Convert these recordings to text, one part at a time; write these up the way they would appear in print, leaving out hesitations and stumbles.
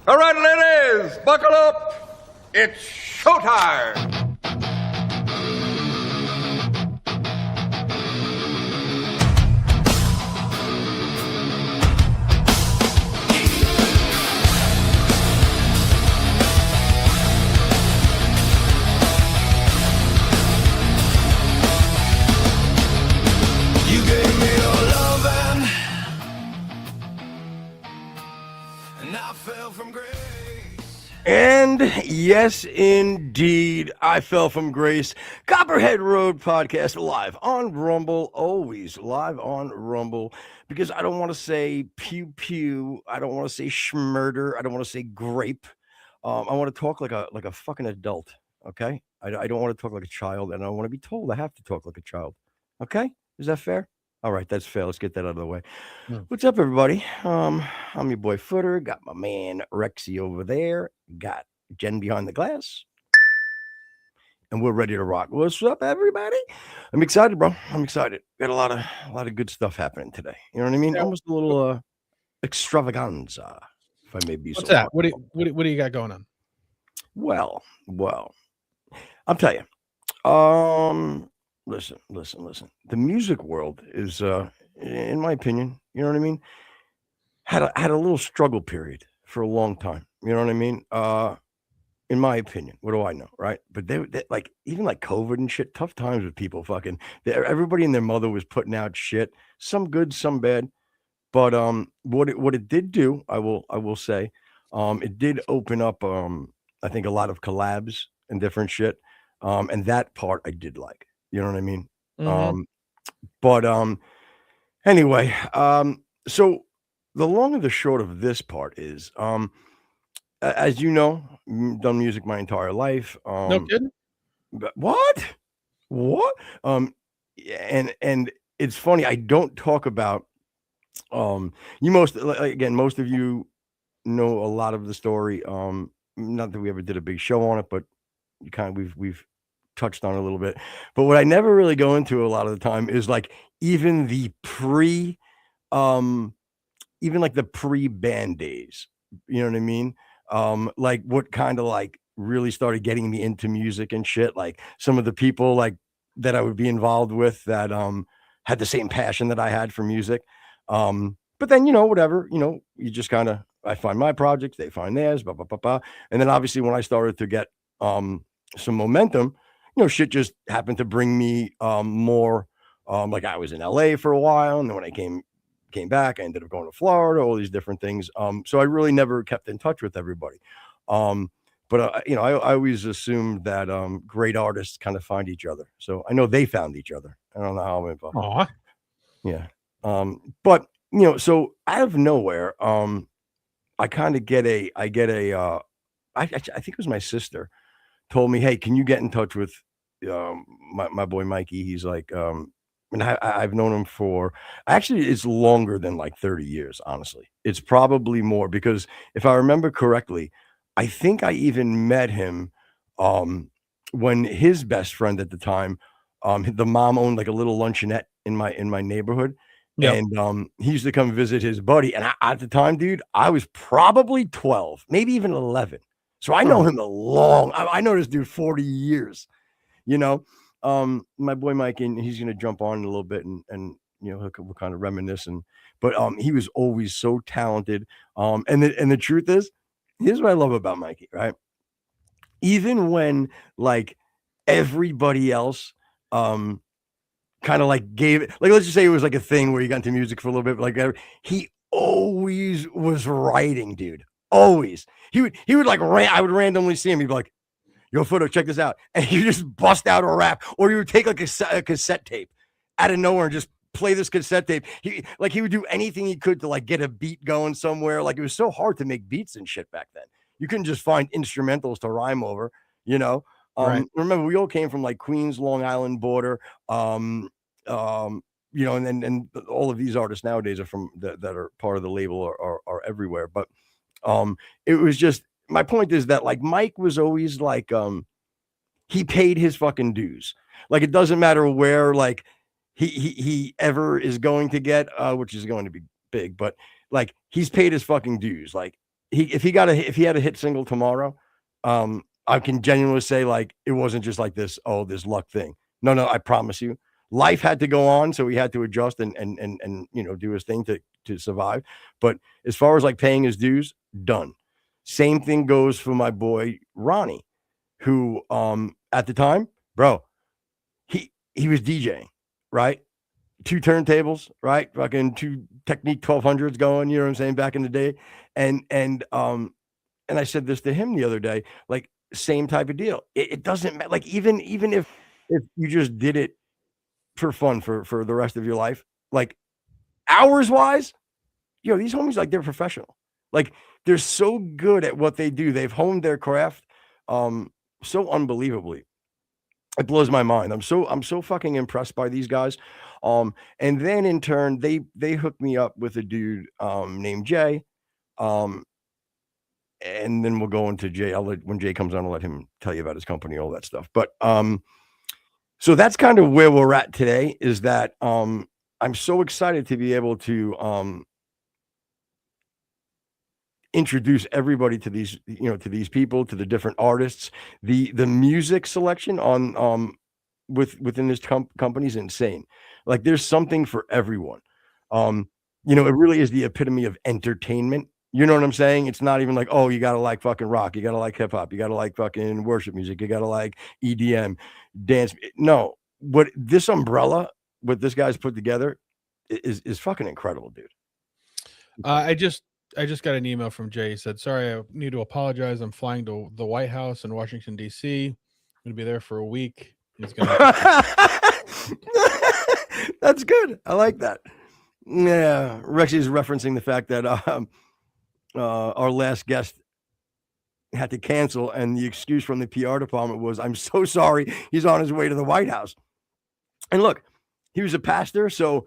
All right, ladies, buckle up. It's showtime. You gave me your loving, and I fell from grace. And yes, indeed, I fell from grace. Copperhead Road podcast live on Rumble, always live on Rumble, because I don't want to say pew pew. I don't want to say schmurder. I don't want to say grape. I want to talk like a fucking adult. Okay, I don't want to talk like a child, and I don't want to be told I have to talk like a child. Okay, is that fair? All right, that's fair. Let's get that out of the way. What's up, everybody? I'm your boy Footer. Got my man Rexy over there. Got Jen behind the glass. And we're ready to rock. What's up, everybody? I'm excited, bro. I'm excited. Got a lot of good stuff happening today. You know what I mean? Yeah. Almost a little extravaganza, if I may be What's so. that? What do you got going on? Well, I'll tell you. Listen. The music world is, in my opinion, you know what I mean, had a little struggle period for a long time. You know what I mean? In my opinion, what do I know, right? But they like even like COVID and shit, tough times with people. Fucking everybody and their mother was putting out shit, some good, some bad. But what it did do, I will say, it did open up I think a lot of collabs and different shit. And that part I did like. You know what I mean? But anyway, so the long and the short of this part is as you know, done music my entire life. No kidding. But what? And it's funny, I don't talk about you most of you know a lot of the story. Not that we ever did a big show on it, but you kind of we've touched on it a little bit. But what I never really go into a lot of the time is like even the even like the pre-band days. You know what I mean? Like what kind of like really started getting me into music and shit. Like some of the people like that I would be involved with that had the same passion that I had for music. But then, whatever, you just kind of, I find my projects, they find theirs, blah, blah, blah, blah. And then obviously when I started to get some momentum, shit just happened to bring me more, like I was in LA for a while. And then when I came back, I ended up going to Florida, all these different things. So I really never kept in touch with everybody. But I always assumed that great artists kind of find each other. So I know they found each other. I don't know how I'm involved. Aw. Yeah. But so out of nowhere, I kind of I think it was my sister told me, hey, can you get in touch with my boy Mikey? He's like, and I've known him for actually it's longer than like 30 years, honestly. It's probably more because if I remember correctly, I think I even met him when his best friend at the time, the mom owned like a little luncheonette in my neighborhood. Yep. And he used to come visit his buddy. And at the time, dude, I was probably 12, maybe even 11. So I know him I know this dude 40 years, my boy Mike, and he's going to jump on in a little bit and we'll kind of reminisce. But he was always so talented. And the truth is, here's what I love about Mikey, right? Even when like everybody else, kind of like gave it, like let's just say it was like a thing where he got into music for a little bit, like he always was writing, dude. Always. He would like I would randomly see him. He'd be like, yo, Footer, check this out. And he just bust out a rap, or he would take like a cassette tape out of nowhere and just play this cassette tape. He would do anything he could to like get a beat going somewhere. Like it was so hard to make beats and shit back then. You couldn't just find instrumentals to rhyme over, Right. Remember, we all came from like Queens, Long Island border. And all of these artists nowadays are from that are part of the label are everywhere. But it was just, my point is that like Mike was always like he paid his fucking dues. Like it doesn't matter where like he ever is going to get, which is going to be big, but like he's paid his fucking dues. Like if he had a hit single tomorrow, I can genuinely say like it wasn't just like this luck thing. No, I promise you. Life had to go on, so he had to adjust and do his thing to survive. But as far as like paying his dues, done. Same thing goes for my boy Ronnie, who at the time, bro, he was DJing, right? 2 turntables, right? Fucking 2 Technique 1200s going, you know what I'm saying, back in the day. And I said this to him the other day, like same type of deal. It doesn't matter. Like even if you just did it for fun for the rest of your life, like hours wise, these homies, like they're professional. Like they're so good at what they do. They've honed their craft so unbelievably. It blows my mind. I'm so fucking impressed by these guys. And then in turn, they hooked me up with a dude named Jay. And then we'll go into Jay. When Jay comes on, I'll let him tell you about his company, all that stuff. But so that's kind of where we're at today, is that I'm so excited to be able to introduce everybody to these, to these people, to the different artists. The music selection on within this company is insane. Like there's something for everyone. It really is the epitome of entertainment. You know what I'm saying? It's not even like, oh, you gotta like fucking rock, you gotta like hip hop, you gotta like fucking worship music, you gotta like EDM, dance. No, what this umbrella, what this guy's put together is fucking incredible, dude. I just got an email from Jay. He said, "Sorry, I need to apologize. I'm flying to the White House in Washington, D.C. I'm going to be there for a week." He's gonna That's good. I like that. Yeah, Rexy is referencing the fact that our last guest had to cancel, and the excuse from the PR department was, "I'm so sorry. He's on his way to the White House." And look, he was a pastor, so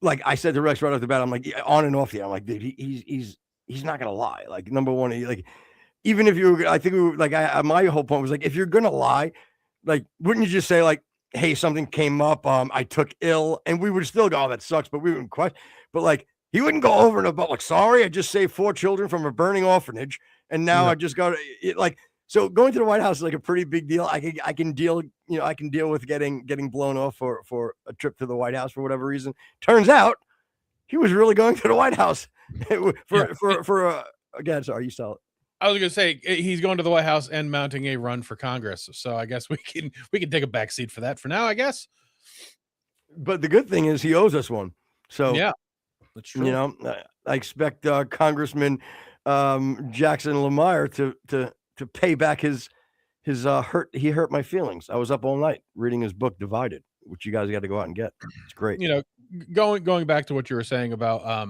like I said to Rex right off the bat, I'm like, on and off the, I'm like, dude, he's not gonna lie. Like number one, even if you were, I think we were like, my whole point was like, if you're gonna lie, like, wouldn't you just say like, hey, something came up, I took ill, and we would still go, oh, that sucks, but we wouldn't question. But like, he wouldn't go over and about like, sorry, I just saved 4 children from a burning orphanage, and now I just got like. So going to the White House is like a pretty big deal. I can deal, I can deal with getting blown off for a trip to the White House for whatever reason. Turns out he was really going to the White House for again. Sorry, you saw it. I was going to say he's going to the White House and mounting a run for Congress. So I guess we can take a back seat for that for now, I guess. But the good thing is he owes us one. So yeah, that's true. I expect Congressman Jackson Lemire to pay back his hurt. He hurt my feelings. I was up all night reading his book Divided, which you guys got to go out and get. It's great. Going back to what you were saying about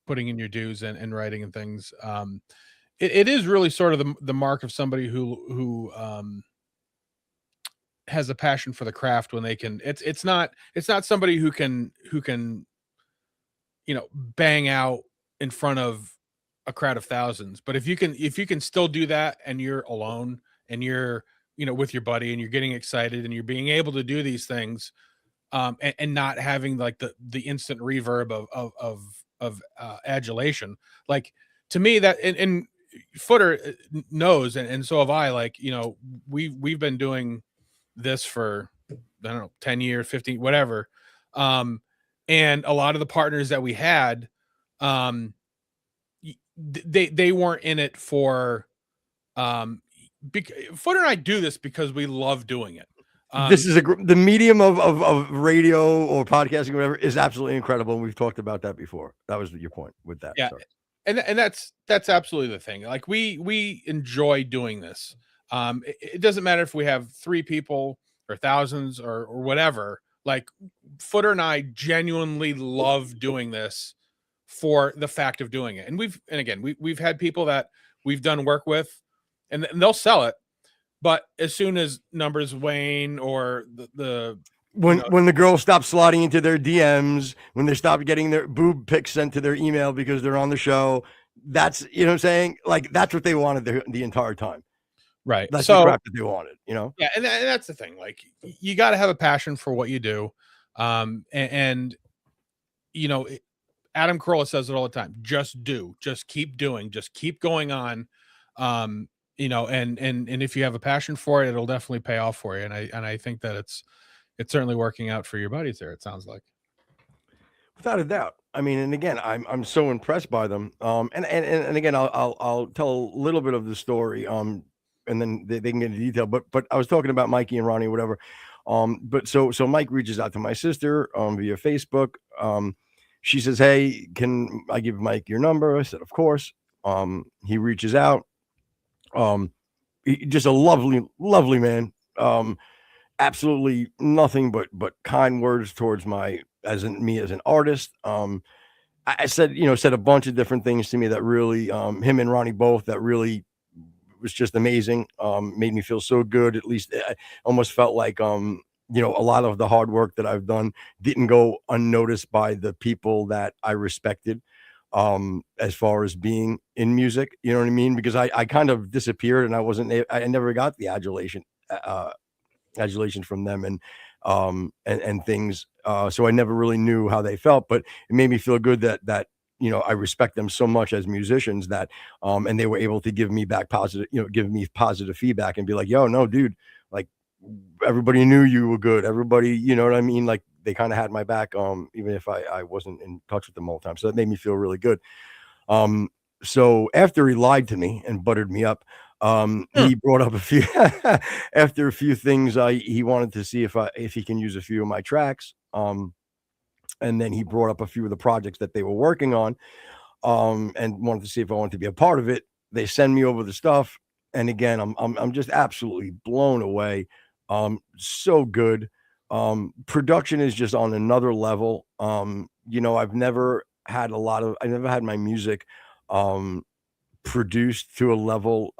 putting in your dues and writing and things. It is really sort of the mark of somebody who has a passion for the craft when they can. It's not somebody who can bang out in front of a crowd of thousands. But if you can still do that, and you're alone, and you're with your buddy, and you're getting excited, and you're being able to do these things, and not having like the instant reverb of adulation, like to me that and Footer knows, and so have I. Like we've been doing this for I don't know 10 years, 15, whatever, and a lot of the partners that we had, they weren't in it for Footer and I do this because we love doing it. This is the medium of radio or podcasting or whatever is absolutely incredible, and we've talked about that before. That was your point with that. Yeah. Sorry. And that's absolutely the thing. Like we enjoy doing this. It doesn't matter if we have 3 people or thousands or whatever. Like Footer and I genuinely love doing this for the fact of doing it. And we've had people that we've done work with, and they'll sell it. But as soon as numbers wane, or when the girls stop sliding into their DMs, when they stop getting their boob pics sent to their email because they're on the show, that's what I'm saying. Like that's what they wanted the entire time, right? That's the crap that they wanted, Yeah, and that's the thing. Like you got to have a passion for what you do, and Adam Carolla says it all the time. Just do, just keep doing, just keep going on. You know, and if you have a passion for it, it'll definitely pay off for you. And I think that it's certainly working out for your buddies there. It sounds like. Without a doubt. I mean, and again, I'm so impressed by them. And again, I'll tell a little bit of the story. And then they can get into detail. But I was talking about Mikey and Ronnie, whatever. But so Mike reaches out to my sister via Facebook. She says, "Hey, can I give Mike your number?" I said, "Of course." He reaches out. Just a lovely man. Absolutely nothing but kind words towards me as an artist. I said a bunch of different things to me that really, him and Ronnie both, that really was just amazing. Made me feel so good. At least I almost felt like, a lot of the hard work that I've done didn't go unnoticed by the people that I respected, as far as being in music, you know what I mean? Because I kind of disappeared and I never got the adulation from them and things. So I never really knew how they felt, but it made me feel good that I respect them so much as musicians that and they were able to give me back positive feedback and be like, "Yo, no, dude, like everybody knew you were good. Everybody, you know what I mean? Like they kind of had my back, even if I wasn't in touch with them all the time." So that made me feel really good. So after he lied to me and buttered me up, he brought up a few after a few things. He wanted to see if he can use a few of my tracks. And then he brought up a few of the projects that they were working on, and wanted to see if I wanted to be a part of it. They send me over the stuff, and again, I'm just absolutely blown away. So good. Production is just on another level. I've never had my music produced to a level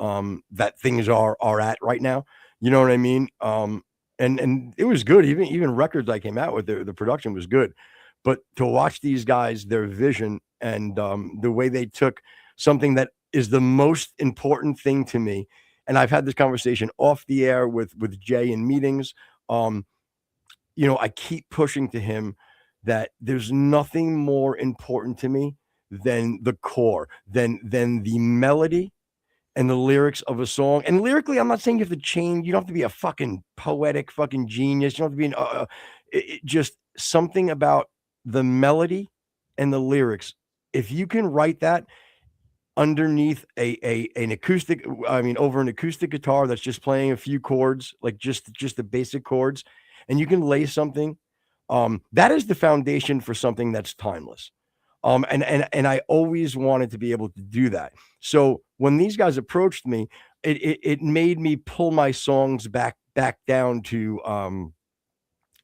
that things are at right now. You know what I mean? And it was good. Even records I came out with, the production was good. But to watch these guys, their vision and the way they took something that is the most important thing to me, and I've had this conversation off the air with Jay in meetings. I keep pushing to him that there's nothing more important to me than the core, than the melody and the lyrics of a song. And lyrically, I'm not saying you have to change. You don't have to be a fucking poetic fucking genius. You don't have to be just something about the melody and the lyrics. If you can write that underneath an acoustic, over an acoustic guitar that's just playing a few chords, like just the basic chords, and you can lay something, that is the foundation for something that's timeless. And I always wanted to be able to do that. So when these guys approached me, it made me pull my songs back down to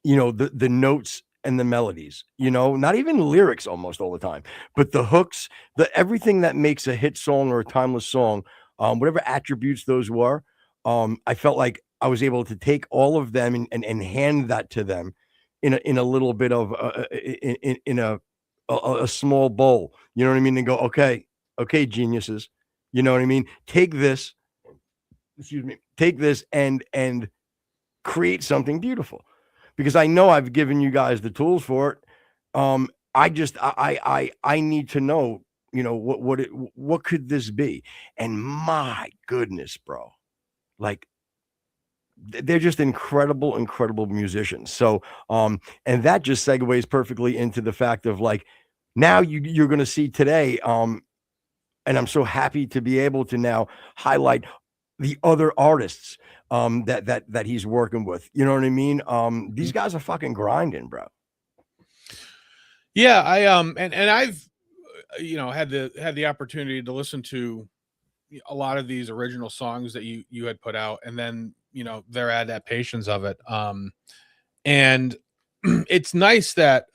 the notes and the melodies, not even lyrics almost all the time, but the hooks, everything that makes a hit song or a timeless song, whatever attributes those were, I felt like I was able to take all of them and hand that to them in a little bit of in a small bowl, you know what I mean? And go, okay, geniuses, you know what I mean? Take this and create something beautiful, because I know I've given you guys the tools for it. I need to know, what could this be? And my goodness, bro, like they're just incredible musicians. So, and that just segues perfectly into the fact of like, now you're going to see today. And I'm so happy to be able to now highlight the other artists, that he's working with. You know what I mean? These guys are fucking grinding, bro. Yeah. And I've, had the opportunity to listen to a lot of these original songs that you had put out, and then their adaptations of it, and it's nice that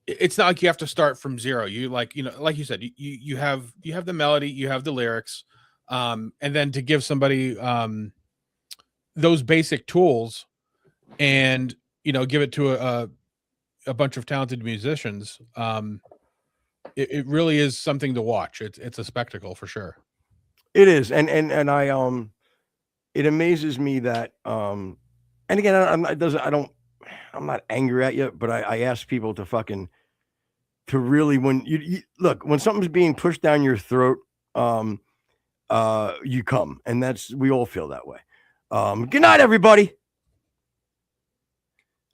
it's not like you have to start from zero. You like you said, you have the melody, you have the lyrics, and then to give somebody those basic tools and give it to a bunch of talented musicians, it really is something to watch. It's a spectacle for sure. It is. And I it amazes me that and again, I'm not angry at you, but I ask people to fucking to really, when you look, when something's being pushed down your throat, you come, and we all feel that way. Good night, everybody.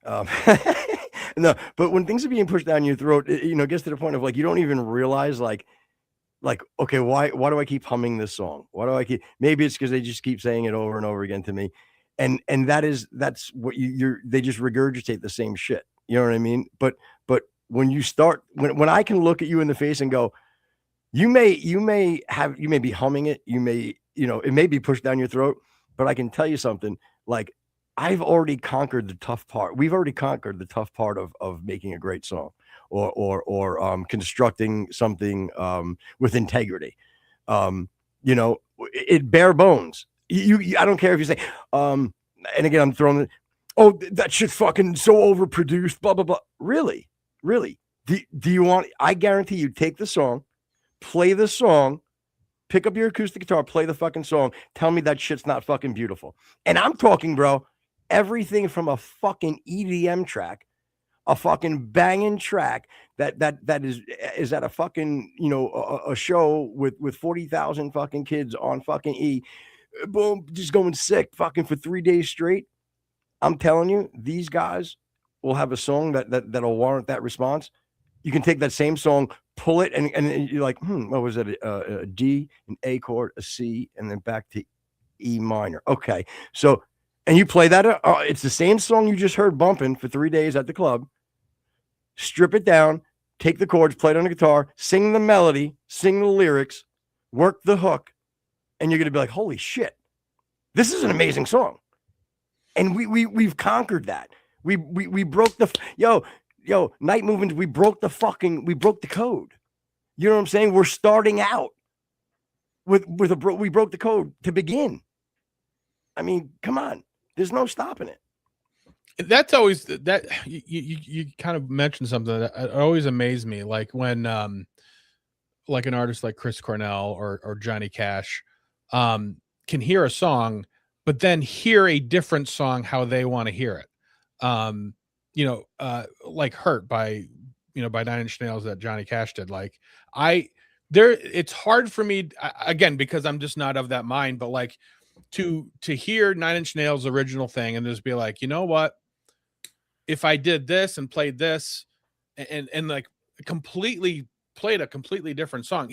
No, but when things are being pushed down your throat, it gets to the point of like you don't even realize like okay, why do I keep humming this song? Why do I keep? Maybe it's because they just keep saying it over and over again to me, and that's what they just regurgitate the same shit. You know what I mean? But when you start, when I can look at you in the face and go, you may be humming it, it may be pushed down your throat, but I can tell you something, like I've already conquered the tough part. We've already conquered the tough part of making a great song or constructing something with integrity. It bare bones. I don't care if you say, and again, I'm throwing it. Oh, that shit's fucking so overproduced, blah, blah, blah. Really? Do you want, I guarantee you take the song, play the song, pick up your acoustic guitar, play the fucking song, tell me that shit's not fucking beautiful. And I'm talking, bro, everything from a fucking EDM track, a fucking banging track that is at a fucking, a show with 40,000 fucking kids on fucking E, boom, just going sick fucking for 3 days straight. I'm telling you, these guys will have a song that'll warrant that response. You can take that same song, pull it, and you're like, what was it? A D, an A chord, a C, and then back to E minor. Okay, so, and you play that. It's the same song you just heard bumping for 3 days at the club. Strip it down, take the chords, play it on the guitar, sing the melody, sing the lyrics, work the hook, and you're gonna be like, holy shit, this is an amazing song. And we've conquered that. We broke the Night Movements. We broke the code. You know what I'm saying? We're starting out we broke the code to begin. I mean, come on. There's no stopping it. That's always that you kind of mentioned something that always amazed me. Like when like an artist like Chris Cornell or Johnny Cash can hear a song, but then hear a different song how they want to hear it. Like Hurt by Nine Inch Nails that Johnny Cash did. Like it's hard for me again, because I'm just not of that mind, but like to hear Nine Inch Nails original thing and just be like, you know what, if I did this and played this and like completely played a completely different song,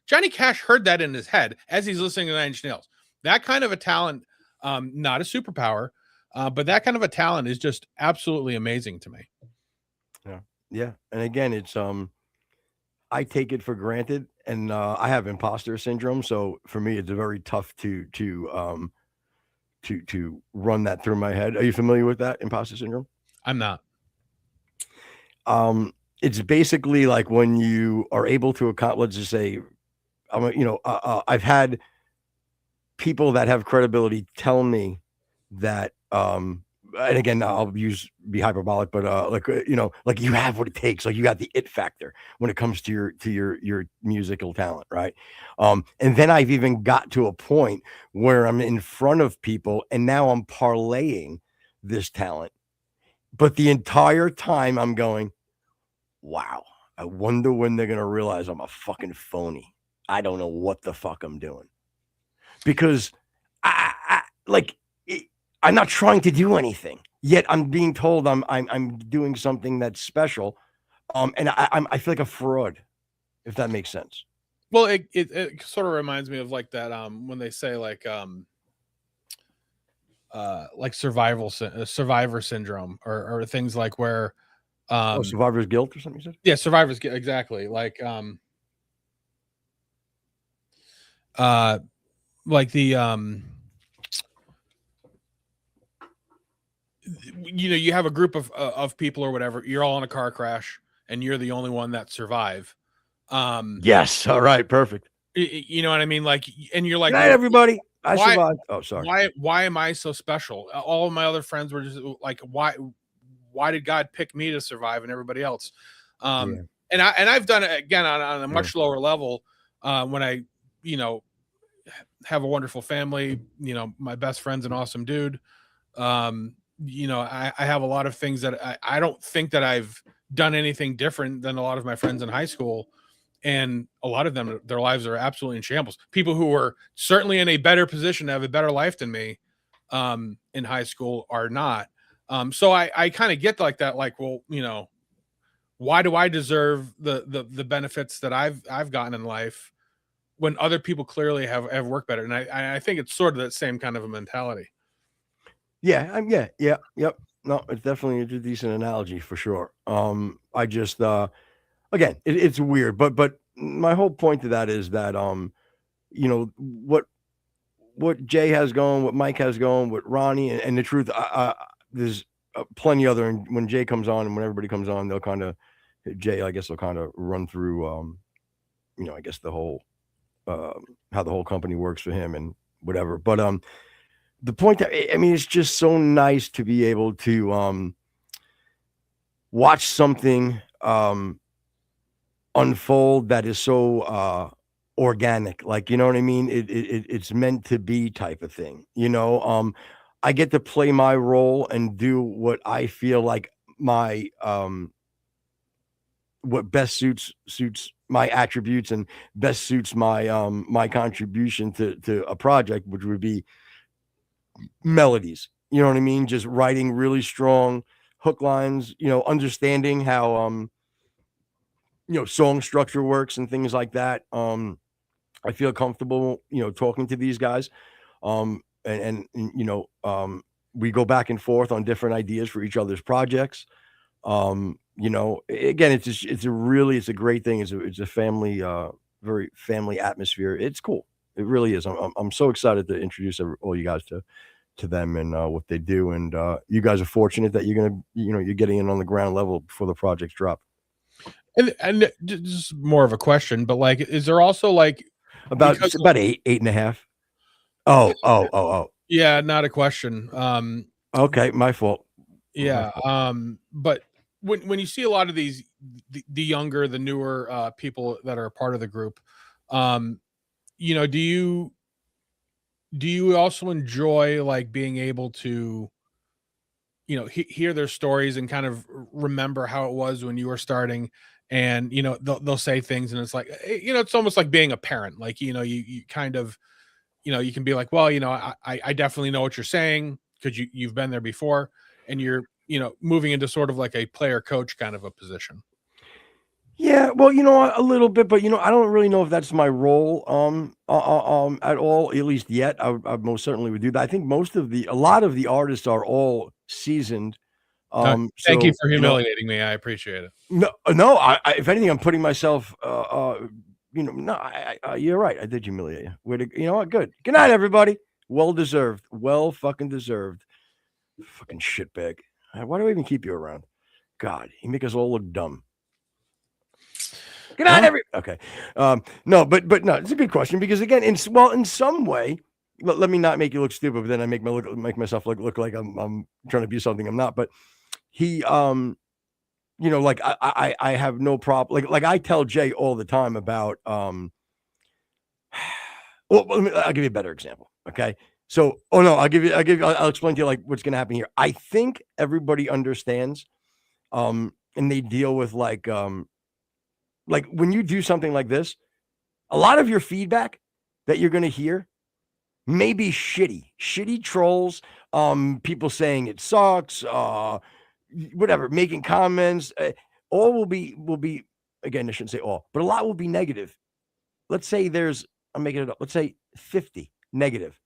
Johnny Cash heard that in his head as he's listening to Nine Inch Nails. That kind of a talent, not a superpower, but that kind of a talent is just absolutely amazing to me. Yeah. And again, it's I take it for granted, and I have imposter syndrome, so for me, it's very tough to run that through my head. Are you familiar with that, imposter syndrome? I'm not. It's basically like when you are able to accomplish. Let's just say, I've had people that have credibility tell me that, and again, I'll be hyperbolic, but like you have what it takes. Like you got the it factor when it comes to your musical talent, right? And then I've even got to a point where I'm in front of people, and now I'm parlaying this talent. But the entire time I'm going, wow, I wonder when they're gonna realize I'm a fucking phony. I don't know what the fuck I'm doing, because I'm not trying to do anything, yet I'm being told I'm doing something that's special, and I feel like a fraud, if that makes sense. Well, it sort of reminds me of like that when they say like survivor syndrome or things like where survivor's guilt or something you said? Yeah, survivor's guilt, exactly. Like you have a group of people or whatever, you're all in a car crash and you're the only one that survive. Yes, all right, perfect. You know what I mean? Like, and you're like, good night, everybody. I survived. Oh, sorry. Why am I so special? All of my other friends were just like, why did God pick me to survive and everybody else? And I've done it again on a much lower level when I, have a wonderful family, my best friend's an awesome dude. I have a lot of things that I don't think that I've done anything different than a lot of my friends in high school. And a lot of them, their lives are absolutely in shambles. People who were certainly in a better position to have a better life than me in high school are not. So I kind of get like that, like, well, you know, why do I deserve the benefits that I've gotten in life when other people clearly have worked better? And I think it's sort of that same kind of a mentality. Yeah, yep. No, it's definitely a decent analogy for sure. I just again, it's weird, but my whole point to that is that you know what Jay has going, what Mike has going, what Ronnie, and the truth, there's plenty other. And when Jay comes on, and when everybody comes on, they'll kind of Jay, I guess, will kind of run through, you know, I guess the whole how the whole company works for him and whatever. But the point that I mean, it's just so nice to be able to watch something unfold that is so organic, like, you know what I mean? It's meant to be type of thing, you know. I get to play my role and do what I feel like my what best suits my attributes and best suits my my contribution to a project, which would be melodies. You know what I mean? Just writing really strong hook lines, you know, understanding how you know, song structure works and things like that. I feel comfortable, you know, talking to these guys. And you know, we go back and forth on different ideas for each other's projects. You know, again, it's a great thing. It's a family, very family atmosphere. It's cool. It really is. I'm so excited to introduce all you guys to them and what they do. And you guys are fortunate that you're getting in on the ground level before the projects drop. And just more of a question, but like, is there also like about 8.5? Oh. Yeah, not a question. Okay, my fault. Yeah. But when you see a lot of these, the younger, the newer people that are a part of the group, you know, do you also enjoy like being able to, you know, hear their stories and kind of remember how it was when you were starting? And, you know, they'll say things and it's like, you know, it's almost like being a parent. Like, you know, you kind of, you know, you can be like, well, you know, I definitely know what you're saying because you've been there before, and you're, you know, moving into sort of like a player coach kind of a position. Yeah, well, you know, a little bit, but you know, I don't really know if that's my role at all, at least yet. I most certainly would do that. I think a lot of the artists are all seasoned. Thank you for you know, humiliating me. I appreciate it. no, I if anything, I'm putting myself you know, no, you're right. I did humiliate you. You know what? Good. Good night, everybody. Well deserved. Well fucking deserved. Fucking shitbag. Why do I even keep you around? God, you make us all look dumb. Good night, okay. No, but no, it's a good question because again, in some way, let me not make you look stupid, but then I make myself look like I'm trying to be something I'm not. But he, you know, like I have no problem. Like I tell Jay all the time about well, I'll give you a better example. Okay. So, I'll explain to you like what's going to happen here. I think everybody understands, and they deal with like when you do something like this, a lot of your feedback that you're going to hear may be shitty trolls, people saying it sucks, whatever, making comments, all will be, again, I shouldn't say all, but a lot will be negative. Let's say I'm making it up. Let's say 50 negative.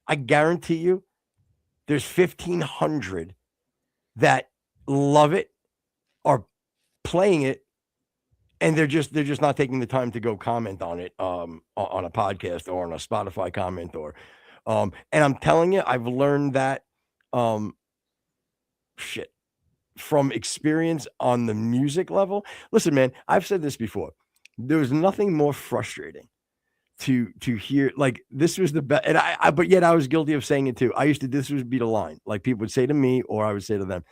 I guarantee you there's 1,500 that love it, are playing it, and they're just not taking the time to go comment on it on a podcast or on a Spotify comment or and I'm telling you, I've learned that shit from experience on the music level. Listen, man, I've said this before. There's nothing more frustrating to hear. Like, this was the best, and but yet I was guilty of saying it too. This would be the line. Like, people would say to me, or I would say to them,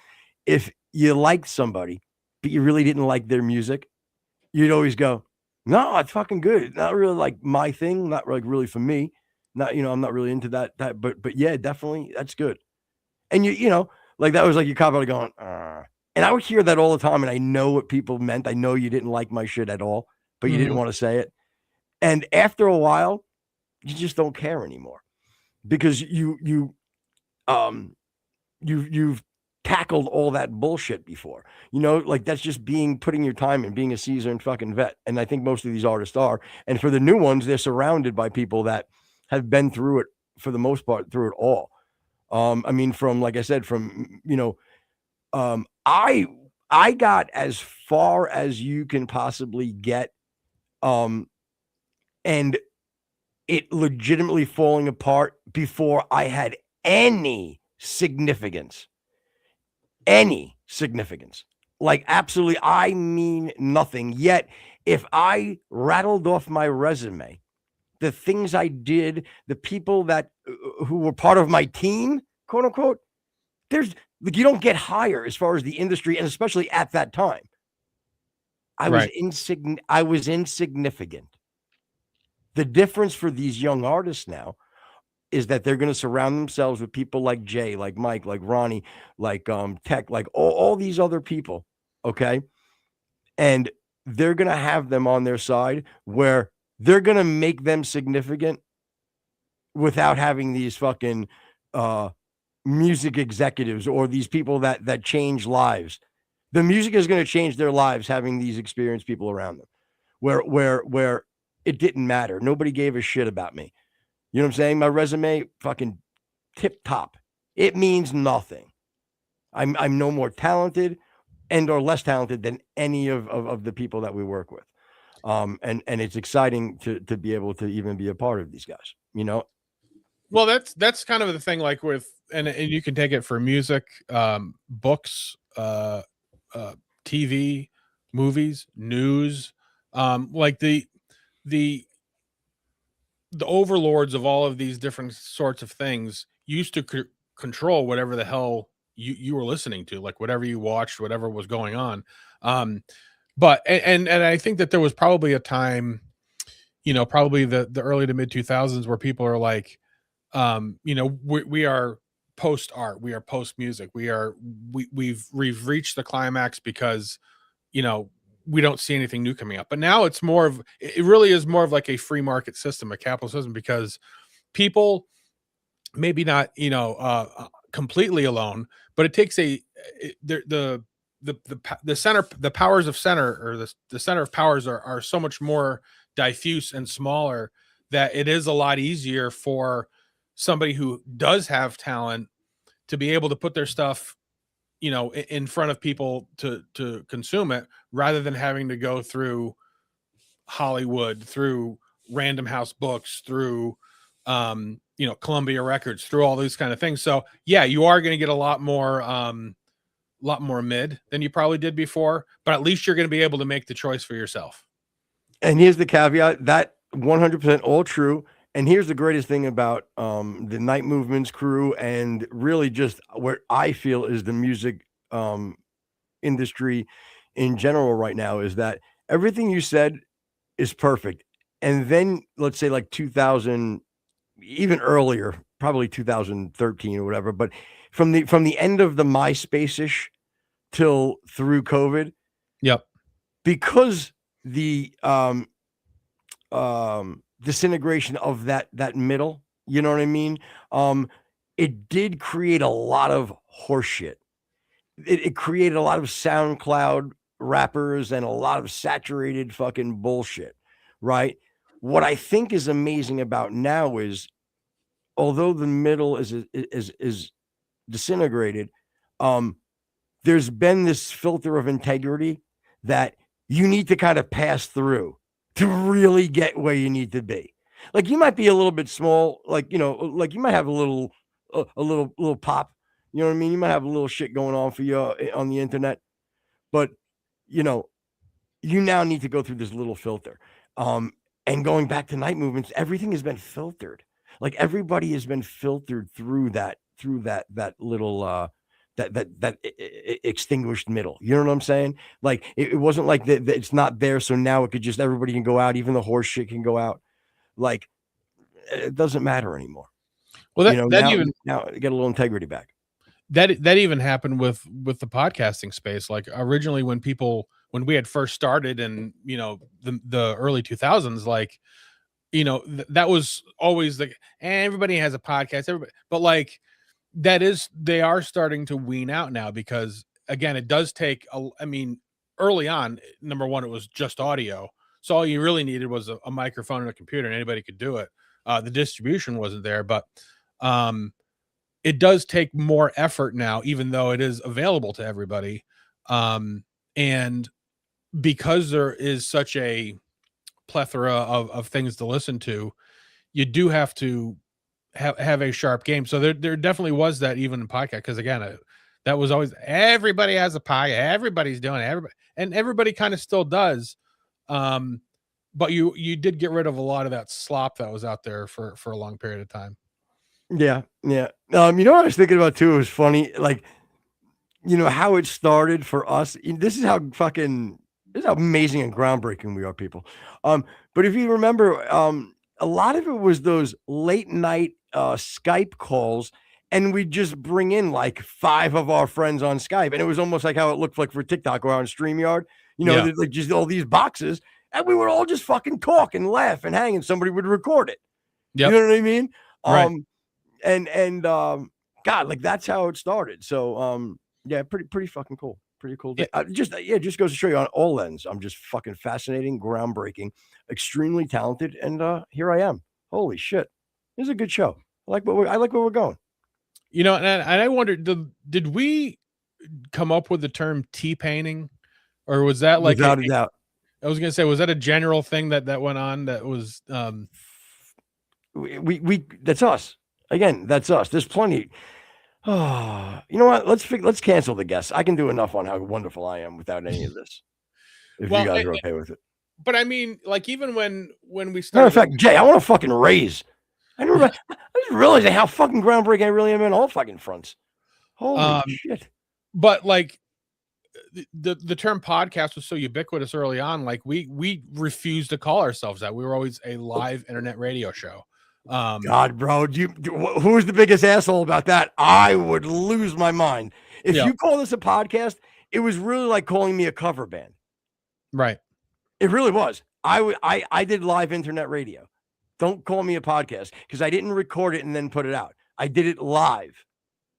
if you liked somebody, but you really didn't like their music, you'd always go, no, it's fucking good. It's not really like my thing, not like really for me. Not, you know, I'm not really into that, but yeah, definitely that's good. And you know, like that was like your cop out going, And I would hear that all the time, and I know what people meant. I know you didn't like my shit at all, but you didn't want to say it. And after a while, you just don't care anymore because you've tackled all that bullshit before. You know, like that's just putting your time in, being a seasoned fucking vet. And I think most of these artists are. And for the new ones, they're surrounded by people that have been through it for the most part, through it all. I mean, from, like I said, from, you know, I got as far as you can possibly get, and it legitimately falling apart before I had any significance. Like absolutely, I mean nothing. Yet, if I rattled off my resume, the things I did, the people that who were part of my team, quote unquote, there's like you don't get higher as far as the industry, and especially at that time. I was insignificant. The difference for these young artists now is that they're going to surround themselves with people like Jay, like Mike, like Ronnie, like Tech, like all these other people, okay? And they're going to have them on their side where they're going to make them significant without having these fucking music executives or these people that change lives. The music is going to change their lives having these experienced people around them where it didn't matter. Nobody gave a shit about me. You know what I'm saying? My resume, fucking tip top. It means nothing. I'm no more talented and or less talented than any of the people that we work with. And it's exciting to be able to even be a part of these guys, you know? Well, that's kind of the thing, like with, and you can take it for music, books, TV, movies, news, like the overlords of all of these different sorts of things used to control whatever the hell you were listening to, like whatever you watched, whatever was going on. But I think that there was probably a time, you know, probably the early to mid 2000s where people are like, you know, we are post art, we are post music, we've reached the climax because, you know, we don't see anything new coming up. But now it really is more of like a free market system, a capital system, because people maybe not, you know, completely alone, but it takes the center, the powers of center, or the center of powers are so much more diffuse and smaller that it is a lot easier for somebody who does have talent to be able to put their stuff, you know, in front of people to consume it, rather than having to go through Hollywood, through Random House Books, through, you know, Columbia Records, through all these kind of things. So yeah, you are going to get a lot more mid than you probably did before, but at least you're going to be able to make the choice for yourself. And here's the caveat, that 100% all true. And here's the greatest thing about the Night Movements crew, and really just where I feel is the music industry in general right now, is that everything you said is perfect. And then let's say like 2000, even earlier, probably 2013 or whatever, but from the end of the MySpace-ish till through COVID. Yep. Because the disintegration of that middle, you know what I mean? It did create a lot of horseshit. It created a lot of SoundCloud rappers and a lot of saturated fucking bullshit, right? What I think is amazing about now is, although the middle is disintegrated, there's been this filter of integrity that you need to kind of pass through to really get where you need to be. Like you might be a little bit small, like, you know, like you might have a little pop, you know what I mean? You might have a little shit going on for you on the internet, but you know, you now need to go through this little filter. And going back to Night Movements, everything has been filtered. Like everybody has been filtered through that little, that extinguished middle. You know what I'm saying? Like it wasn't like that it's not there, so now it could just, everybody can go out, even the horse shit can go out. Like it doesn't matter anymore. Well, you know, now get a little integrity back. that even happened with the podcasting space. Like originally when we had first started in, you know, the early 2000s, like, you know, that was always the, everybody has a podcast, everybody, but like they are starting to wean out now, because again, it does take I mean, early on, number one, it was just audio. So all you really needed was a microphone and a computer, and anybody could do it. The distribution wasn't there, but it does take more effort now, even though it is available to everybody. And because there is such a plethora of things to listen to, you do have to have a sharp game. So there definitely was that even in podcast, because again, that was always, everybody has a pie, everybody's doing it, everybody kind of still does. But you did get rid of a lot of that slop that was out there for a long period of time. Yeah. You know what I was thinking about too? It was funny, like, you know, how it started for us. This is how amazing and groundbreaking we are, people. But if you remember, a lot of it was those late night Skype calls, and we'd just bring in like 5 of our friends on Skype, and it was almost like how it looked like for TikTok or on StreamYard. You know, like just all these boxes, and we would all just fucking talk and laugh and hang, and somebody would record it. Yep. You know what I mean? Right. And God, like that's how it started. So yeah, pretty fucking cool. Pretty cool. Just goes to show you on all ends. I'm just fucking fascinating, groundbreaking, extremely talented, and here I am. Holy shit, this is a good show. I like where we're going. You know, and I wondered, did we come up with the term T-painting, or was that like without a doubt? I was gonna say, was that a general thing that went on? That was we that's us again. That's us. There's plenty. Oh, you know what? Let's cancel the guests. I can do enough on how wonderful I am without any of this. If you guys are okay with it. But I mean, like even when we started. Matter of fact, Jay, I want to fucking raise. I just realized how fucking groundbreaking I really am in all fucking fronts. Holy shit! But like the term podcast was so ubiquitous early on. Like we refused to call ourselves that. We were always a live internet radio show. God, bro, who's the biggest asshole about that? I would lose my mind if you call this a podcast. It was really like calling me a cover band, right? It really was. I did live internet radio. Don't call me a podcast, because I didn't record it and then put it out. I did it live.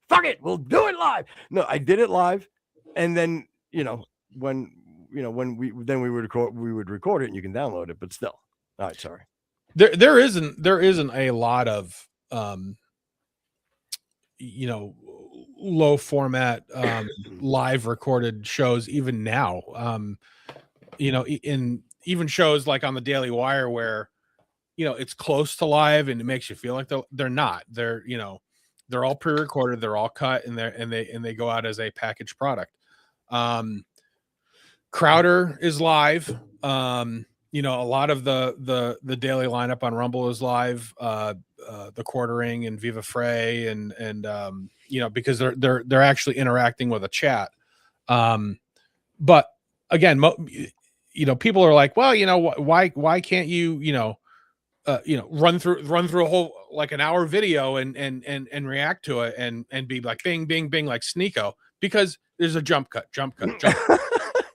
Fuck it, we'll do it live. No, I did it live, and then when we would record it and you can download it, but still. All right, sorry. There isn't a lot of low format live recorded shows even now. In even shows like on the Daily Wire where it's close to live and it makes you feel like they're not. They're all pre-recorded, they're all cut, and they go out as a packaged product. Crowder is live. A lot of the daily lineup on Rumble is live. The Quartering and Viva Frey and because they're actually interacting with a chat. But again, people are like, well, why can't you run through a whole like an hour video and react to it and be like bing bing bing like Sneeko, because there's a jump cut.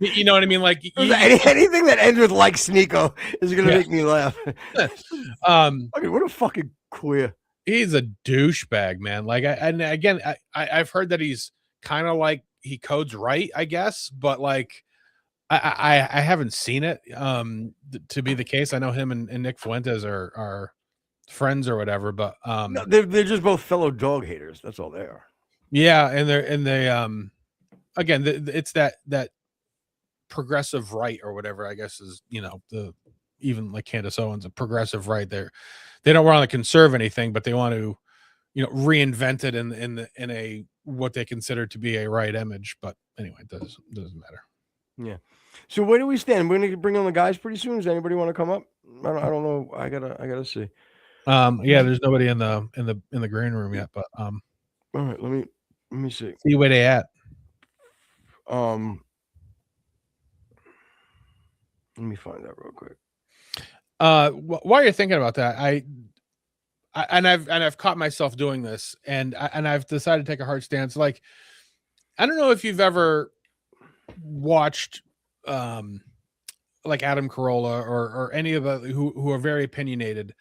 You know what I mean? Like anything that ends with like Sneeko is gonna make me laugh. Okay, what a fucking queer. He's a douchebag, man. Like I've heard that he's kind of like he codes right, I guess, but like I haven't seen it to be the case. I know him and Nick Fuentes are friends or whatever, but no, they're just both fellow dog haters. That's all they are. Yeah, and they again, it's that progressive right or whatever, I guess is the even like Candace Owens, a progressive right. They don't want to conserve anything, but they want to reinvent it in a what they consider to be a right image. But anyway, it doesn't matter. Yeah. So where do we stand? We're gonna bring on the guys pretty soon. Does anybody want to come up? I don't know. I gotta see. Yeah, there's nobody in the green room yet, but all right, let me see. See where they at. Let me find that real quick. While you're thinking about that, I I've caught myself doing this, and I've decided to take a hard stance. Like, I don't know if you've ever watched like Adam Carolla or any of the who are very opinionated.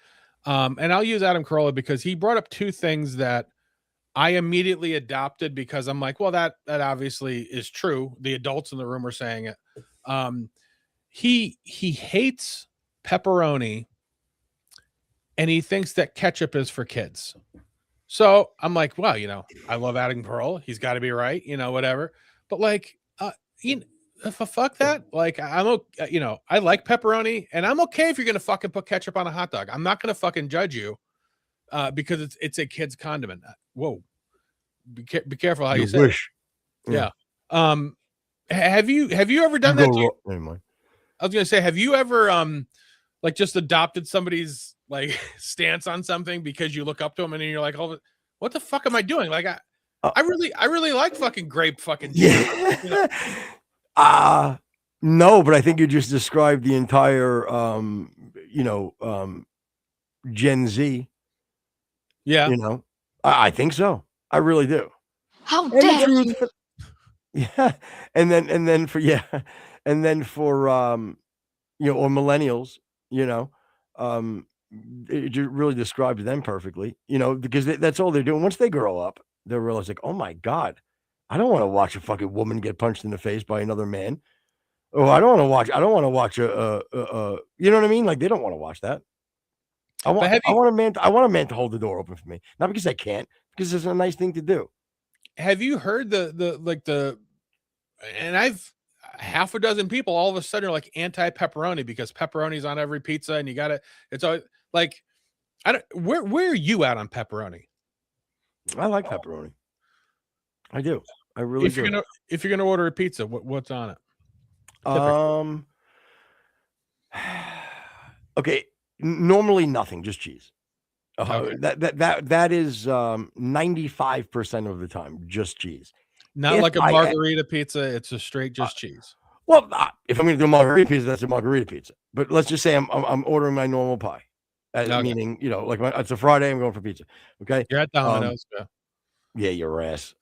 And I'll use Adam Carolla because he brought up two things that I immediately adopted because I'm like, well, that obviously is true. The adults in the room are saying it. He hates pepperoni, and he thinks that ketchup is for kids. So I'm like, well, I love Adam Carolla. He's got to be right, whatever. But like, fuck that. Like, I like pepperoni, and I'm okay if you're gonna fucking put ketchup on a hot dog. I'm not gonna fucking judge you because it's a kid's condiment. Whoa, be careful how you say wish. It. Yeah. Have you ever done that? I was gonna say, have you ever like just adopted somebody's like stance on something because you look up to them and then you're like, oh, what the fuck am I doing? Like, I really like fucking grape fucking juice. No, but I think you just described the entire Gen Z. Yeah. I think so. I really do. How dare you? Yeah. And then for or millennials, it just really describes them perfectly, because that's all they're doing. Once they grow up, they'll realize like, oh my God, I don't want to watch a fucking woman get punched in the face by another man. Oh, I don't want to watch a you know what I mean? Like, they don't want to watch that. I want a man to hold the door open for me. Not because I can't, because it's a nice thing to do. Have you heard and I've half a dozen people all of a sudden are like anti-pepperoni because pepperoni's on every pizza and it's always like, where are you at on pepperoni? I like pepperoni. I do. I really do. If you're gonna order a pizza, what's on it? Okay. Normally nothing, just cheese. Okay. That is 95% of the time just cheese. Not like a margarita pizza. It's a straight just cheese. Well, if I'm going to do a margarita pizza, that's a margarita pizza. But let's just say I'm ordering my normal pie, meaning like it's a Friday, I'm going for pizza. Okay, you're at Domino's. Yeah, your ass.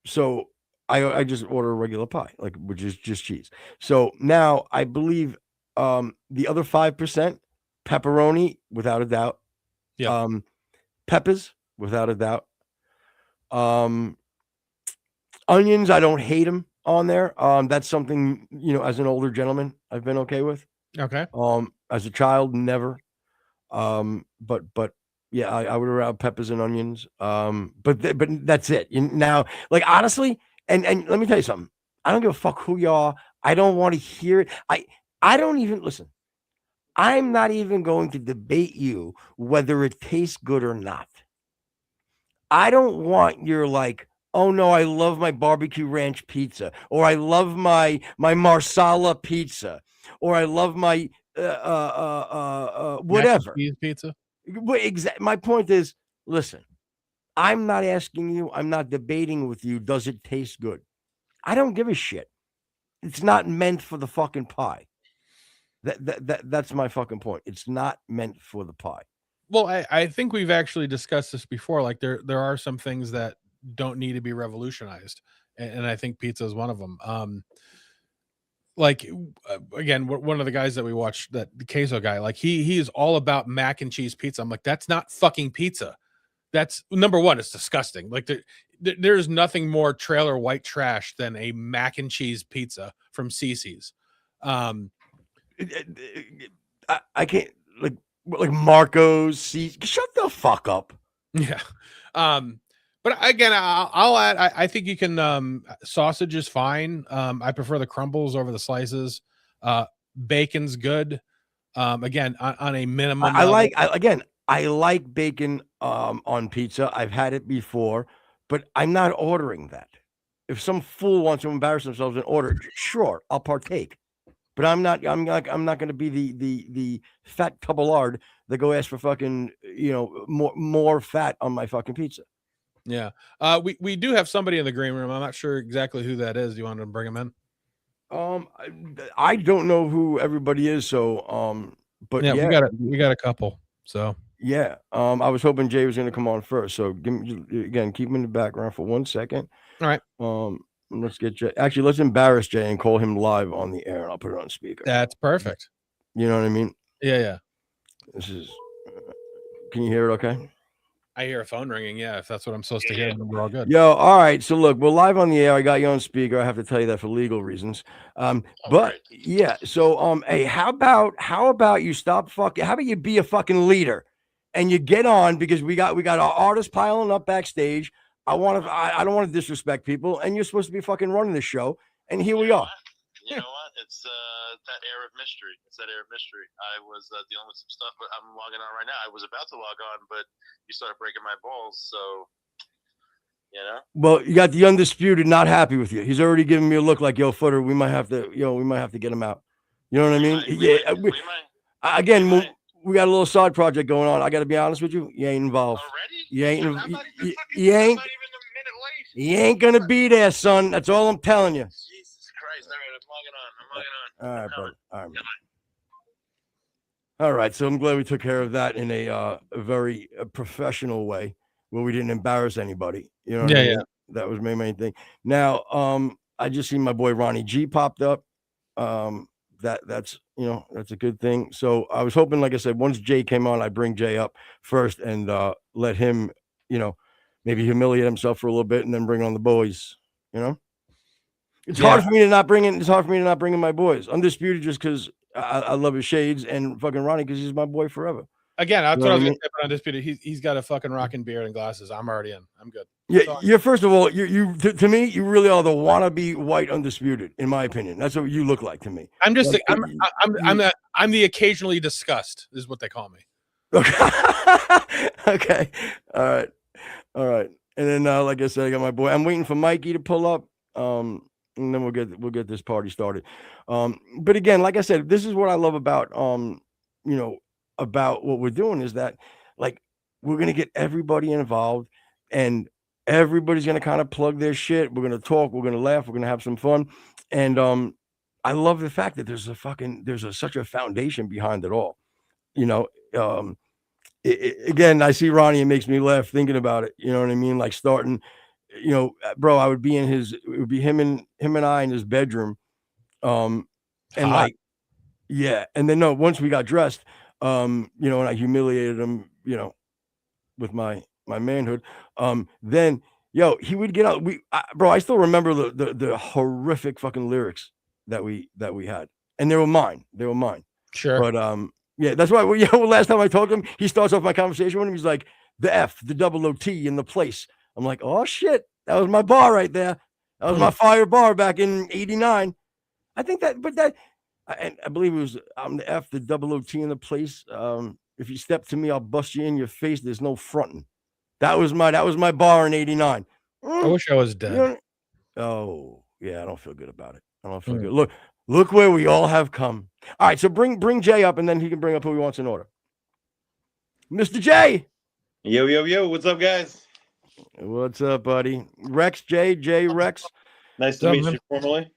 So I just order a regular pie, like, which is just cheese. So now I believe the other 5%, pepperoni without a doubt. Yeah. Peppers without a doubt. Onions, I don't hate them on there. That's something, as an older gentleman, I've been okay with. Okay. As a child, never. But yeah, I would around peppers and onions. But that's it. Now, like, honestly, and let me tell you something. I don't give a fuck who you are. I don't want to hear it. I don't even listen. I'm not even going to debate you whether it tastes good or not. I don't want your like, oh no, I love my barbecue ranch pizza, or I love my marsala pizza, or I love my whatever pizza. My point is, listen, I'm not asking you, I'm not debating with you, does it taste good? I don't give a shit. It's not meant for the fucking pie. That's my fucking point. It's not meant for the pie. Well, I think we've actually discussed this before. Like, there are some things that don't need to be revolutionized, and I think pizza is one of them. Like, again, one of the guys that we watched, the queso guy, like he is all about mac and cheese pizza. I'm like, that's not fucking pizza. That's number one. It's disgusting. Like, there's nothing more trailer white trash than a mac and cheese pizza from Cece's. I can't like Marco's. Shut the fuck up. Yeah. But again, I'll add. I think you can. Sausage is fine. I prefer the crumbles over the slices. Bacon's good. Again, on a minimum. I like bacon on pizza. I've had it before, but I'm not ordering that. If some fool wants to embarrass themselves and order, sure, I'll partake. But I'm not going to be the fat tubalard that go ask for fucking more fat on my fucking pizza. Yeah. We do have somebody in the green room. I'm not sure exactly who that is. Do you want to bring him in? I don't know who everybody is. So, but yeah, we got a couple. So yeah, I was hoping Jay was going to come on first. So give me again, keep him in the background for 1 second. all right, Let's get Jay. Actually, let's embarrass Jay and call him live on the air, and I'll put it on speaker. that's perfect. You know what I mean? Yeah. This is. Can you hear it? Okay. I hear a phone ringing. Yeah, if that's what I'm supposed to hear, then we're all good. Yo, all right. So look, we're live on the air. I got you on speaker. I have to tell you that for legal reasons. But yeah. So hey, how about you stop fucking? How about you be a fucking leader, and you get on because we got our artists piling up backstage. I don't want to disrespect people, and you're supposed to be fucking running the show, and here we are. You know what? It's that air of mystery. It's that air of mystery. I was dealing with some stuff, but I'm logging on right now. I was about to log on, but you started breaking my balls, so you know. Well, you got the Undisputed not happy with you. He's already giving me a look like, yo, Footer, we might have to get him out. You know what I mean? We might. Again, we got a little side project going on. I got to be honest with you. You ain't involved. Already? You ain't. I'm not even fucking, You ain't. I'm not even a minute late. You ain't gonna be there, son. That's all I'm telling you. Jesus Christ! All right, I'm logging on. All right, brother. All right. All right. So I'm glad we took care of that in a very professional way, where we didn't embarrass anybody. You know what I mean? Yeah. That was my main thing. Now, I just seen my boy Ronnie G popped up. That's a good thing. So I was hoping, like I said, once Jay came on, I'd bring Jay up first and let him, maybe humiliate himself for a little bit and then bring on the boys. It's hard for me to not bring in. It's hard for me to not bring in my boys. Undisputed just because I love his shades, and fucking Ronnie because he's my boy forever. Again, that's what I was going to say about Undisputed. He's got a fucking rocking beard and glasses. I'm already in. I'm good. Yeah, you're first of all, to me, you really are the wannabe white Undisputed, in my opinion. That's what you look like to me. I'm just I'm the occasionally disgust is what they call me. Okay. Okay. All right. And then like I said, I got my boy. I'm waiting for Mikey to pull up. And then we'll get this party started. But again, like I said, this is what I love about about what we're doing is that like we're gonna get everybody involved and everybody's gonna kind of plug their shit. We're gonna talk, we're gonna laugh, we're gonna have some fun. And I love the fact that there's such a foundation behind it all. Again, I see Ronnie, it makes me laugh thinking about it. You know what I mean? Like starting, bro, I would be it would be him and I in his bedroom. And like, yeah. And then once we got dressed, and I humiliated him, with my manhood. Then he would get out. Bro, I still remember the horrific fucking lyrics that we had. And they were mine. Sure. But yeah, that's why last time I talked to him, he starts off my conversation with him. He's like, the F, the double OT in the place. I'm like, oh shit, that was my bar right there. That was my fire bar back in '89. I think and I believe it was the F, the double OT in the place. If you step to me, I'll bust you in your face. There's no fronting. That was my bar in '89. I wish I was dead. Oh yeah, I don't feel good about it. I don't feel good. Look where we all have come. All right, so bring Jay up, and then he can bring up who he wants in order. Mr. J. Yo, what's up, guys? What's up, buddy? Rex, Jay, Rex. Nice to meet you formally.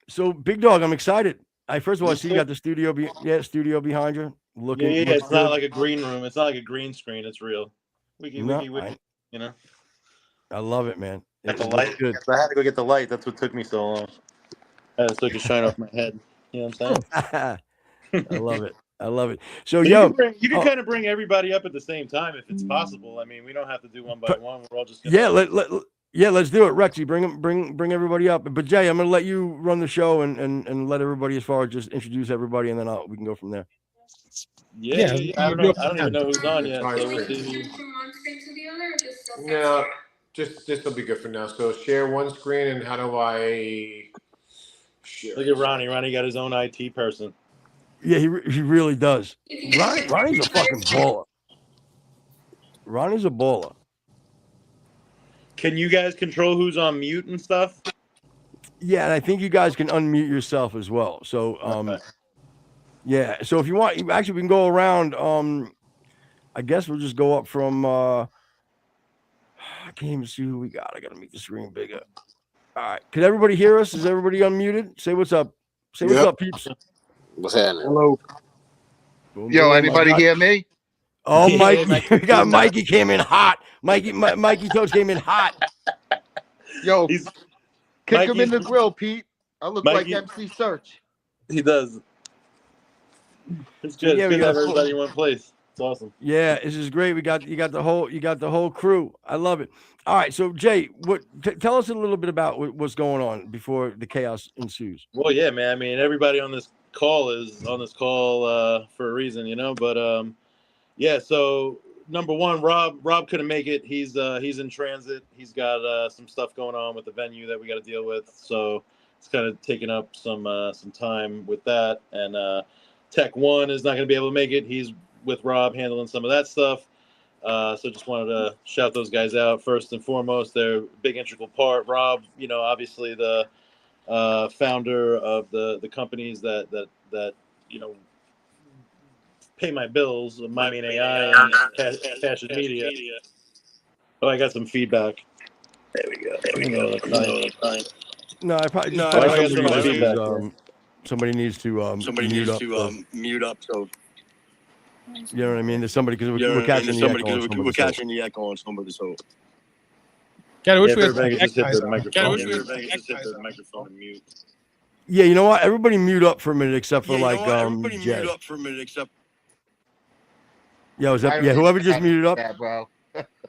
So, Big Dog, I'm excited. First of all, I see you got the studio behind you. Yeah, it's not like a green room. It's not like a green screen. It's real. Wiki, I love it, man. Got the light. Good. I had to go get the light. That's what took me so long. I had to take a shine off my head. You know what I'm saying? I love it. So you can kind of bring everybody up at the same time if it's possible. I mean, we don't have to do one by one. We're all just let's do it, Rexy. Bring everybody up. But Jay, I'm gonna let you run the show and let everybody as far as just introduce everybody, and then we can go from there. Yeah. I don't even know who's on yet. So we'll see. No, this will be good for now. So share one screen, and how do I share? Look at Ronnie. Ronnie got his own IT person. Yeah, he really does. Ronnie's a fucking baller. Ronnie's a baller. Can you guys control who's on mute and stuff? Yeah, and I think you guys can unmute yourself as well. So, Okay. Yeah. So if you want, we can go around. I guess we'll just go up from. I can't even see who we got. I got to make the screen bigger. All right. Can everybody hear us? Is everybody unmuted? Say what's up. Say what's up, peeps. What's happening? Hello. Boom, Yo, boom. anybody hear me? Oh, Yeah, Mikey. Mikey, We got who's Mikey came in hot. Mikey Toast came in hot. Yo, He's kick him in Mikey's the grill, Pete. I look like Mikey. MC Search. He does. It's So, good. yeah, It's we good to got have a full- everybody in one place. It's awesome. Yeah, this is great. You got the whole crew. I love it. All right, so Jay, tell us a little bit about what's going on before the chaos ensues. Well, yeah, man. I mean, everybody on this call is on this call for a reason, you know. But yeah. So number one, Rob couldn't make it. He's in transit. He's got some stuff going on with the venue that we got to deal with. So it's kind of taking up some time with that. And Tech One is not going to be able to make it. He's with Rob handling some of that stuff. So just wanted to shout those guys out first and foremost. They're a big integral part. Rob, you know, obviously the founder of the companies that you know pay my bills, My Main AI and Cash Media. Oh, I got some feedback. There we go. No, I probably I got some feedback. somebody needs to mute up. Mute up. So You know what I mean? There's somebody because you know we're what I mean? catching There's the somebody echo on because somebody. we're catching the echo on somebody. So God, I wish If we had everybody could just hit guys the on. microphone. God, I wish we had everybody tech just hit guys the on. microphone and mute. Yeah, you know what? Everybody mute up for a minute except for Yeah, you like know what? Everybody Jay. mute up for a minute except. Yeah, I yeah, whoever just don't muted up. that, bro.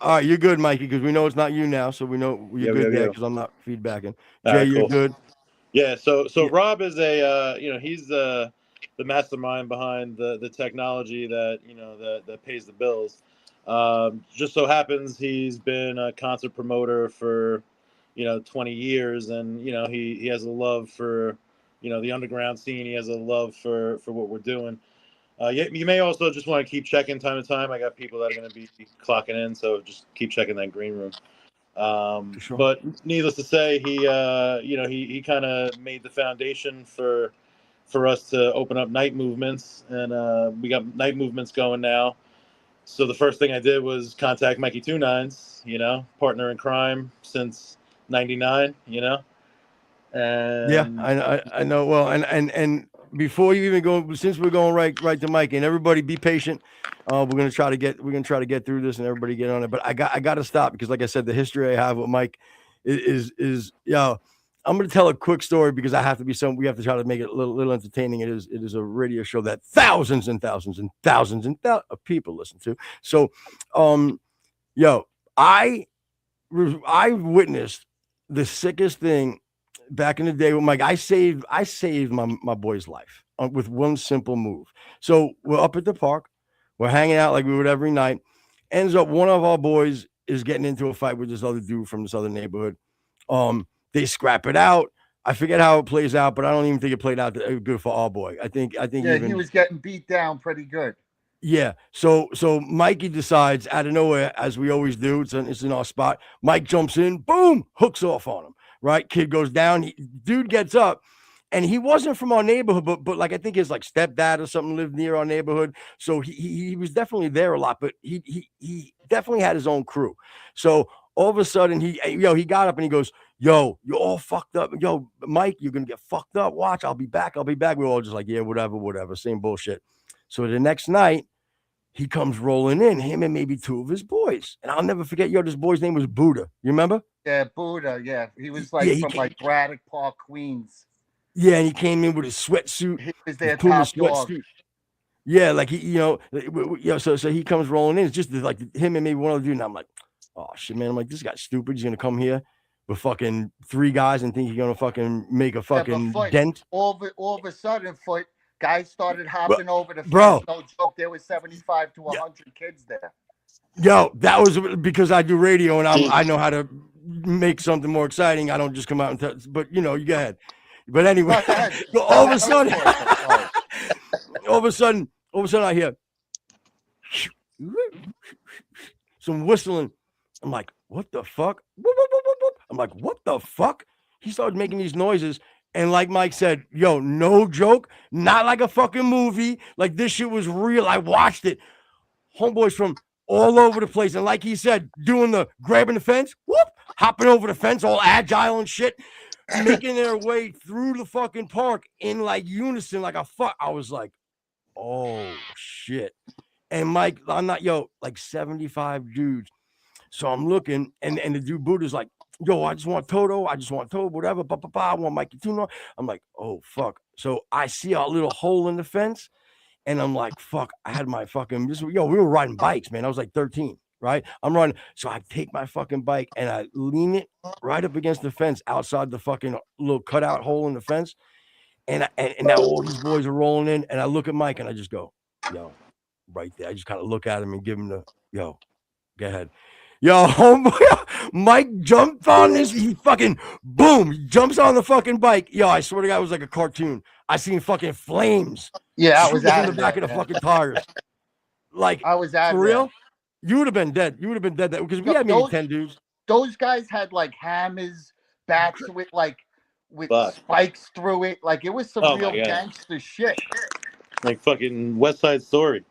All right, you're good, Mikey, because we know it's not you now, so we know you're good there yeah. because I'm not feedbacking. All Jay, right, you're cool. good. Yeah, so Yeah. Rob is a you know, he's the mastermind behind the technology that, you know, that pays the bills. Just so happens he's been a concert promoter for, you know, 20 years, and you know, he has a love for, you know, the underground scene. He has a love for what we're doing. You may also just want to keep checking time to time. I got people that are going to be clocking in, so just keep checking that green room. Sure. But needless to say, he you know, he kind of made the foundation for us to open up Night Movements, and we got Night Movements going now. So the first thing I did was contact Mikey 29s, you know, partner in crime since '99, you know. And Yeah, I know. Well, and before you even go, since we're going right to Mike, and everybody be patient. We're gonna try to get through this and everybody get on it. But I got to stop because, like I said, the history I have with Mike is I'm gonna tell a quick story because I have to be we have to try to make it a little entertaining. It is a radio show that thousands and thousands and thousands of people listen to. So, I witnessed the sickest thing back in the day with Mike. I saved my boy's life with one simple move. So we're up at the park, we're hanging out like we would every night. Ends up one of our boys is getting into a fight with this other dude from this other neighborhood. They scrap it out. I forget how it plays out, but I don't even think it played out good for our boy. I think Yeah, even he was getting beat down pretty good. yeah. So Mikey decides out of nowhere, as we always do, it's in our spot. Mike jumps in, boom, hooks off on him. Right, kid goes down. Dude gets up, and he wasn't from our neighborhood, but like I think his like stepdad or something lived near our neighborhood, so he was definitely there a lot. But he definitely had his own crew. So all of a sudden he got up and he goes, "Yo, you're all fucked up. Yo, Mike, you're gonna get fucked up. Watch, I'll be back. We were all just like, yeah, whatever, same bullshit. So the next night, he comes rolling in, him and maybe two of his boys. And I'll never forget, this boy's name was Buddha. You remember? Yeah, Buddha. Yeah, he was like from like Braddock Park, Queens. Yeah, and he came in with his sweatsuit. He was their Puma top dog. Yeah, like so he comes rolling in. It's just like him and maybe one other dude. And I'm like, oh shit, man. I'm like, this guy's stupid. He's gonna come here with fucking three guys and think he's gonna fucking make a fucking dent. All of a sudden, Foot, guys started hopping over the fence. Bro. No joke, there was 75 to 100 kids there. Yo, that was because I do radio and I know how to make something more exciting. I don't just come out and tell, but you go ahead. But anyway, all of a sudden, I hear some whistling. I'm like, what the fuck? I'm like, what the fuck? He started making these noises. And like Mike said, yo, no joke, not like a fucking movie. Like this shit was real. I watched it. Homeboys from all over the place. And like he said, doing the grabbing the fence, whoop, hopping over the fence, all agile and shit, making their way through the fucking park in like unison, like a fuck. I was like, oh shit. And Mike, I'm not like 75 dudes. So I'm looking, and the dude Buddha's like, yo, I just want Toto, whatever, I want Mikey Tuno. I'm like, oh fuck. So I see a little hole in the fence, and I'm like, fuck, I had my fucking we were riding bikes, man. I was like 13, right? I'm running. So I take my fucking bike and I lean it right up against the fence outside the fucking little cutout hole in the fence. And now all these boys are rolling in, and I look at Mike and I just go, yo, right there. I just kind of look at him and give him the, yo, go ahead. Yo, homeboy, Mike jumped on this. He fucking boom. He jumps on the fucking bike. Yo, I swear to God, it was like a cartoon. I seen fucking flames. Yeah, I was in the back of the fucking tires. Like, I was at for real? You would have been dead. You would have been dead because we had maybe 10 dudes. Those guys had like hammers, bats with spikes through it. Like it was some real gangster shit. Like fucking West Side Story.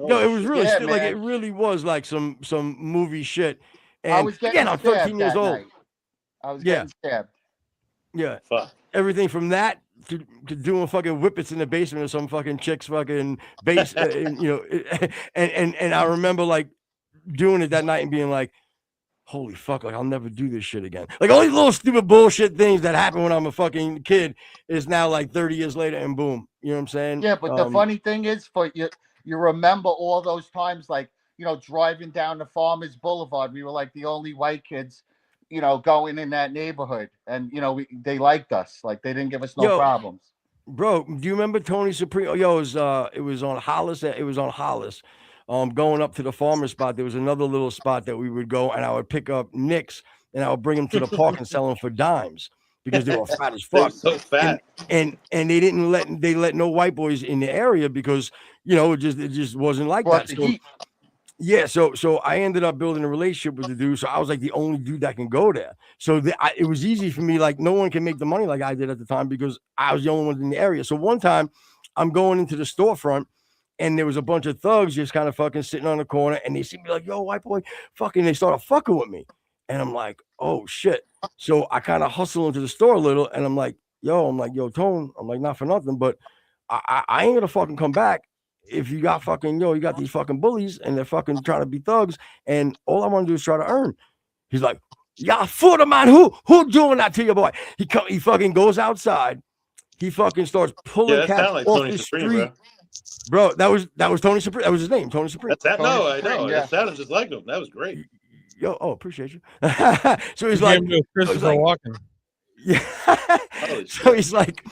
No, it was really like it really was like some movie shit. And I was getting I'm 13 years old. Night. I was getting stabbed. Yeah. Fuck. Everything from that to doing fucking whippets in the basement of some fucking chick's fucking base, and I remember like doing it that night and being like, holy fuck, like I'll never do this shit again. Like all these little stupid bullshit things that happened when I'm a fucking kid is now like 30 years later and boom. You know what I'm saying? Yeah, but the funny thing is you remember all those times, like, driving down the Farmers Boulevard. We were like the only white kids, going in that neighborhood. And, they liked us. Like, they didn't give us no problems. Bro, do you remember Tony Supreme? Yo, it was on Hollis. It was on Hollis. Going up to the farmer spot, there was another little spot that we would go, and I would pick up nicks, and I would bring them to the park and sell them for dimes because they were fat as fuck. So fat. And they didn't let no white boys in the area because it just wasn't like that. So I ended up building a relationship with the dude. So I was like the only dude that can go there. So it was easy for me. Like no one can make the money like I did at the time because I was the only one in the area. So one time I'm going into the storefront and there was a bunch of thugs just kind of fucking sitting on the corner and they see me like, yo, white boy, fucking, they started fucking with me. And I'm like, oh shit. So I kind of hustle into the store a little and I'm like, yo, Tone, I'm like, not for nothing, but I ain't gonna fucking come back if you got fucking, you got these fucking bullies and they're fucking trying to be thugs and all I want to do is try to earn. He's like, y'all foot of mine, who doing that to your boy? He fucking goes outside. He fucking starts pulling cats like off Tony the Supreme, street. Bro, that was Tony Supreme. That was his name, Tony Supreme. I know. Yeah. It sounded just like him. That was great. Yo, appreciate you. So he's like, Christopher Walken. Yeah. So he's like,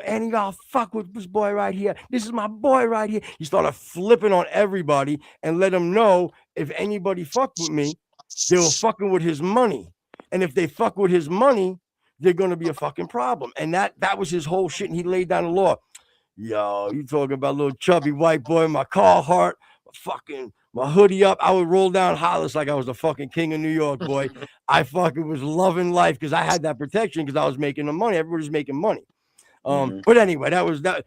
any y'all fuck with this boy right here. This is my boy right here. He started flipping on everybody and let them know if anybody fucked with me, they were fucking with his money. And if they fuck with his money, they're gonna be a fucking problem. And that was his whole shit. And he laid down the law. Yo, you talking about little chubby white boy, my Carhartt, my hoodie up. I would roll down Hollis like I was the fucking king of New York, boy. I fucking was loving life because I had that protection because I was making the money. Everybody's making money. But anyway, that was the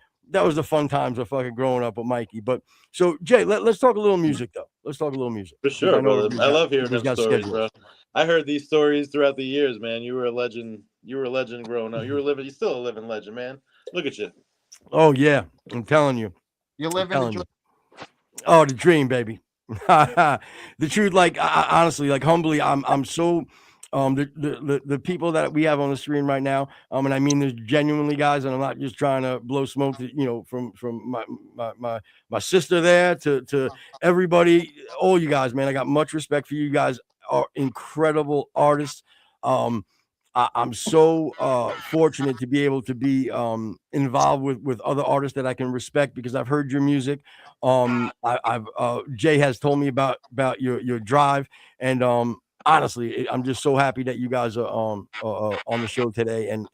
fun times of fucking growing up with Mikey. But so Jay, let's talk a little music though. Let's talk a little music. For sure, brother. I love hearing those stories, bro. I heard these stories throughout the years, man. You were a legend. You were a legend growing up. You're still a living legend, man. Look at you. Oh yeah, I'm telling you. You're living the dream. Oh, the dream, baby. The truth, like honestly, like humbly, I'm so the people that we have on the screen right now, and I mean this genuinely, guys, and I'm not just trying to blow smoke to, from my sister there to everybody, all you guys, man. I got much respect for you guys. Are incredible artists. I'm so fortunate to be able to be involved with other artists that I can respect because I've heard your music. Jay has told me about your drive, and honestly, I'm just so happy that you guys are on the show today, and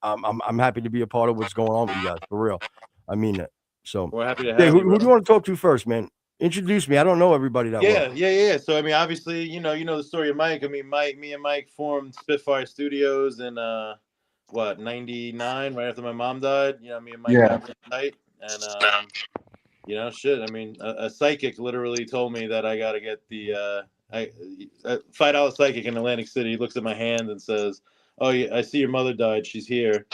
I'm happy to be a part of what's going on with you guys, for real. I mean that. So we're happy to have Jay, you. Who do you want to talk to first, man? Introduce me. I don't know everybody that well. Yeah. So I mean, obviously, you know the story of Mike. I mean, me and Mike formed Spitfire Studios in 99, right after my mom died. Me and Mike got really tight, and shit. I mean, a psychic literally told me that I got to get the $5 psychic in Atlantic City. He looks at my hand and says, "Oh, yeah, I see your mother died. She's here.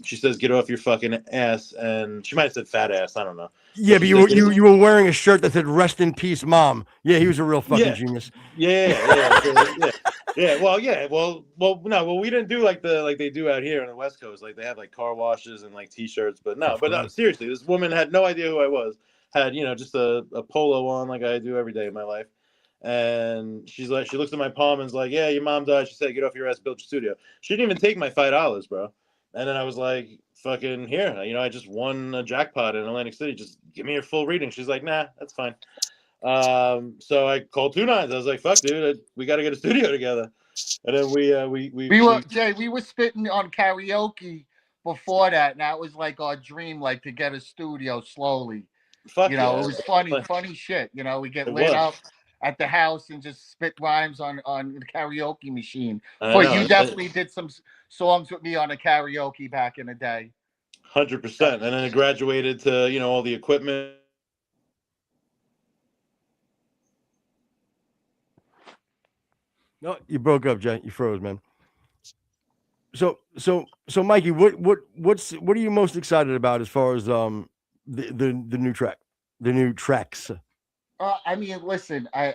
She says, "Get off your fucking ass," and she might have said "fat ass." I don't know. Yeah, but she you said, were "Get you were wearing a shirt that said "Rest in Peace, Mom." Yeah, he was a real fucking genius. Yeah. Well, no, well, we didn't do like they do out here on the West Coast. Like they have like car washes and like T-shirts, but no, seriously, this woman had no idea who I was. Had just a polo on like I do every day in my life, and she's like, she looks at my palm and's like, "Yeah, your mom died." She said, "Get off your ass, build your studio." She didn't even take my $5, bro. And then I was like, "Fucking here, I just won a jackpot in Atlantic City. Just give me your full reading." She's like, "Nah, that's fine." So I called 2 Nines. I was like, "Fuck, dude, we got to get a studio together." And then We were spitting on karaoke before that, and that was like our dream, like to get a studio slowly. Fuck It yeah. was funny shit. We get It lit was. up at the house and just spit rhymes on the karaoke machine. I But know. you definitely did some songs with me on the karaoke back in the day. 100%. And then it graduated to, all the equipment. No, you broke up, Jay. You froze, man. So, Mikey, what are you most excited about as far as the new track, the new tracks? I mean, listen, I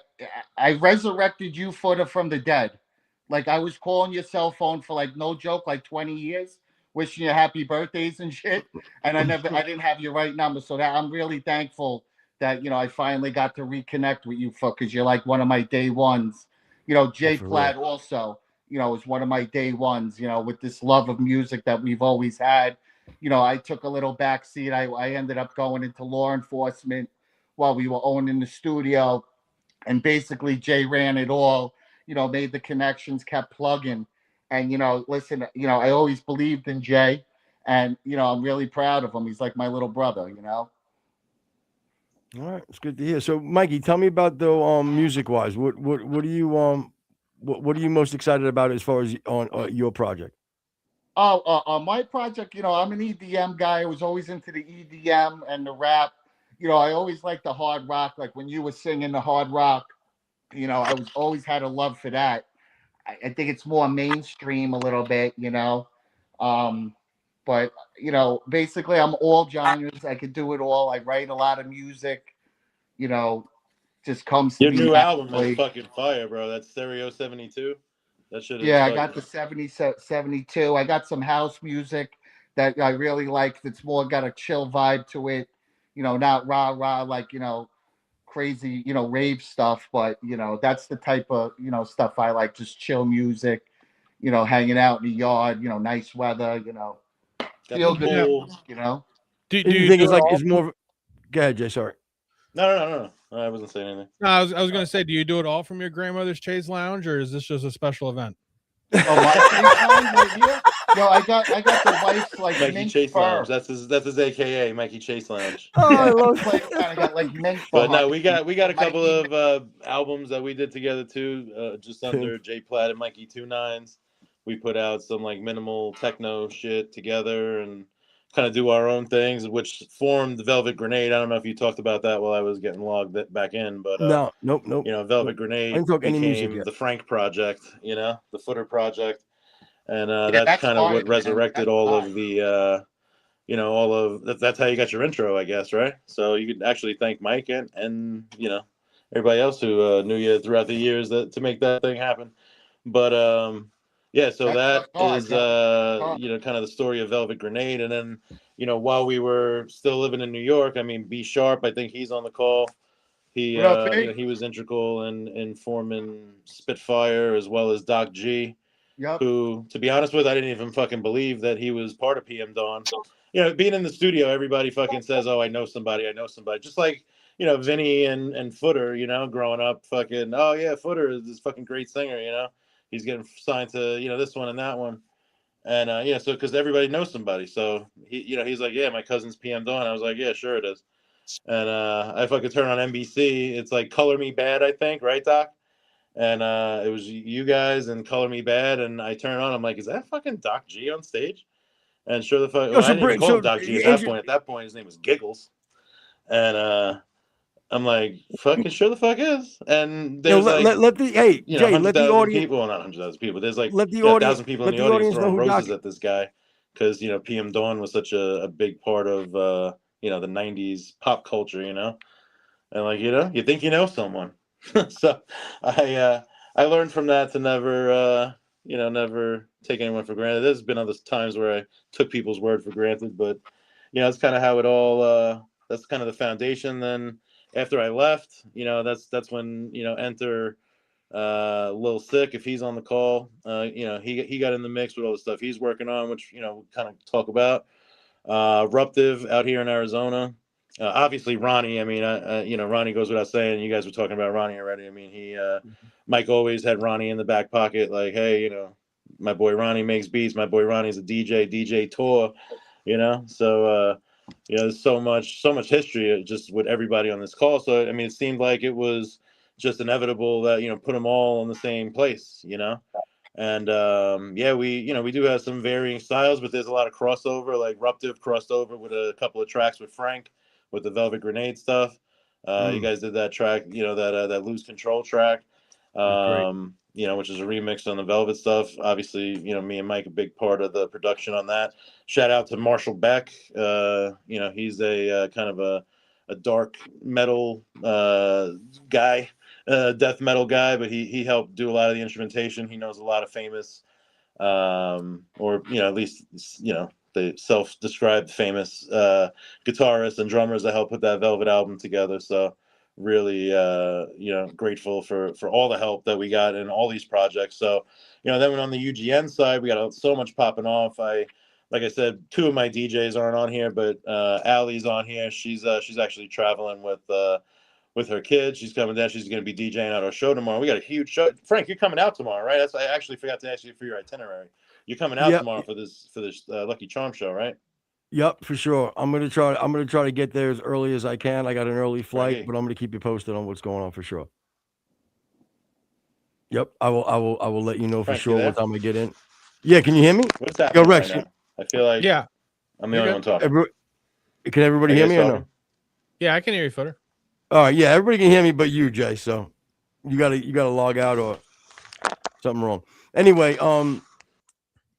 resurrected you from the dead. Like I was calling your cell phone for like no joke, like 20 years, wishing you happy birthdays and shit. And I didn't have your right number. So that I'm really thankful that, I finally got to reconnect with you because you're like one of my day ones. Jay Platt also, is one of my day ones, with this love of music that we've always had. I took a little backseat. I ended up going into law enforcement while we were owning the studio. And basically Jay ran it all, made the connections, kept plugging. And, listen, I always believed in Jay. And, I'm really proud of him. He's like my little brother, All right, it's good to hear. So, Mikey, tell me about the music wise. What are you what are you most excited about as far as on your project? On my project, I'm an EDM guy. I was always into the EDM and the rap. I always liked the hard rock. Like when you were singing the hard rock, I was always had a love for that. I think it's more mainstream a little bit, but basically I'm all genres. I could do it all. I write a lot of music, just comes to Your me new album naturally. is fucking fire, bro. That's Stereo 72. That shit is Yeah, I got the 72. I got some house music that I really like. That's more got a chill vibe to it. Not rah like crazy rave stuff, but that's the type of stuff I like. Just chill music. Hanging out in the yard. Nice weather. Feel good. Do you you think do it's it like all? it's more? Go ahead, Jay. Sorry. No. I wasn't saying anything. No, I was going to say, do you do it all from your grandmother's chaise lounge, or is this just a special event? Oh, my chaise lounge right here? No, I got the wife's like Mikey mink Chase fur. Lounge. That's his AKA, Mikey Chase Lounge. Oh, I love I got like mink fur. But no, we got a couple of albums that we did together too, just under Jay Platt and Mikey 2 Nines. We put out some like minimal techno shit together and kind of do our own things, which formed the Velvet Grenade. I don't know if you talked about that while I was getting logged back in, but no, nope. Velvet Grenade became the Frank Project, the Footer Project, and that's kind of what resurrected all of the, that's how you got your intro, I guess, right? So you could actually thank Mike and everybody else who knew you throughout the years to make that thing happen, but yeah, so that is kind of the story of Velvet Grenade. And then while we were still living in New York, I mean, B Sharp, I think he's on the call. He he was integral in forming Spitfire as well as Doc G, who, to be honest with, I didn't even fucking believe that he was part of PM Dawn. Being in the studio, everybody fucking says, "Oh, I know somebody." Just like Vinny and Footer, growing up, fucking, "Oh yeah, Footer is this fucking great singer," He's getting signed to this one and that one, and so because everybody knows somebody, so he's like, "Yeah, my cousin's PM Dawn." I was like, "Yeah, sure it is," and I fucking turn on NBC. It's like Color Me Bad, I think, right, Doc? And it was you guys and Color Me Bad, and I turn on. I'm like, "Is that fucking Doc G on stage?" And sure the fuck, I didn't even call him Doc G at that point. At that point, his name was Giggles, and I'm like, fucking sure the fuck is. And there's let the Jay, let the audience people, well, not 100,000 people. There's like let the 1,000 people in the audience know throwing who roses Doc at this guy because PM Dawn was such a big part of the '90s pop culture, and like you think you know someone. So I learned from that to never take anyone for granted. There's been other times where I took people's word for granted, but that's kind of how it all. That's kind of the foundation. Then after I left, that's when enter Lil Sicc, if he's on the call. He got in the mix with all the stuff he's working on, which we kind of talk about. Ruptiv out here in Arizona. Obviously Ronnie. I mean, Ronnie goes without saying. You guys were talking about Ronnie already. I mean, Mike always had Ronnie in the back pocket. Like, hey, my boy Ronnie makes beats. My boy Ronnie's a DJ tour. So there's so much history just with everybody on this call. So I mean, it seemed like it was just inevitable that put them all in the same place. And we do have some varying styles, but there's a lot of crossover. Like Ruptiv crossed over with a couple of tracks with Frank with the Velvet Grenade stuff. You guys did that track, that Lose Control track, which is a remix on the Velvet stuff. Obviously, me and Mike a big part of the production on that. Shout out to Marshall Beck. He's a kind of a dark metal guy. Death metal guy, but he helped do a lot of the instrumentation. He knows a lot of famous, or at least the self-described famous guitarists and drummers that helped put that Velvet album together. So really, grateful for all the help that we got in all these projects. So then on the UGN side, we got so much popping off. Like I said, two of my DJs aren't on here, but Allie's on here. She's actually traveling with her kids. She's coming down. She's going to be DJing at our show tomorrow. We got a huge show. Frank, you're coming out tomorrow, right? I actually forgot to ask you for your itinerary. You're coming out tomorrow for this Lucky Charm show, right? Yep, for sure. I'm gonna try to get there as early as I can. I got an early flight, but I'm gonna keep you posted on what's going on for sure. Yep, I will let you know for sure what time I get in. Yeah, can you hear me? What's happening Rex, right now? I feel like I'm the only one talking. Can everybody hear me or no? Yeah, I can hear you, Footer. All right, yeah, everybody can hear me but you, Jay. So you gotta log out or something wrong. Anyway,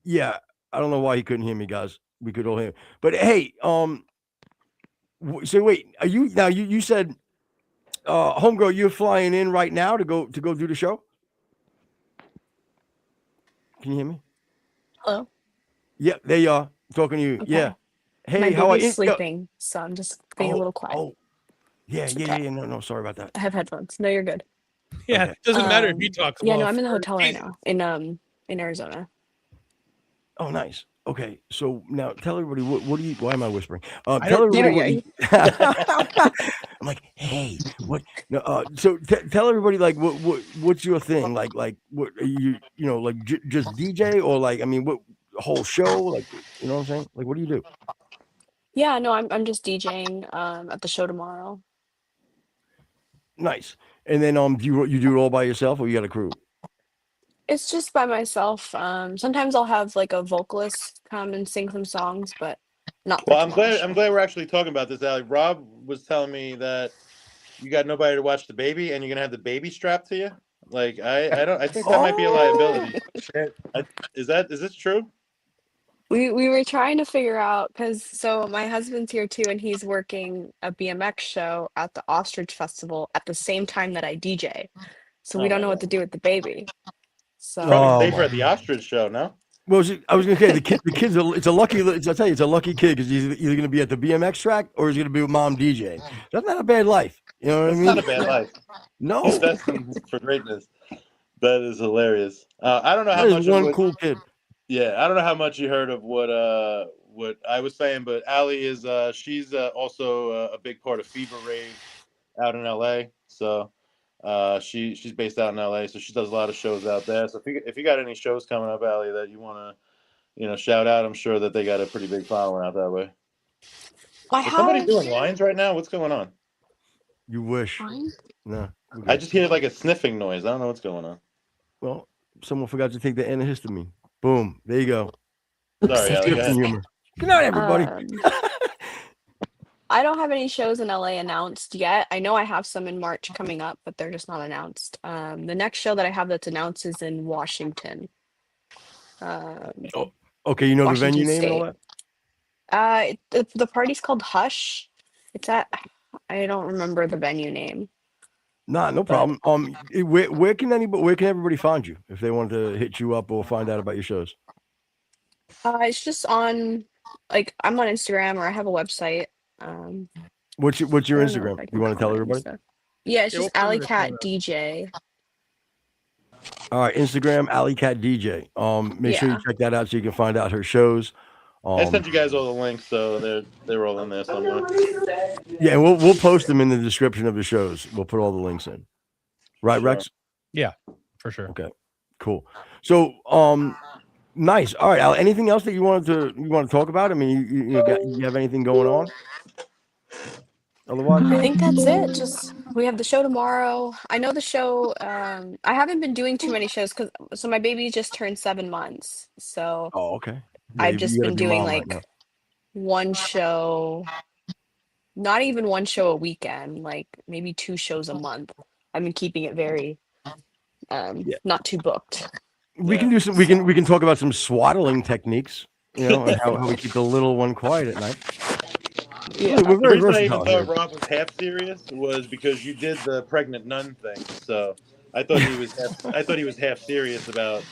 yeah, I don't know why he couldn't hear me, guys. We could all hear him. But hey, so wait, are you now? You said, homegirl, you're flying in right now to go do the show. Can you hear me? Hello. Yeah, there you are. I'm talking to you. Okay. Yeah. Hey, My how are you? baby's sleeping, so I'm just being a little quiet. Oh, yeah. No, sorry about that. I have headphones. No, you're good. Yeah, Okay. it doesn't matter if you talk. Yeah, no, I'm in the hotel right now in Arizona. Oh, nice. Okay, so now tell everybody what do you? Why am I whispering? Tell everybody. I'm like, hey, what? No, so tell everybody like what's your thing? Like what are you like just DJ or like I mean what whole show like you know what I'm saying? Like what do you do? Yeah, no, I'm just DJing at the show tomorrow. Nice. And then do you do it all by yourself or you got a crew? It's just by myself. Sometimes I'll have like a vocalist come and sing some songs, but not. Well, I'm glad we're actually talking about this, Allie. Rob was telling me that you got nobody to watch the baby, and you're gonna have the baby strapped to you. Like I think that might be a liability. Is this true? We were trying to figure out so my husband's here too, and he's working a BMX show at the Ostrich Festival at the same time that I DJ. So we don't know what to do with the baby. So probably safer at the Ostrich show, no? Well, I was gonna say the kids. It's a lucky. I'll tell you, it's a lucky kid because he's either gonna be at the BMX track or he's gonna be with mom DJ. That's not a bad life. You know what I mean? Not a bad life. No, he's destined for greatness. That is hilarious. I don't know how much. One cool kid. Yeah, I don't know how much you heard of what I was saying, but Allie is she's also a big part of Fever Rave out in LA. So. She's based out in LA, so she does a lot of shows out there. So if you got any shows coming up, Allie, that you want to, shout out, I'm sure that they got a pretty big following out that way. Is somebody doing lines right now? What's going on? You wish. No. I just hear like a sniffing noise. I don't know what's going on. Well, someone forgot to take the antihistamine. Boom. There you go. Sorry, Allie. Good night, everybody. I don't have any shows in LA announced yet. I know I have some in March coming up, but they're just not announced. The next show that I have that's announced is in Washington. Okay, you know the venue Washington name and all State. that? The party's called Hush. It's at I don't remember the venue name. Nah, no problem. Where can everybody find you if they want to hit you up or find out about your shows? It's just on like I'm on Instagram or I have a website. What's your I don't know Instagram? if I You can want to tell comment and everybody? stuff. Yeah, it's Yeah, we'll just put 'em Alley in the show Cat notes. DJ. All right, Instagram, Alley Cat DJ. Make sure you Yeah. check that out so you can find out her shows. I sent you guys all the links, so they're all in there somewhere. Yeah, and we'll post them in the description of the shows. We'll put all the links in. Right, Sure. Rex? Yeah, for sure. Okay, cool. So, nice. All right, Al, anything else that you want to talk about? I mean, you have anything going on? Otherwise, I think that's it. Just we have the show tomorrow. I know the show. I haven't been doing too many shows because my baby just turned 7 months. So oh, okay. Yeah, I've you just got to been be doing mom right now. like one show, not even one show a weekend, like maybe 2 shows a month. I've been keeping it very Yeah. not too booked. We can do some. We can talk about some swaddling techniques. You know, and how we keep the little one quiet at night. Yeah. We're The very reason I even versatile here. thought Rob was half serious was because you did the pregnant nun thing. So I thought he was half serious about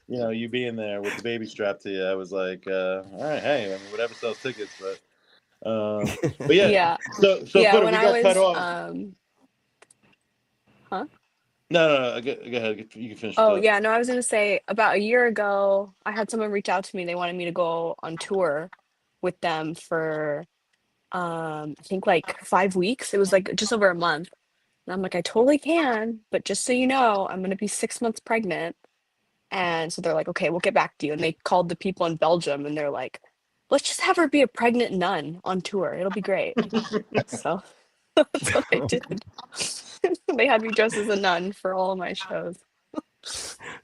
you being there with the baby strapped to you. I was like, all right, hey, I mean, whatever sells tickets, but yeah. Yeah. So Yeah, Footer, when we I got cut was off. huh? No, go ahead. You can finish. Oh, yeah, no, I was gonna say about a year ago, I had someone reach out to me. They wanted me to go on tour with them for I think like 5 weeks. It was like just over a month. And I'm like, I totally can, but just so you know, I'm gonna be 6 months pregnant. And so they're like, okay, we'll get back to you. And they called the people in Belgium and they're like, let's just have her be a pregnant nun on tour. It'll be great. So that's what I did. They had me dressed as a nun for all of my shows.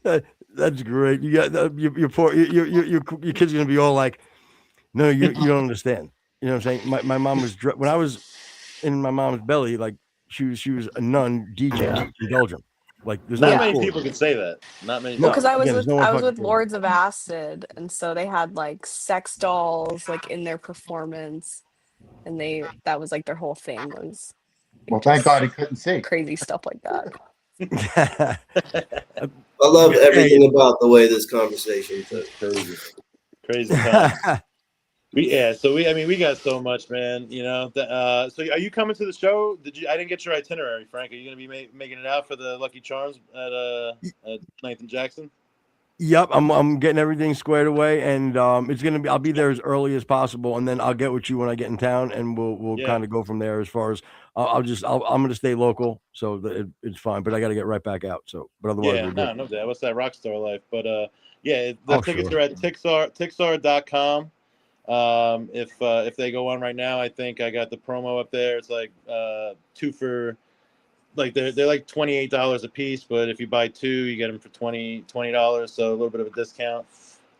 That's great. You got your poor your kid's gonna be all like, no, you don't understand. You know what I'm saying? My mom was when I was in my mom's belly, like she was a nun DJ in Belgium. Like there's Not no many story. people can say that. Not many. Well, No, because I was again, there's no one I was fucking with saying that. Lords of Acid, and so they had like sex dolls like in their performance, and that was like their whole thing was Well, thank just God he couldn't see. crazy stuff like that. I love Hey. everything about the way this conversation took. Crazy time. We got so much, man. So are you coming to the show? I didn't get your itinerary, Frank. Are you going to be making it out for the Lucky Charms at 9th and Jackson? Yep, I'm getting everything squared away, and it's gonna be. I'll be there as early as possible, and then I'll get with you when I get in town, and we'll kind of go from there. As far as I'm gonna stay local, so it's fine. But I got to get right back out. So, but otherwise, we're good. No doubt. What's that rock star life? But the tickets sure. are at Tixar.com. If they go on right now, I think I got the promo up there. It's like 2 for. Like they're like $28 a piece, but if you buy 2, you get them for $20. So a little bit of a discount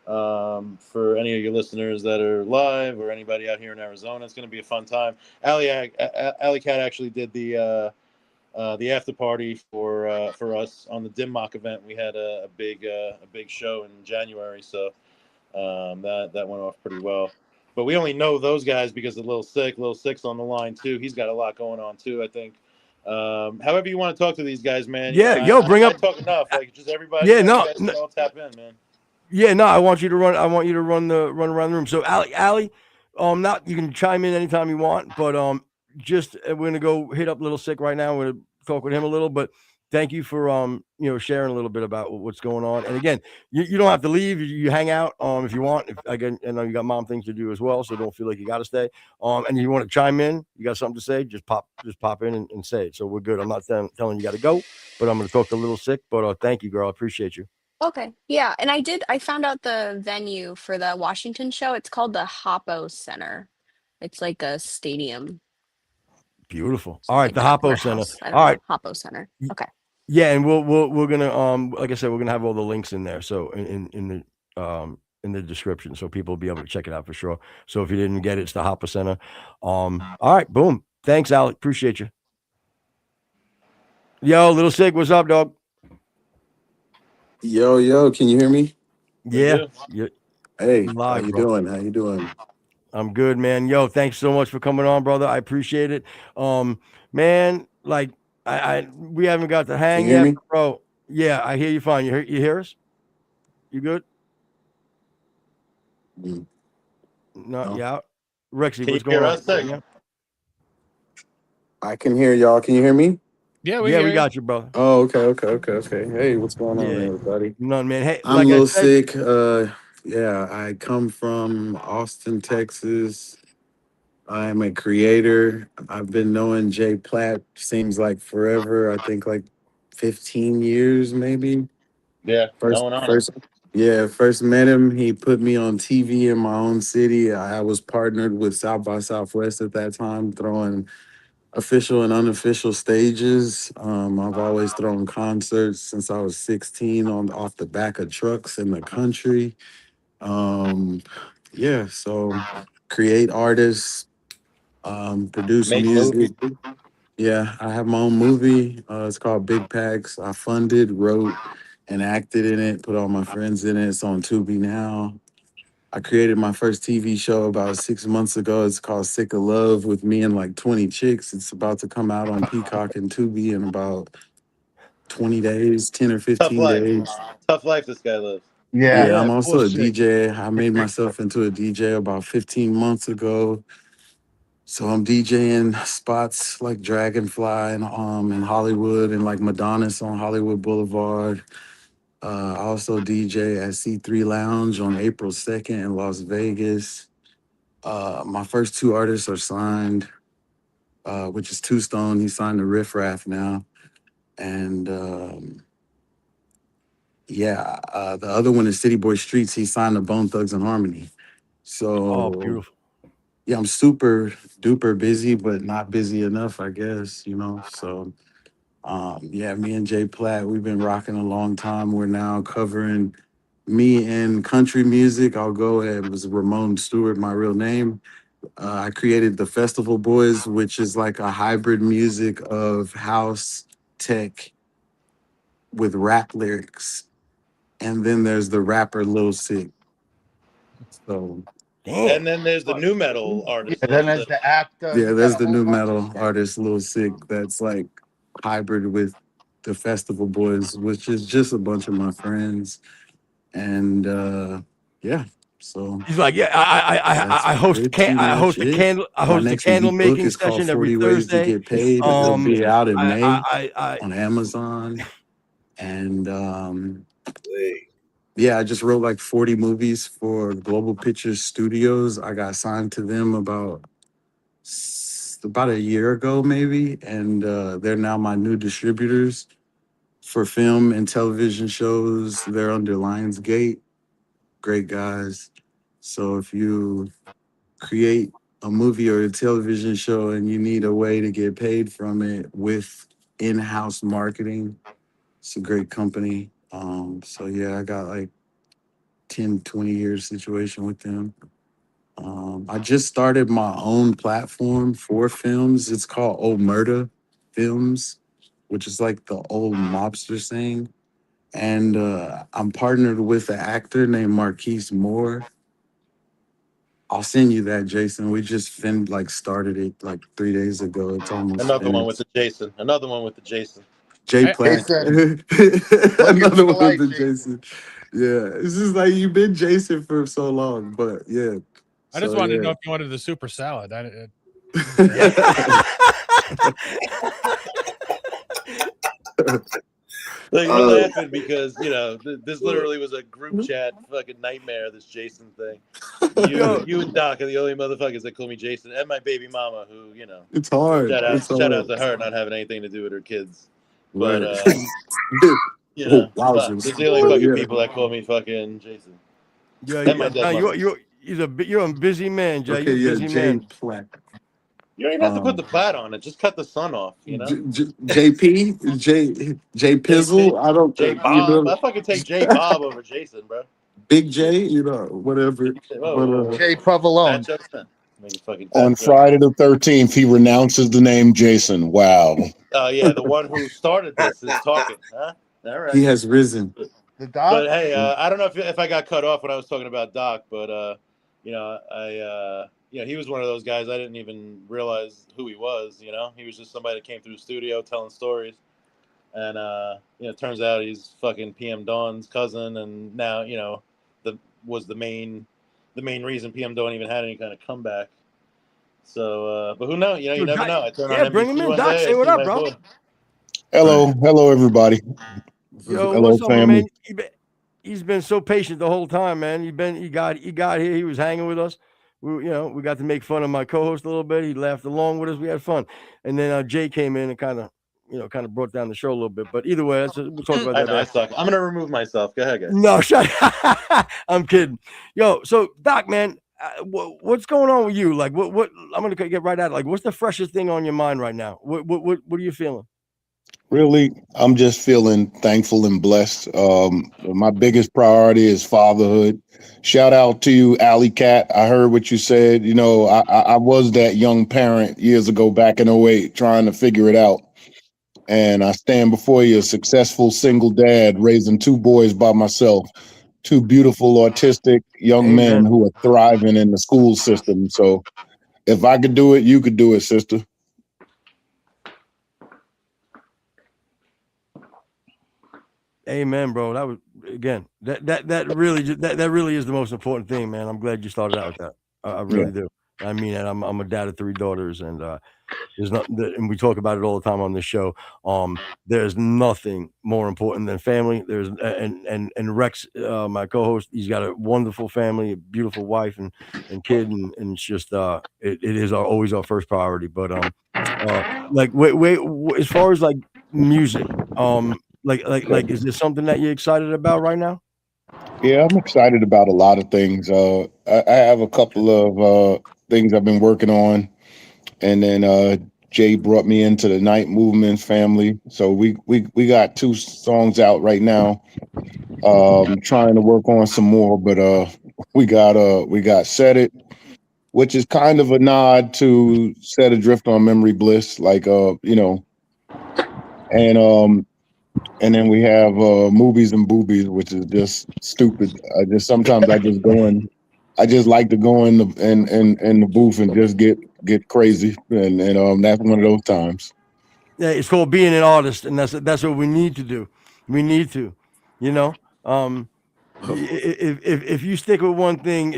for any of your listeners that are live or anybody out here in Arizona. It's going to be a fun time. Alley Cat actually did the after party for us on the Dim Mock event. We had a big show in January, so that went off pretty well. But we only know those guys because of Lil Sicc. Lil Sicc's on the line too. He's got a lot going on too, I think. However you want to talk to these guys, man. Bring up. I talk enough. Like just everybody. Yeah, you no, guys can all tap in, man. Yeah, no, I want you to run run around the room. So Allie, not you can chime in anytime you want, but just we're gonna go hit up Lil Sicc right now. We're gonna talk with him a little, but thank you for sharing a little bit about what's going on. And again, you don't have to leave. You hang out if you want. Again, I know you got mom things to do as well, so don't feel like you got to stay. And you want to chime in, you got something to say, just pop in and say it. So we're good. I'm not telling you got to go, but I'm gonna talk to Lil Sicc. But thank you, girl. I appreciate you. Okay. Yeah. And I found out the venue for the Washington show. It's called the Hoppo Center. It's like a stadium. Beautiful. So All right, like the that Hoppo Center. warehouse. I don't All know. right, Hoppo Center. Okay. yeah, and we're gonna like I said, we're gonna have all the links in there. So in the description, so people will be able to check it out for sure. So if you didn't get it, it's the Hoppo Center. All right, boom. Thanks, Alec. Appreciate you. Yo, Lil Sicc, what's up, dog? Yo, can you hear me? Yeah. Hey, You how live, you bro. doing? How you doing? I'm good, man. Yo, thanks so much for coming on, brother. I appreciate it. Man, like we haven't got to Can hang you hear yet, me? bro. Yeah, I hear you fine. You hear us? You good? Mm, No, no. yeah. Rexy, Can you what's going hear on? us? Too? Yeah. I can hear y'all. Can you hear me? Yeah, we Yeah, hear we you. got you, brother. Oh, okay. Hey, what's going on, Yeah. everybody? None, man. Hey, I'm like I Lil said, Sicc. Yeah, I come from Austin, Texas. I'm a creator. I've been knowing Jay Platt seems like forever. I think like 15 years, maybe. Yeah, First, going on it. first, yeah, first met him. He put me on TV in my own city. I was partnered with South by Southwest at that time, throwing official and unofficial stages. I've always thrown concerts since I was 16 on off the back of trucks in the country. Yeah, so create artists, produce Make movies. music. Yeah, I have my own movie. It's called Big Packs. I funded, wrote, and acted in it. Put all my friends in it. It's on Tubi now. I created my first TV show about 6 months ago. It's called Sick of Love with me and like 20 chicks. It's about to come out on Peacock and Tubi in about 20 days, 10 or Tough 15 life. days. Tough life this guy lives. Yeah. Yeah, yeah, I'm also a bullshit. DJ. I made myself into a DJ about 15 months ago. So I'm DJing spots like Dragonfly and in Hollywood and like Madonna's on Hollywood Boulevard. I also DJ at C3 Lounge on April 2nd in Las Vegas. My first two artists are signed, which is Two Stone. He signed to Riff Raff now. And the other one is City Boy Streets. He signed to Bone Thugs and Harmony. Oh, So beautiful. yeah, I'm super duper busy, but not busy enough, I guess, So yeah, me and Jay Platt, we've been rocking a long time. We're now covering me in country music. I'll go ahead. It was Ramon Stewart, my real name. I created the Festival Boys, which is like a hybrid music of house tech with rap lyrics. And then there's the rapper Lil Sicc. So Damn. And then there's the new metal Yeah. artist, Then Lil there's Sicc. the actor. yeah, You got there's a the whole new bunch of metal stuff. artist Lil Sicc that's like hybrid with the Festival Boys, which is just a bunch of my friends. And yeah, so He's like, yeah, that's I host pretty I much host a it. candle I My host a next candle book making is called session every 40 Ways to Thursday. Get Paid. It'll be out in May I on Amazon. And Wait. yeah, I just wrote like 40 movies for Global Pictures Studios. I got signed to them about a year ago, maybe, and they're now my new distributors for film and television shows. They're under Lionsgate. Great guys. So if you create a movie or a television show and you need a way to get paid from it with in-house marketing, it's a great company. So yeah, I got like 10, 20 years situation with them. I just started my own platform for films. It's called Old Murder Films, which is like the old mobster saying. And I'm partnered with an actor named Marquise Moore. I'll send you that, Jason. We just started it like 3 days ago. It's almost Another one with finished. the Jason. Another one with the Jason. Jay I, Platt. Jason, love you Another for one with life, the Jason. Jason. Yeah. It's just like you've been Jason for so long. But yeah. I just So wanted to know yeah. if you wanted the super salad. Like, we're Oh, laughing because this literally was a group chat fucking nightmare. This Jason thing. yo, You and Doc are the only motherfuckers that call me Jason, and my baby mama, who It's hard. shout It's out hard. to her not having anything to do with her kids. But Right. Oh, fuck, wowzers. this is the only But fucking yeah. people that call me fucking Jason, yeah, and my dead John, mother. you're a busy man, Jay. Okay, You're a yeah, busy Jay man. Platt. You don't even have to put the plat on it. Just cut the sun off. JP, J JP, Pizzle. I don't, J Bob. I fucking take J Bob over Jason, bro. Big J, whatever. Whoa, But whoa, whoa. Jay Provolone. Fat jokes, man. Making fucking On fat jokes. Friday the 13th, he renounces the name Jason. Wow. Oh yeah, the one who started this is talking, huh? All he right. has risen. The Doc. But hey, I don't know if I got cut off when I was talking about Doc, but you know, he was one of those guys I didn't even realize who he was. You know, he was just somebody that came through the studio telling stories, and it turns out he's fucking PM Dawn's cousin, and now was the main reason PM Dawn even had any kind of comeback. So, but who knows? You never know. I turn on bring him NBC in. one Doc, day, say I what see up, my bro. boy. Hello, everybody. Yo, Hello, what's up, my family. man? He's been so patient the whole time, man. He got here. He was hanging with us. We got to make fun of my co-host a little bit. He laughed along with us. We had fun, and then Jay came in and kind of brought down the show a little bit. But either way, we'll talk about I that. know, I suck. I'm gonna remove myself. Go ahead, guys. No, shut. I'm kidding. Yo, so Doc, man, what's going on with you? Like, what? I'm gonna get right at it. Like, what's the freshest thing on your mind right now? What are you feeling? Really, I'm just feeling thankful and blessed. My biggest priority is fatherhood. Shout out to you, Alley Cat. I heard what you said. I was that young parent years ago back in '08 trying to figure it out. And I stand before you, a successful single dad, raising two boys by myself, two beautiful autistic young men who are thriving in the school system. So if I could do it, you could do it, sister. Amen, bro. That was again. That really is the most important thing, man. I'm glad you started out with that. I really do. I mean, and I'm a dad of 3 daughters, and there's not, and we talk about it all the time on this show. There's nothing more important than family. There's and Rex, my co-host, he's got a wonderful family, a beautiful wife and kid, and it's just it is always our first priority. But like wait, as far as like music, like is there something that you're excited about right now? Yeah, I'm excited about a lot of things. I have a couple of things I've been working on, and then Jay brought me into the Night Movements family. So we got 2 songs out right now. Trying to work on some more, but we got Set It, which is kind of a nod to Set Adrift on Memory Bliss, like and then we have Movies and Boobies, which is just stupid. Sometimes I just like to go in the booth and just get crazy, and that's one of those times. Yeah, it's called being an artist, and that's what we need to do. We need to, if you stick with one thing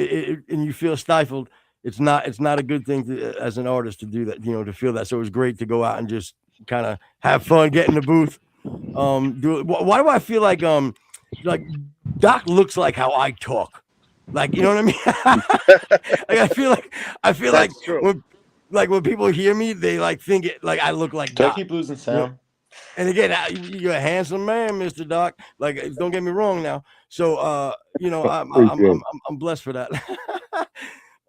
and you feel stifled, it's not a good thing as an artist to do that. To feel that. So it was great to go out and just kind of have fun, get in the booth. Do it. Why do I feel like Doc looks like how I talk? Like, you know what I mean? Like, I feel like when people hear me, they like think it like I look like Do Doc. I keep losing sound? And again, you're a handsome man, Mr. Doc. Like, don't get me wrong now. So, I'm blessed for that.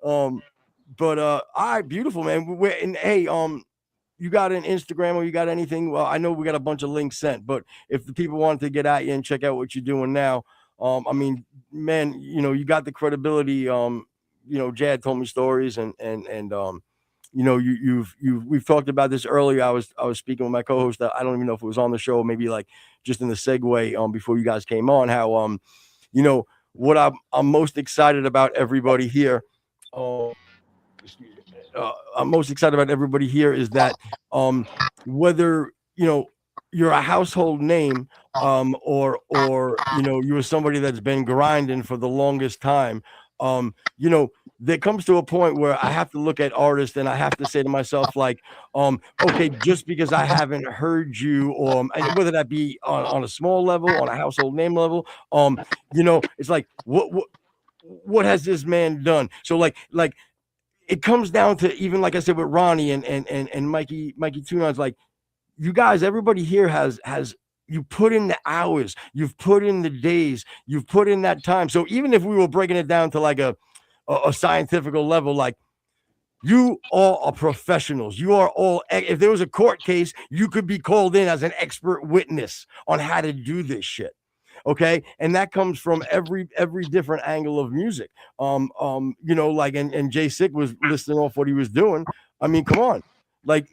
But all right, beautiful, man. And hey, you got an Instagram or you got anything? Well, I know we got a bunch of links sent, but if the people wanted to get at you and check out what you're doing now, I mean, man, you got the credibility. Jad told me stories, and we've talked about this earlier. I was speaking with my co-host. I don't even know if it was on the show, maybe like just in the segue before you guys came on. How what I'm most excited about everybody here. I'm most excited about everybody here is that whether you're a household name or you're somebody that's been grinding for the longest time, there comes to a point where I have to look at artists and I have to say to myself, like, okay, just because I haven't heard you, or whether that be on a small level, on a household name level, it's like, what has this man done? So like it comes down to, even like I said with Ronnie and Mikey Tunon's, like, you guys, everybody here has you put in the hours, you've put in the days, you've put in that time. So even if we were breaking it down to like a scientific level, like, you all are professionals. You are all, if there was a court case, you could be called in as an expert witness on how to do this shit. Okay. And that comes from every different angle of music. Like, and Jay Sicc was listing off what he was doing. I mean, come on. Like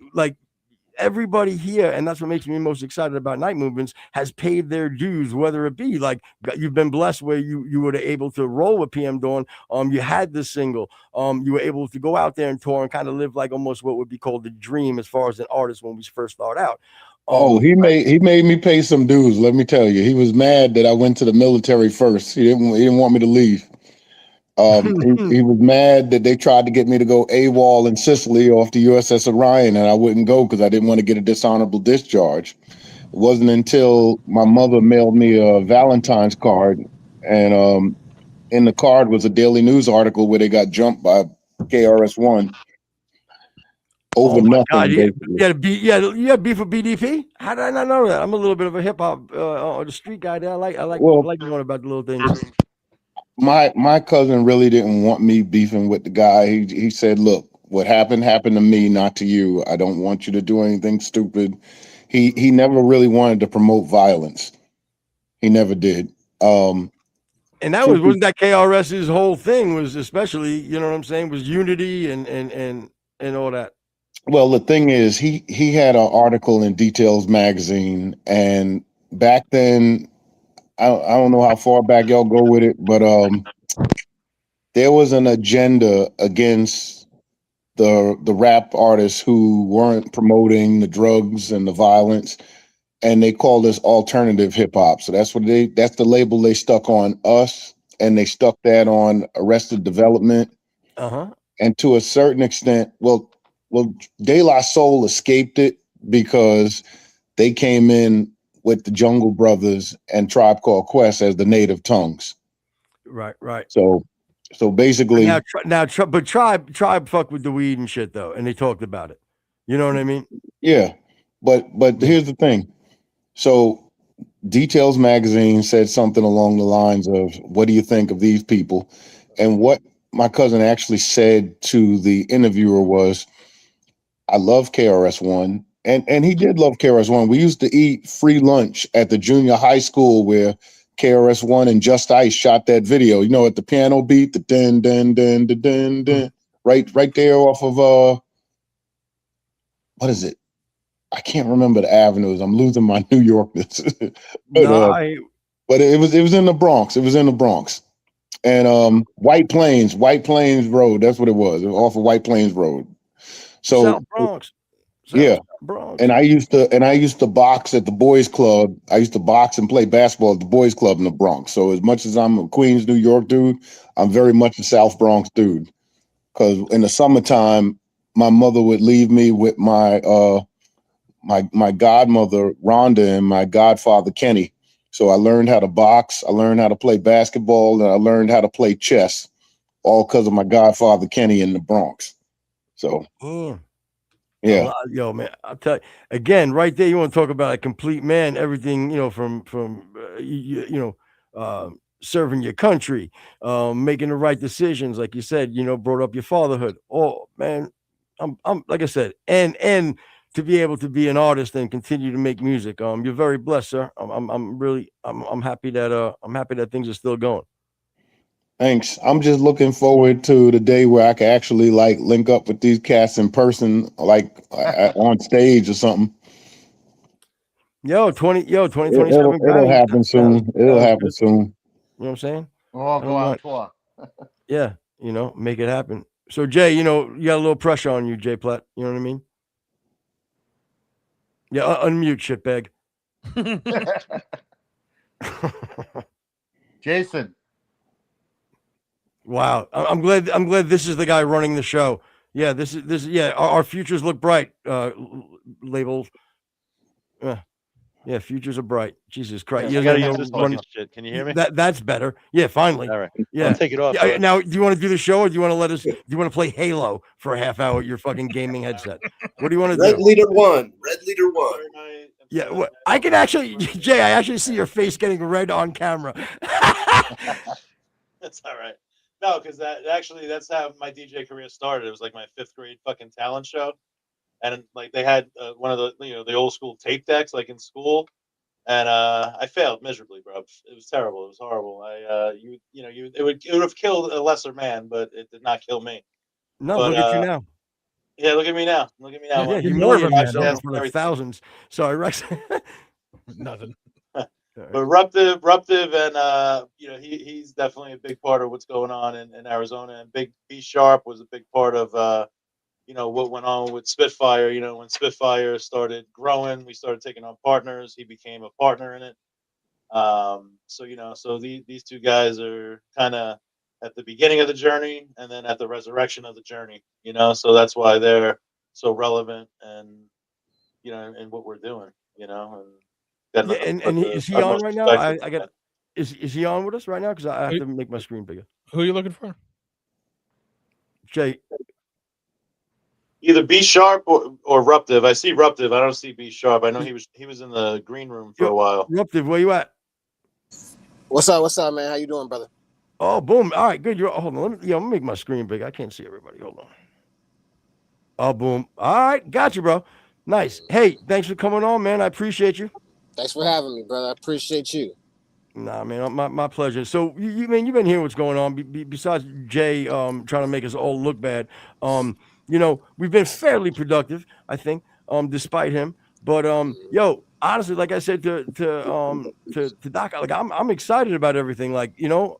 everybody here, and that's what makes me most excited about Night Movements, has paid their dues, whether it be like you've been blessed where you were able to roll with PM Dawn. You had the single. You were able to go out there and tour and kind of live like almost what would be called the dream as far as an artist when we first start out. He made me pay some dues. Let me tell you, he was mad that I went to the military first. He didn't want me to leave. He was mad that they tried to get me to go AWOL in Sicily off the USS Orion, and I wouldn't go because I didn't want to get a dishonorable discharge. It wasn't until my mother mailed me a Valentine's card, and in the card was a Daily News article where they got jumped by KRS-One over nothing. God, you had beef with BDP? How did I not know that? I'm a little bit of a hip hop the street guy there. I like knowing about the little things. My cousin really didn't want me beefing with the guy. He said, "Look, what happened to me, not to you. I don't want you to do anything stupid." He never really wanted to promote violence. He never did. And that wasn't that KRS's whole thing was, especially, you know what I'm saying, was unity and all that. Well, the thing is, he had an article in Details magazine, and back then, I don't know how far back y'all go with it, but there was an agenda against the rap artists who weren't promoting the drugs and the violence, and they called us alternative hip hop. So that's the label they stuck on us, and they stuck that on Arrested Development. And to a certain extent, well, De La Soul escaped it because they came in with the Jungle Brothers and Tribe Called Quest as the native tongues. Right. So basically, but Tribe fucked with the weed and shit though, and they talked about it. You know what I mean? Yeah, but here's the thing. So Details magazine said something along the lines of, "What do you think of these people?" And what my cousin actually said to the interviewer was, "I love KRS-One." And he did love KRS-One. We used to eat free lunch at the junior high school where KRS-One and Just Ice shot that video. You know, at the piano beat, the dun dun dun dun dun dun, right there off of what is it? I can't remember the avenues. I'm losing my New Yorkness. But it was in the Bronx. It was in the Bronx. And White Plains Road. That's what it was. Off of White Plains Road. So South Bronx. Bronx. And I used to box at the boys club. I used to box and play basketball at the boys club in the Bronx. So as much as I'm a Queens, New York dude, I'm very much a South Bronx dude. Because in the summertime, my mother would leave me with my my godmother Rhonda and my godfather Kenny. So I learned how to box, I learned how to play basketball, and I learned how to play chess, all because of my godfather Kenny in the Bronx. So yeah. Yo, man, I'll tell you again, right there. You want to talk about a complete man? Everything, you know, from serving your country, making the right decisions, like you said. You know, brought up your fatherhood. Oh man, I'm like I said, and to be able to be an artist and continue to make music. You're very blessed, sir. I'm really happy that things are still going. Thanks. I'm just looking forward to the day where I can actually like link up with these cats in person, like on stage or something. 2027. It'll happen soon. It'll happen soon. You know what I'm saying? We'll all go on tour. Yeah, you know, make it happen. So Jay, you know, you got a little pressure on you, Jay Platt. You know what I mean? Yeah, unmute shitbag. Jason. Wow, I'm glad this is the guy running the show. Yeah, this is yeah. Our futures look bright. Labels. Yeah, futures are bright. Jesus Christ! I gotta use this fucking shit. Can you hear me? That's better. Yeah, finally. All right. Yeah, I'll take it off. Yeah, now, do you want to do the show, or do you want to let us? Do you want to play Halo for a half hour at your fucking gaming headset? What do you want to do? Red leader one. Yeah, what, I can actually, Jay. I actually see your face getting red on camera. That's all right. No, because that's how my DJ career started. It was like my 5th grade fucking talent show, and like they had one of the the old school tape decks like in school, and I failed miserably, bro. It was terrible. It was horrible. It would have killed a lesser man, but it did not kill me. No, but, look at you now. Yeah, look at me now. Look at me now. Yeah, man. humiliating Podcast yourself in front of everything. thousands. Sorry, Rex. Nothing. But Ruptiv, and he's definitely a big part of what's going on in Arizona. And Big B Sharp was a big part of what went on with Spitfire. When Spitfire started growing, we started taking on partners. He became a partner in it. So these two guys are kind of at the beginning of the journey and then at the resurrection of the journey. So that's why they're so relevant and in what we're doing. And Yeah, and is he on right now? I got. Is he on with us right now? Because I have to make my screen bigger. Who are you looking for? Jay. Either B Sharp or Ruptiv. I see Ruptiv. I don't see B Sharp. I know he was in the green room for a while. Ruptiv, where you at? What's up, man? How you doing, brother? Oh, boom. All right, good. Hold on. Let me make my screen big. I can't see everybody. Hold on. Oh, boom. All right, got you, bro. Nice. Hey, thanks for coming on, man. I appreciate you. Thanks for having me, brother. I appreciate you. Nah, man, my pleasure. So, you've been hearing what's going on. Besides Jay trying to make us all look bad, we've been fairly productive, I think, despite him. But honestly, like I said to Doc, like I'm excited about everything. Like,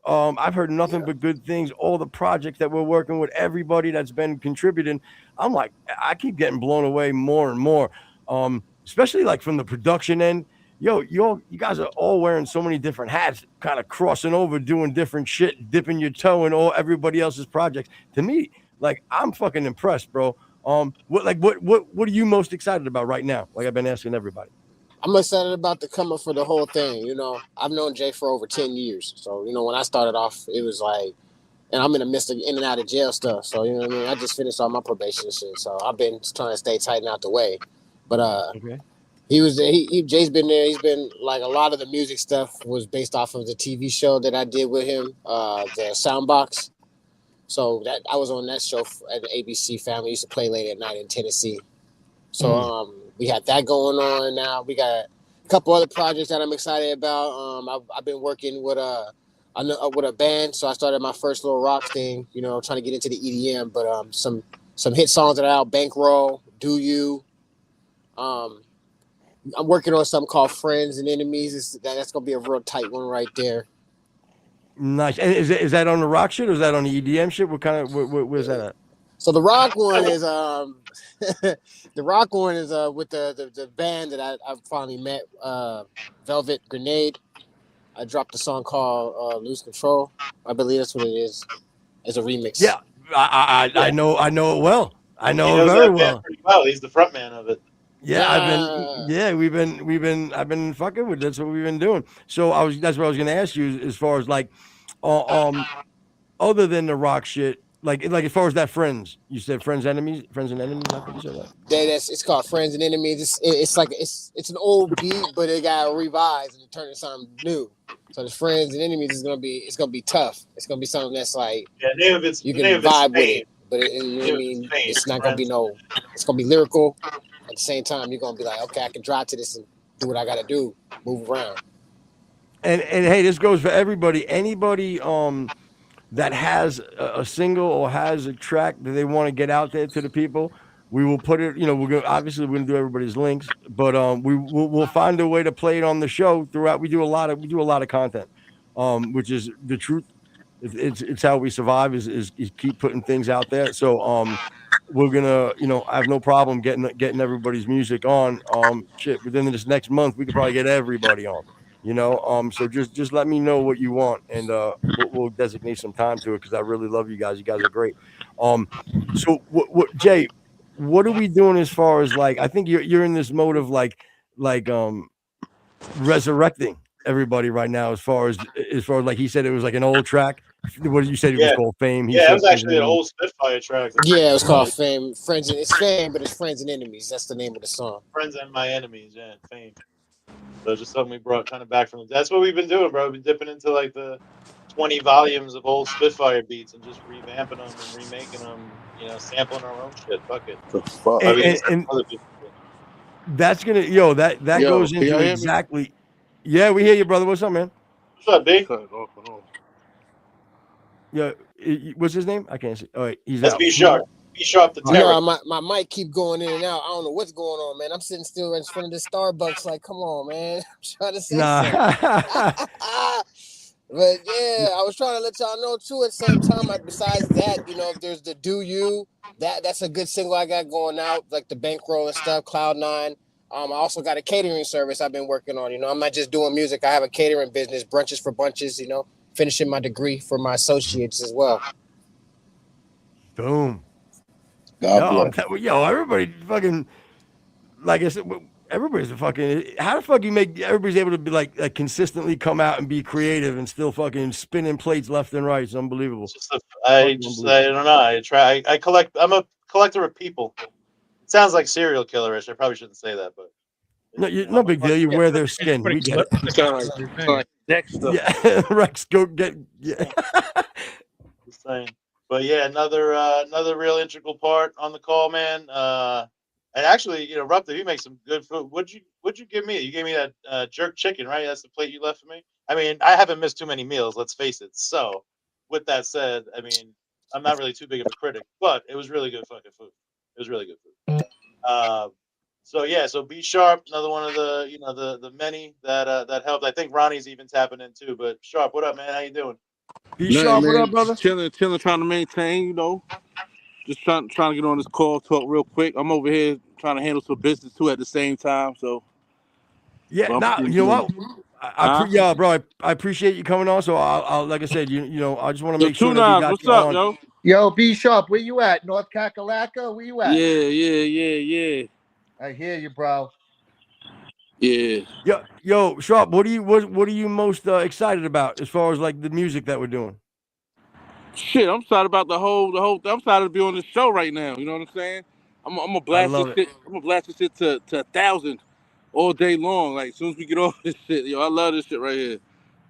I've heard nothing but good things. All the projects that we're working with, everybody that's been contributing, I'm like, I keep getting blown away more and more. Especially like from the production end. You guys are all wearing so many different hats, kind of crossing over, doing different shit, dipping your toe in everybody else's projects. To me, like, I'm fucking impressed, bro. What are you most excited about right now? Like I've been asking everybody. I'm excited about the come up for the whole thing. I've known Jay for over 10 years. So, when I started off, it was like, and I'm in the midst of in and out of jail stuff. So, you know what I mean? I just finished all my probation and shit. So I've been trying to stay tight and out the way. But okay. Jay's been there. He's been like, a lot of the music stuff was based off of the TV show that I did with him, the Soundbox. So that I was on that show at the ABC family. Used to play late at night in Tennessee. So we had that going on. Now we got a couple other projects that I'm excited about. I've been working with a band, so I started my first little rock thing. Trying to get into the EDM, but some hit songs that are out. Bankroll, Do You. I'm working on something called Friends and Enemies. That's gonna be a real tight one right there. Nice. And is that on the rock shit or is that on the EDM shit? What kind of where's that at? So the rock one is with the band that I finally met, Velvet Grenade. I dropped a song called Lose Control. I believe that's what it is. It's a remix. Yeah, I know it well. I know He it knows very that band well. pretty well. He's the front man of it. Yeah, I've been fucking with. That's what we've been doing. So that's what I was gonna ask you as far as like, other than the rock shit, like as far as that Friends, you said Friends and Enemies. I think you said that. It's called Friends and Enemies. It's like it's an old beat, but it got revised and turned into something new. So the Friends and Enemies is gonna be tough. It's gonna be something that's like you can vibe with it, but you know what I mean. It's not gonna be it's gonna be lyrical. At the same time, you're gonna be like, okay, I can drive to this and do what I gotta do, move around. And hey, this goes for everybody. Anybody that has a single or has a track that they want to get out there to the people, we will put it. We're gonna do everybody's links, but we'll find a way to play it on the show throughout. We do a lot of content, which is the truth. It's how we survive is keep putting things out there. So we're gonna, I have no problem getting everybody's music on. Shit, within this next month, we could probably get everybody on. So just let me know what you want, and we'll designate some time to it because I really love you guys. You guys are great. So what Jay, what are we doing as far as like? I think you're in this mode of like resurrecting everybody right now. As far as like he said, it was like an old track. What did you say? It was called Fame. It was actually an old Spitfire track. Yeah, it was called Fame. It's Fame, but it's Friends and Enemies. That's the name of the song. Friends and My Enemies. Yeah, Fame. So just something we brought kind of back from. That's what we've been doing, bro. We've been dipping into like the 20 volumes of old Spitfire beats and just revamping them and remaking them. Sampling our own shit. Fuck it. The fuck. And that's gonna that goes into exactly. Yeah, we hear you, brother. What's up, man? What's up, B? Yeah, what's his name? I can't see. All right, That's B Sharp. B Sharp the terror. No, my mic keep going in and out. I don't know what's going on, man. I'm sitting still in front of this Starbucks, like, come on, man. I'm trying to say something. But yeah, I was trying to let y'all know too. At the same time, besides that, there's the Do You. That's a good single I got going out, like the bankroll and stuff. Cloud9. I also got a catering service I've been working on. I'm not just doing music. I have a catering business, Brunches for Bunches. Finishing my degree for my associates as well. Boom. God bless. Yo, everybody fucking, like I said, everybody's a fucking. How the fuck you make everybody's able to be like consistently come out and be creative and still fucking spinning plates left and right? It's unbelievable. I don't know. I collect. I'm a collector of people. It sounds like serial killerish. I probably shouldn't say that, but No big deal. You wear their skin. We get it. like Dexter. Yeah, Rex, go get. Yeah. Just saying. But yeah, another real integral part on the call, man. And actually, Ruptiv, you make some good food. What'd you give me? You gave me that jerk chicken, right? That's the plate you left for me. I mean, I haven't missed too many meals. Let's face it. So, with that said, I mean, I'm not really too big of a critic, but it was really good fucking food. It was really good food. So yeah, so B Sharp, another one of the the many that helped. I think Ronnie's even tapping in too. But Sharp, what up, man? How you doing? B Sharp, what up, brother? Chilling, trying to maintain, just trying to get on this call, talk real quick. I'm over here trying to handle some business too at the same time. So yeah, you know what? Yeah, bro, I appreciate you coming on. So I'll like I said, I just want to make sure that we got what's you up, on. yo? Yo, B Sharp, where you at? North Kakalaka? Where you at? Yeah. I hear you, bro. Yeah. Yo, Sharp, what are you most excited about as far as like the music that we're doing? Shit, I'm excited about the whole thing. I'm excited to be on this show right now. You know what I'm saying? I'm gonna blast this shit. I'm gonna blast this shit to 1,000 all day long. Like as soon as we get off this shit, yo, I love this shit right here.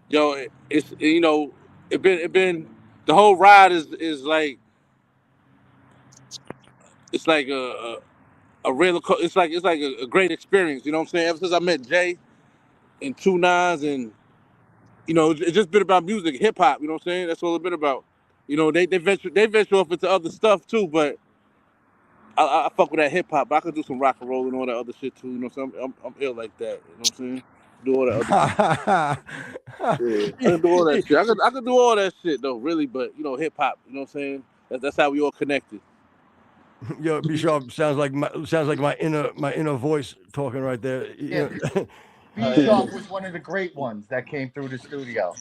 Yo, it's it been the whole ride is like it's like a real it's like a great experience. You know what I'm saying? Ever since I met Jay and 2 Nines and it's just been about music, hip hop. You know what I'm saying? That's all it's been about. They venture off into other stuff too, but I fuck with that hip hop. But I could do some rock and roll and all that other shit too. You know what I'm saying? I'm ill like that. You know what I'm saying? Do all that other shit. Yeah, I can do all that shit. I could do all that shit though, really. But hip hop. You know what I'm saying? That's how we all connected. Yo, B Sharp sounds like my inner voice talking right there. Yeah. B Sharp was one of the great ones that came through the studio.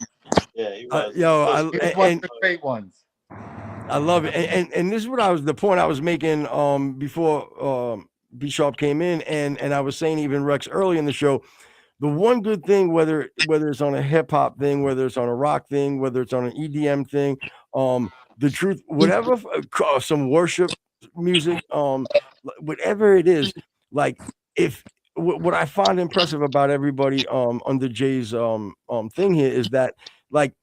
Yeah, he was. He was one of the great ones. I love it, and this is the point I was making before B Sharp came in, and I was saying even Rex early in the show. The one good thing, whether it's on a hip hop thing, whether it's on a rock thing, whether it's on an EDM thing, the truth, whatever, some worship music, whatever it is, like what I find impressive about everybody under Jay's thing here is that, like,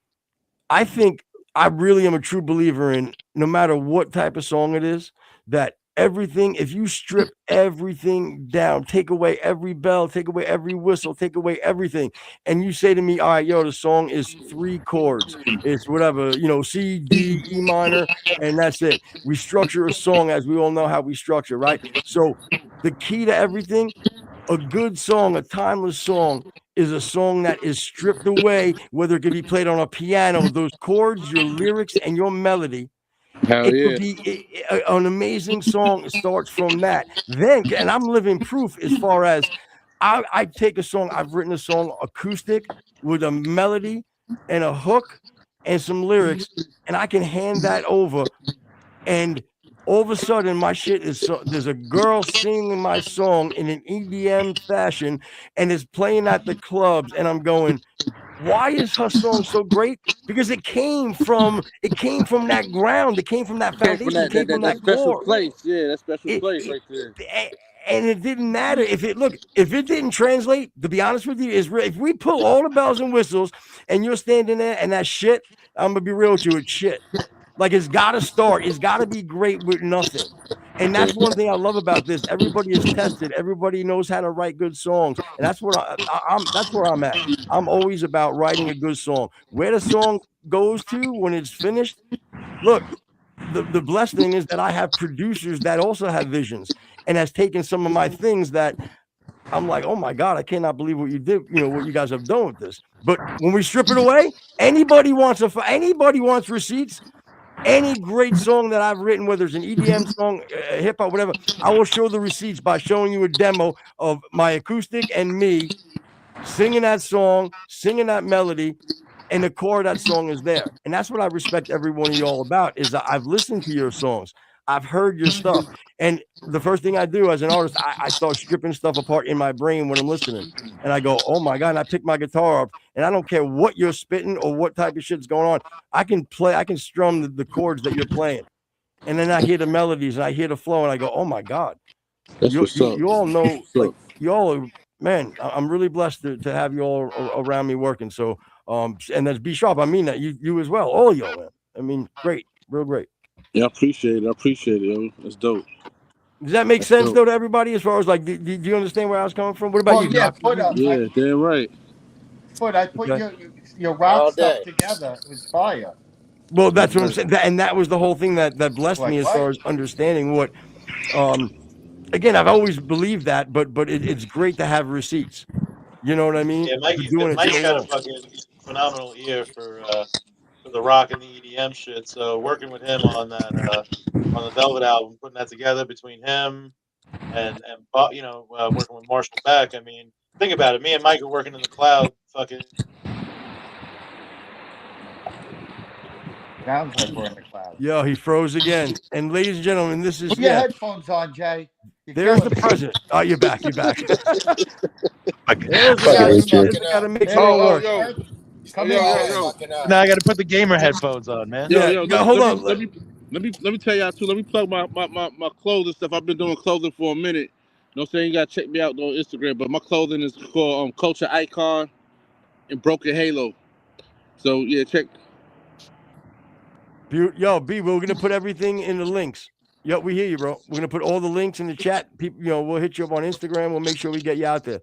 I think I really am a true believer in, no matter what type of song it is, that everything, if you strip everything down, take away every bell, take away every whistle, take away everything, and you say to me, all right, yo, the song is 3 chords, it's whatever, C, D, E minor, and that's it. We structure a song as we all know how we structure, right? So the key to everything, a good song, a timeless song, is a song that is stripped away, whether it could be played on a piano, those chords, your lyrics, and your melody. Hell yeah. Could be an amazing song. It starts from that. Then, and I'm living proof as far as I take a song, I've written a song acoustic with a melody and a hook and some lyrics, and I can hand that over, and all of a sudden my shit is there's a girl singing my song in an EDM fashion and it's playing at the clubs, and I'm going, why is her song so great? Because it came from that ground, it came from that foundation, it came from that special core place. Yeah, that special place right there. And it didn't matter if it didn't translate. To be honest with you, if we pull all the bells and whistles and you're standing there and that shit, I'm gonna be real with you, it's shit. Like, it's gotta start, it's gotta be great with nothing. And that's one thing I love about this. Everybody is tested. Everybody knows how to write good songs, and that's what that's where I'm at. I'm always about writing a good song. Where the song goes to when it's finished, look, the blessed thing is that I have producers that also have visions and has taken some of my things that I'm like, oh my God, I cannot believe what you did, what you guys have done with this. But when we strip it away, anybody wants receipts. Any great song that I've written, whether it's an EDM song, hip hop, whatever, I will show the receipts by showing you a demo of my acoustic and me singing that song, singing that melody, and the core of that song is there. And that's what I respect every one of y'all about is that I've listened to your songs. I've heard your stuff. And the first thing I do as an artist, I start stripping stuff apart in my brain when I'm listening. And I go, oh my God, and I pick my guitar up and I don't care what you're spitting or what type of shit's going on. I can strum the chords that you're playing. And then I hear the melodies and I hear the flow and I go, oh my God. That's what's up. You all know, What's like, up? y'all are, man, I'm really blessed to have you all around me working. So, and that's B Sharp. I mean that you as well. All y'all, man. I mean, great, real great. Yeah, I appreciate it, yo. That's dope. Does that make sense though to everybody? As far as like, do you understand where I was coming from? What about you, yeah, Doc? Yeah, damn right. I put Okay. your rock All stuff day. together. It was fire. Well, that's what I'm saying. And that was the whole thing that blessed Like me as what? far as understanding what. Again, I've always believed that, but it's great to have receipts. You know what I mean? Yeah, For doing it Mike so had a long. fucking phenomenal ear for the rock and the EDM shit. So working with him on that on the Velvet album, putting that together between him and working with Marshall Beck. I mean, think about it. Me and Mike are working in the cloud, fucking. Sounds like we're in the cloud. Yo, he froze again. And ladies and gentlemen, this is Put your headphones on, Jay. You're There's killing the me. president. Oh, you're back. You're back. There's the Fucking guy. with you. There's the guy that makes it There all you work. go, yo. Ed. Come Yo, in, yo, Ed. yo. Now I got to put the gamer headphones on, man. Yo, Yeah. yo, Hold let on. me tell y'all too. Let me plug my clothing stuff. I've been doing clothing for a minute. You know what I'm saying? You gotta check me out on Instagram. But my clothing is called Culture Icon and Broken Halo. So yeah, check. Yo, B, we're gonna put everything in the links. Yo, we hear you, bro. We're gonna put all the links in the chat. People, we'll hit you up on Instagram. We'll make sure we get you out there.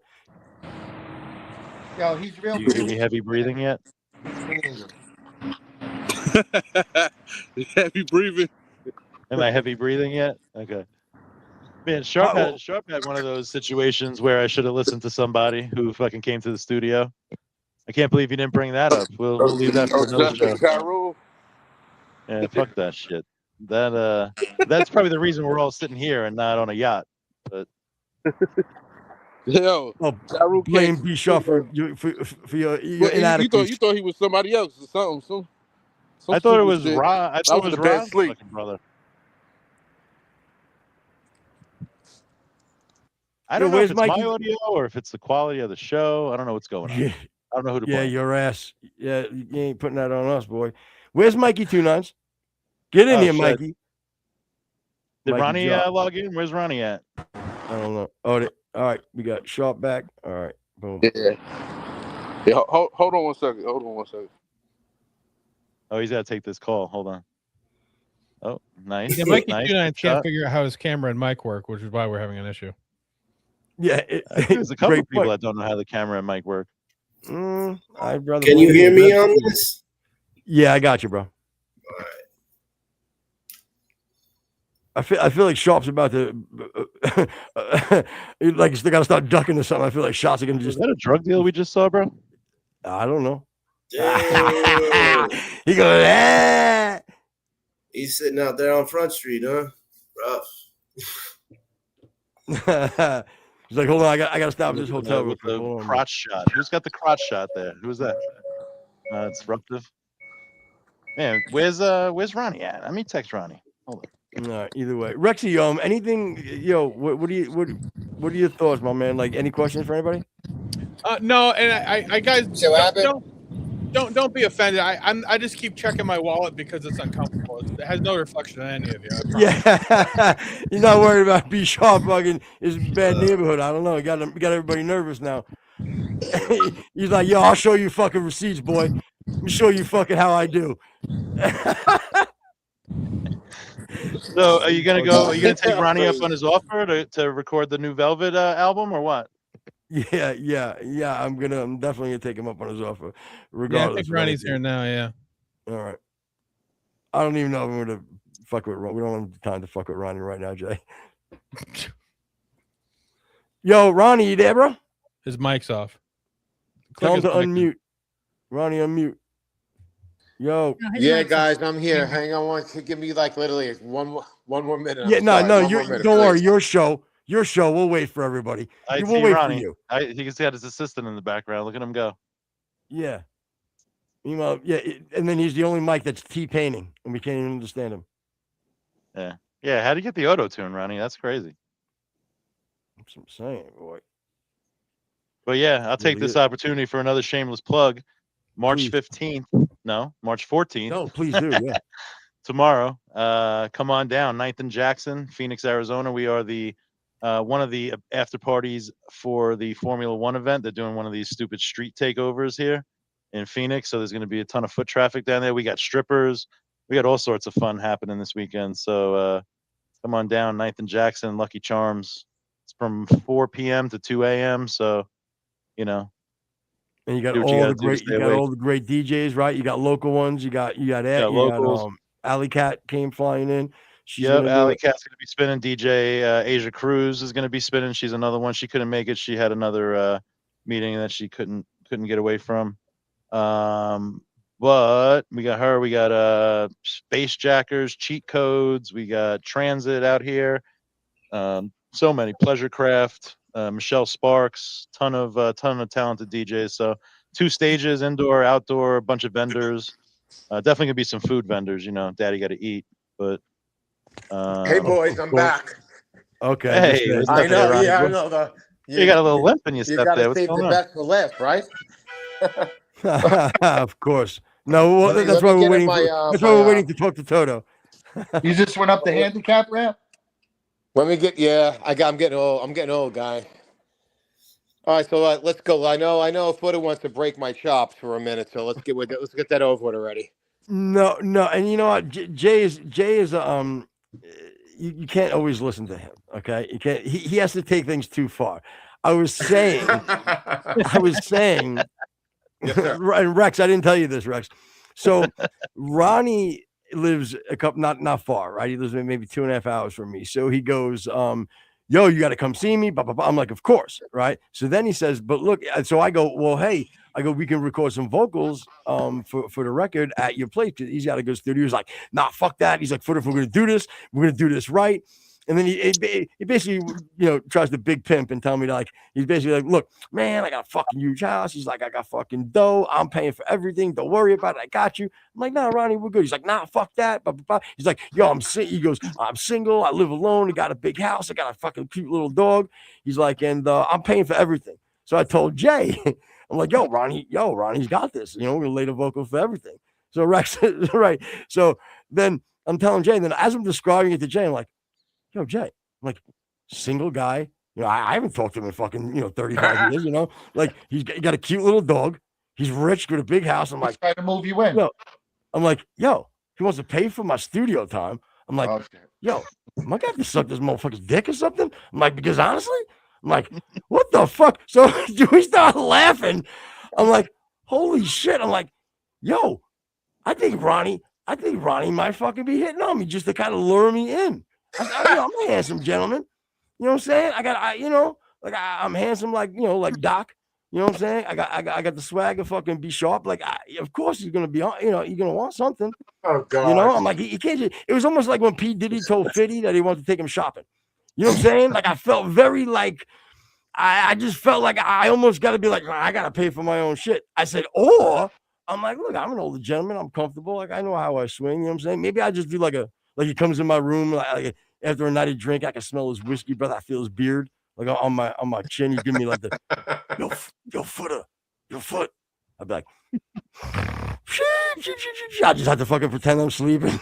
Yo, he's real Do you hear cute. me heavy breathing yet? Heavy breathing. Am I heavy breathing yet? Okay. Man, Sharp had one of those situations where I should have listened to somebody who fucking came to the studio. I can't believe you didn't bring that up. We'll leave that for another show. Yeah, fuck that shit. That's probably the reason we're all sitting here and not on a yacht. But Yo, blame B Sharp for your you inadequacies. thought he was somebody else or something. Some I thought it stupid was shit. Ron. I I thought it was was in a bad Ron's sleep. fucking brother. I don't know if where's it's my Mikey? audio or if it's the quality of the show. I don't know what's going on. Yeah. I don't know who to Yeah, blame. your ass. Yeah, you ain't putting that on us, boy. Where's Mikey 29s? Get in Oh, here, shit. Mikey. Did Mikey Ronnie drop. log in? Where's Ronnie at? I don't know. All right, we got Sharp back. All right, boom. Yeah. Hold on one second. Oh, he's got to take this call. Hold on. Oh, nice. Yeah, Mikey Nice. 29 Good can't shot. figure out how his camera and mic work, which is why we're having an issue. Yeah, There's a couple great of people point. that don't know how the camera and mic work. I'd rather. Can you blame hear you. me on this? Yeah, I got you, bro. I feel like Sharp's about to like he's got to start ducking or something. I feel like shots are gonna Is just. that a drug deal we just saw, bro? I don't know. Damn. He goes, ah. He's sitting out there on Front Street, huh? Rough. He's like, hold on, I got to stop at this hotel real With quick. the Hold on, crotch shot. Who's got the crotch shot there? Who's that? It's Ruptiv. Man, where's Ronnie at? Let me text Ronnie. Hold on. All right, either way, Rexy, anything, what are your thoughts, my man? Like, any questions for anybody? No, and I guys, So what happened? don't be offended. I just keep checking my wallet because it's uncomfortable. It has no reflection on any of you. Yeah, you're not worried about B Sharp fucking is bad neighborhood. I don't know. Got everybody nervous now. He's like, yo, I'll show you fucking receipts, boy. Let me show you fucking how I do. So, are you gonna take Ronnie up on his offer to record the new Velvet album or what? Yeah. I'm definitely gonna take him up on his offer, Yeah, I regardless. think Ronnie's here now. Yeah. All right. I don't even know if I'm gonna fuck with. We don't have time to fuck with Ronnie right now, Jay. Yo, Ronnie, you there, bro? His mic's off. Tell him Click to his mic. unmute. Ronnie, unmute. Yo. Yeah, guys, I'm here. Hang on, give me like literally one more minute. Yeah, I'm no, sorry. no, One you more minute, don't worry. please. Your show. We'll wait for everybody. I We'll see wait Ronnie. for you. He's got his assistant in the background. Look at him go. Yeah. You know, yeah, and then he's the only mic that's T-painting, and we can't even understand him. Yeah. Yeah. How do you get the auto tune, Ronnie? That's crazy. That's what I'm saying, boy. But yeah, I'll take this opportunity for another shameless plug. March 15th. No, March 14th. No, please do. Yeah. Tomorrow. Come on down. 9th and Jackson, Phoenix, Arizona. We are the one of the after parties for the Formula One event. They're doing one of these stupid street takeovers here in Phoenix. So there's going to be a ton of foot traffic down there. We got strippers. We got all sorts of fun happening this weekend. So come on down, 9th and Jackson, Lucky Charms. It's from 4 p.m. to 2 a.m. So, you know. And you got do what all gotta the do to great, stay you got awake. all the great DJs, right? You got local ones. You got locals. Alley Cat came flying in. She's Yep, gonna do Alley it. Cat's gonna be spinning. DJ Aja Cruz is gonna be spinning. She's another one. She couldn't make it. She had another meeting that she couldn't get away from. But we got her. We got Space Jackers, Cheat Codes. We got Transit out here. So many Pleasure Craft, Michelle Sparks, ton of talented DJs. So 2 stages, indoor, outdoor, a bunch of vendors. Definitely gonna be some food vendors. You know, Daddy got to eat. But Hey, boys, I'm back. Okay. Hey, what's up I know. there, Ronnie? Yeah, I know. You got a little limp in your You step got there. to What's save the going on? best for last, right? Of course. No, well, Let that's me why we're get in waiting. my, That's why we're waiting to talk to Toto. You just went up the handicap ramp? Let me get. Yeah, I'm getting old. I'm getting old, guy. All right, so let's go. I know. Footer wants to break my chops for a minute, so let's get with it. Let's get that over with already. No, and you know what? Jay is you can't always listen to him. Okay, you can't. He has to take things too far. I was saying, Yes, sir. and Rex, I didn't tell you this, Rex. So Ronnie lives a couple, not far, right? He lives maybe 2.5 hours from me. So he goes, yo, you got to come see me. Blah, blah, blah. I'm like, of course, right? So then he says, but look, so I go, well, hey, we can record some vocals for the record at your place. He's got to go to the studio. He's like, nah, fuck that. He's like, if we're going to do this, we're going to do this right. And then he basically, tries to big pimp and tell me he's basically like, look, man, I got a fucking huge house. He's like, I got fucking dough. I'm paying for everything. Don't worry about it. I got you. I'm like, nah, Ronnie, we're good. He's like, nah, fuck that. Blah, blah, blah. He's like, yo, he goes, I'm single. I live alone. I got a big house. I got a fucking cute little dog. He's like, and I'm paying for everything. So I told Jay, I'm like, Ronnie's got this. We're gonna lay the vocal for everything. So Rex, right. So then I'm telling Jay, and then as I'm describing it to Jay, I'm like, yo, Jay, I'm like, single guy. I haven't talked to him in fucking, 35 years, like he got a cute little dog. He's rich, got a big house. I'm like, trying to move you in. I'm like, yo, he wants to pay for my studio time. I'm like, yo, am I gonna have to suck this motherfucker's dick or something? I'm like, because honestly, I'm like, what the fuck? So we start laughing. I'm like, holy shit. I'm like, yo, I think Ronnie might fucking be hitting on me just to kind of lure me in. I'm a handsome gentleman. You know what I'm saying? I'm handsome like Doc. You know what I'm saying? I got the swag of fucking be sharp. Of course he's gonna be on. You're gonna want something. Oh God. I'm like, he can't. It was almost like when P Diddy told Fitty that he wanted to take him shopping. You know what I'm saying? I felt very I just felt like I almost got to be like, I got to pay for my own shit. I said, or I'm like, look, I'm an older gentleman. I'm comfortable. I know how I swing. You know what I'm saying? Maybe I just do like he comes in my room, like after a night of drink, I can smell his whiskey breath. I feel his beard, on my chin. He's giving me like the, yo, Footer, your foot. I'd be like, I just have to fucking pretend I'm sleeping.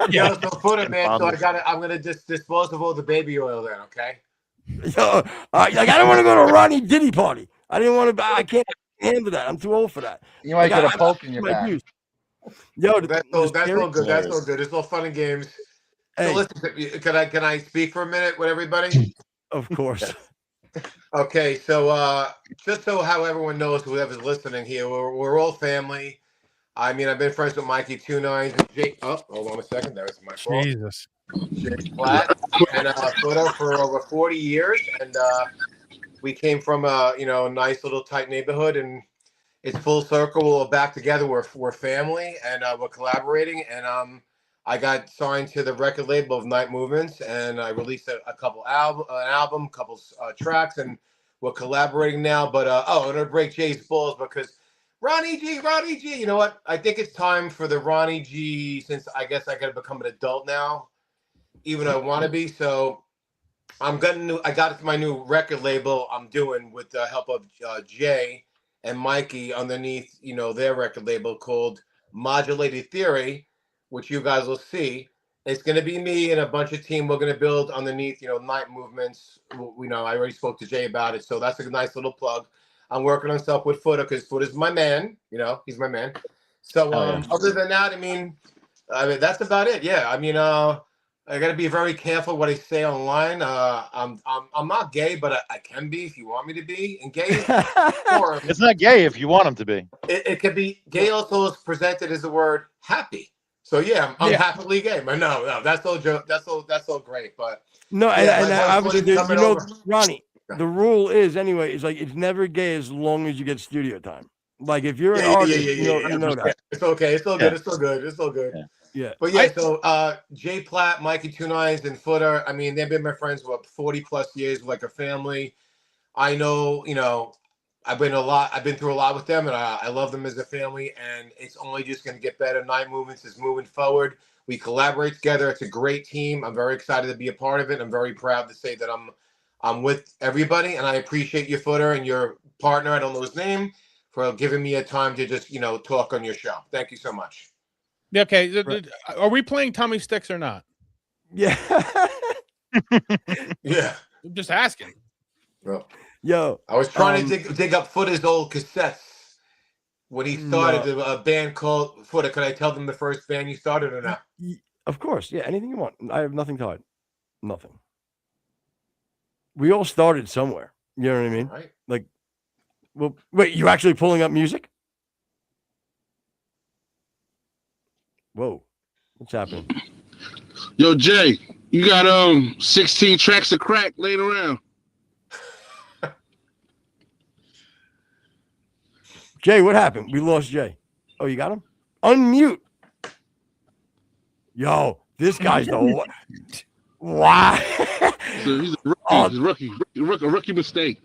Yeah, so Footer, man. So I'm gonna just dispose of all the baby oil then, okay? Yo, I don't want to go to a Ronnie Diddy party. I didn't want to. I can't handle that. I'm too old for that. You might get a poke in your back. Yo, that's all good. That's all good. It's all fun and games. So listen, can I speak for a minute with everybody? Of course. Okay, so just so how everyone knows, whoever's listening here, we're all family. I mean, I've been friends with Mikey 29 and Jake. Oh, hold on a second. That was my fault. Jesus. Jake Platt and Footer for over 40 years, and we came from a nice little tight neighborhood, and it's full circle. We're back together. We're family, and we're collaborating. And I got signed to the record label of Night Movements, and I released a couple album, couple tracks, and we're collaborating now. But I'm gonna break Jay's balls because Ronnie G. You know what? I think it's time for the Ronnie G. Since I guess I got to become an adult now, even though I want to be. So I got my new record label. I'm doing with the help of Jay and Mikey underneath, their record label called Modulated Theory, which you guys will see. It's going to be me and a bunch of team. We're going to build underneath, Night Movements. I already spoke to Jay about it, so that's a nice little plug. I'm working on stuff with Footer because Footer's my man. He's my man. So other than that, I mean, that's about it. Yeah, I mean, I got to be very careful what I say online. I'm not gay, but I can be if you want me to be. And gay, it's not gay if you want him to be. It can be gay. Also is presented as the word happy. So yeah, I'm happily gay. But no, that's all joke. That's all great. But no, yeah, and obviously, Ronnie, the rule is anyway. It's like it's never gay as long as you get studio time. Like if you're an artist, you know that. It's okay. It's still good. It's still good. It's still good. Yeah. But yeah, so Jay Platt, Mikey 29s, and Footer, I mean, they've been my friends for 40 plus years, like a family. I know, I've been through a lot with them, and I love them as a family, and it's only just going to get better. Night Movements is moving forward. We collaborate together. It's a great team. I'm very excited to be a part of it. I'm very proud to say that I'm with everybody, and I appreciate your Footer and your partner, I don't know his name, for giving me a time to just, talk on your show. Thank you so much. Okay, are we playing Tummy Sticks or not? Yeah. Yeah. I'm just asking. Well, yo, I was trying to dig up Footer's old cassettes when he started a band called Footer. Could I tell them the first band you started or not? Of course, yeah. Anything you want. I have nothing to hide. Nothing. We all started somewhere. You know what I mean? Right. Like, well, wait. You're actually pulling up music? Whoa, what's happening? Yo, Jay, you got 16 tracks of crack laying around. Jay, what happened? We lost Jay. Oh, you got him? Unmute. Yo, this guy's the wow. So he's a rookie. A rookie mistake.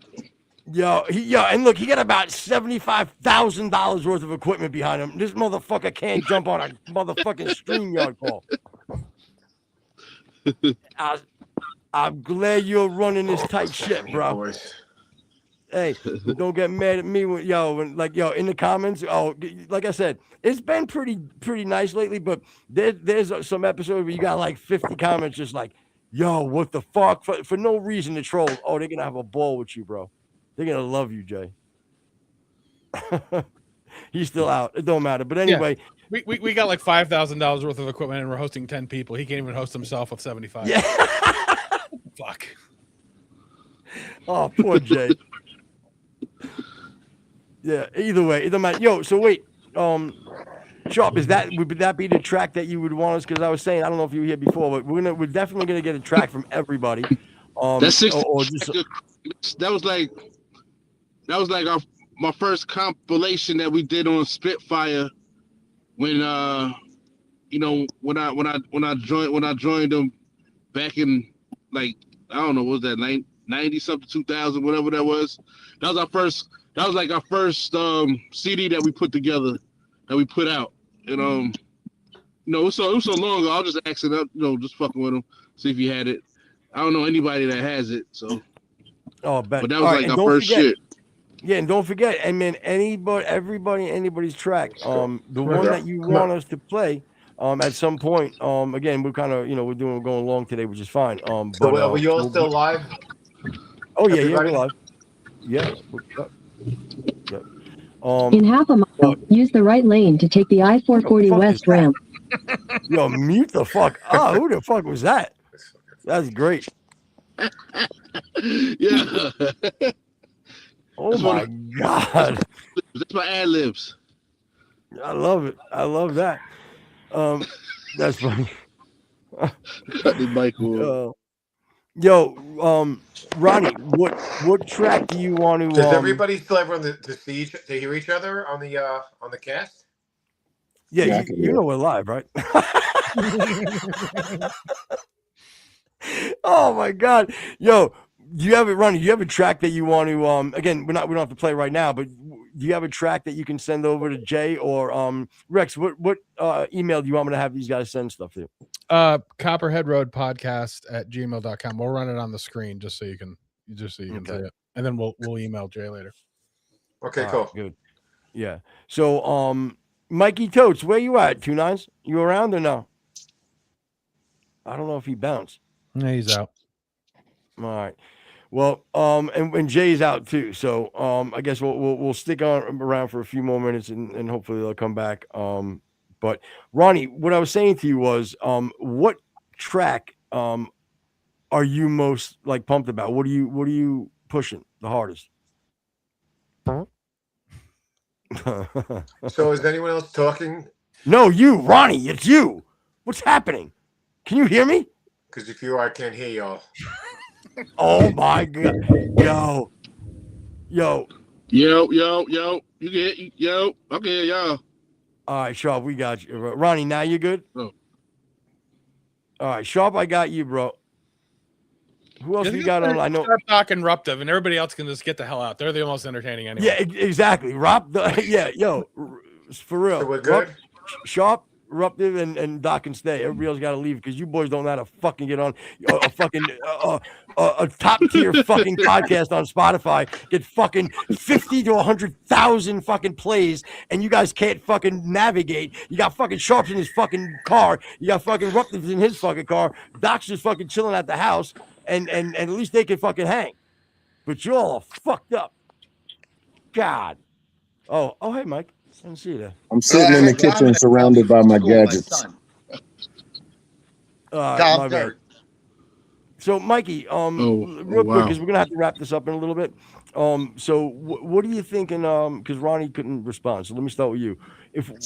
Yo, and look, he got about $75,000 worth of equipment behind him. This motherfucker can't jump on a motherfucking StreamYard call. I'm glad you're running this tight shit, bro. Hey, don't get mad at me when in the comments. Oh, like I said, it's been pretty nice lately, but there's some episodes where you got like 50 comments just like, yo, what the fuck? For no reason to troll. Oh, they're gonna have a ball with you, bro. They're gonna love you, Jay. He's still out. It don't matter. But anyway, we got like $5,000 worth of equipment, and we're hosting 10 people. He can't even host himself with 75. Yeah. Fuck. Oh, poor Jay. Yeah. Either way, it don't matter. Yo, so wait. Sharp, would that be the track that you would want us? Because I was saying, I don't know if you were here before, but we're definitely gonna get a track from everybody. That's 16. That was like my first compilation that we did on Spitfire when when I joined them back in like I don't know, what was that 90 something 2000 whatever that was. That was our first CD that we put together, that we put out. And it was so long ago. I was just asking up, just fucking with him, see if he had it. I don't know anybody that has it, so. Oh, but that was like our first shit. Yeah, and don't forget, I mean, anybody's track. The one that you want us to play, at some point. Again, we're kind of, we're going long today, which is fine. But were you all still live? Oh yeah, we're live. Yeah. In half a mile, use the right lane to take the I-440 West ramp. Yo, mute the fuck. Oh, who the fuck was that? That's great. Yeah. Oh my God. That's my ad libs. I love it. I love that. That's funny. Cut the mic off. Ronnie, what track do you want to Does everybody still have everyone to see to hear each other on the cast? Yeah, Yeah, I can you hear. know we're live, right? Oh my god. Yo, do you have it, Ronnie? Do you have a track that you want to again, we don't have to play right now, but do you have a track that you can send over to Jay or Rex? What email do you want me to have these guys send stuff to? Copperhead Road podcast at gmail.com. We'll run it on the screen just so you can see it. And then we'll email Jay later. Okay, All cool. right, good. Yeah. So Mikey Totes, where you at? 2-9s? You around or no? I don't know if he bounced. Yeah, he's out. All right. Well, and Jay's out too. So I guess we'll stick on around for a few more minutes and hopefully they'll come back. But Ronnie, what I was saying to you was what track are you most like pumped about? What are you pushing the hardest? So is anyone else talking? No, you, Ronnie, it's you. What's happening? Can you hear me? Because if you are, I can't hear y'all. Oh my god. Yo. Yo. You get yo. Okay, y'all. All right, Sharp, we got you. Ronnie, now you good? Oh. All right, Sharp, I got you, bro. Who else we got on? I know. Doc and Ruptiv, and everybody else can just get the hell out. They're the most entertaining anyway. Yeah, exactly. For real. So we're good? Sharp, Ruptiv, and Doc can stay. Everybody else got to leave because you boys don't know how to fucking get on a top tier fucking podcast on Spotify. Get fucking 50 to 100,000 fucking plays, and you guys can't fucking navigate. You got fucking Sharps in his fucking car. You got fucking Ruptiv in his fucking car. Doc's just fucking chilling at the house, and at least they can fucking hang. But you all are fucked up. God. Oh, hey, Mike. I didn't see you there. I'm sitting in the kitchen surrounded by my gadgets. My bad. So, Mikey, real quick, because we're gonna have to wrap this up in a little bit. So, what are you thinking? Because Ronnie couldn't respond, so let me start with you.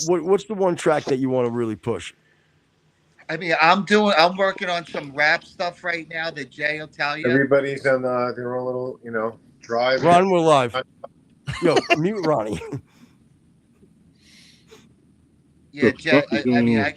What's the one track that you want to really push? I mean, I'm working on some rap stuff right now that Jay will tell you. Everybody's on their own little, drive. Ron, we're live. Yo, mute Ronnie. Yeah, Jay. I mean, I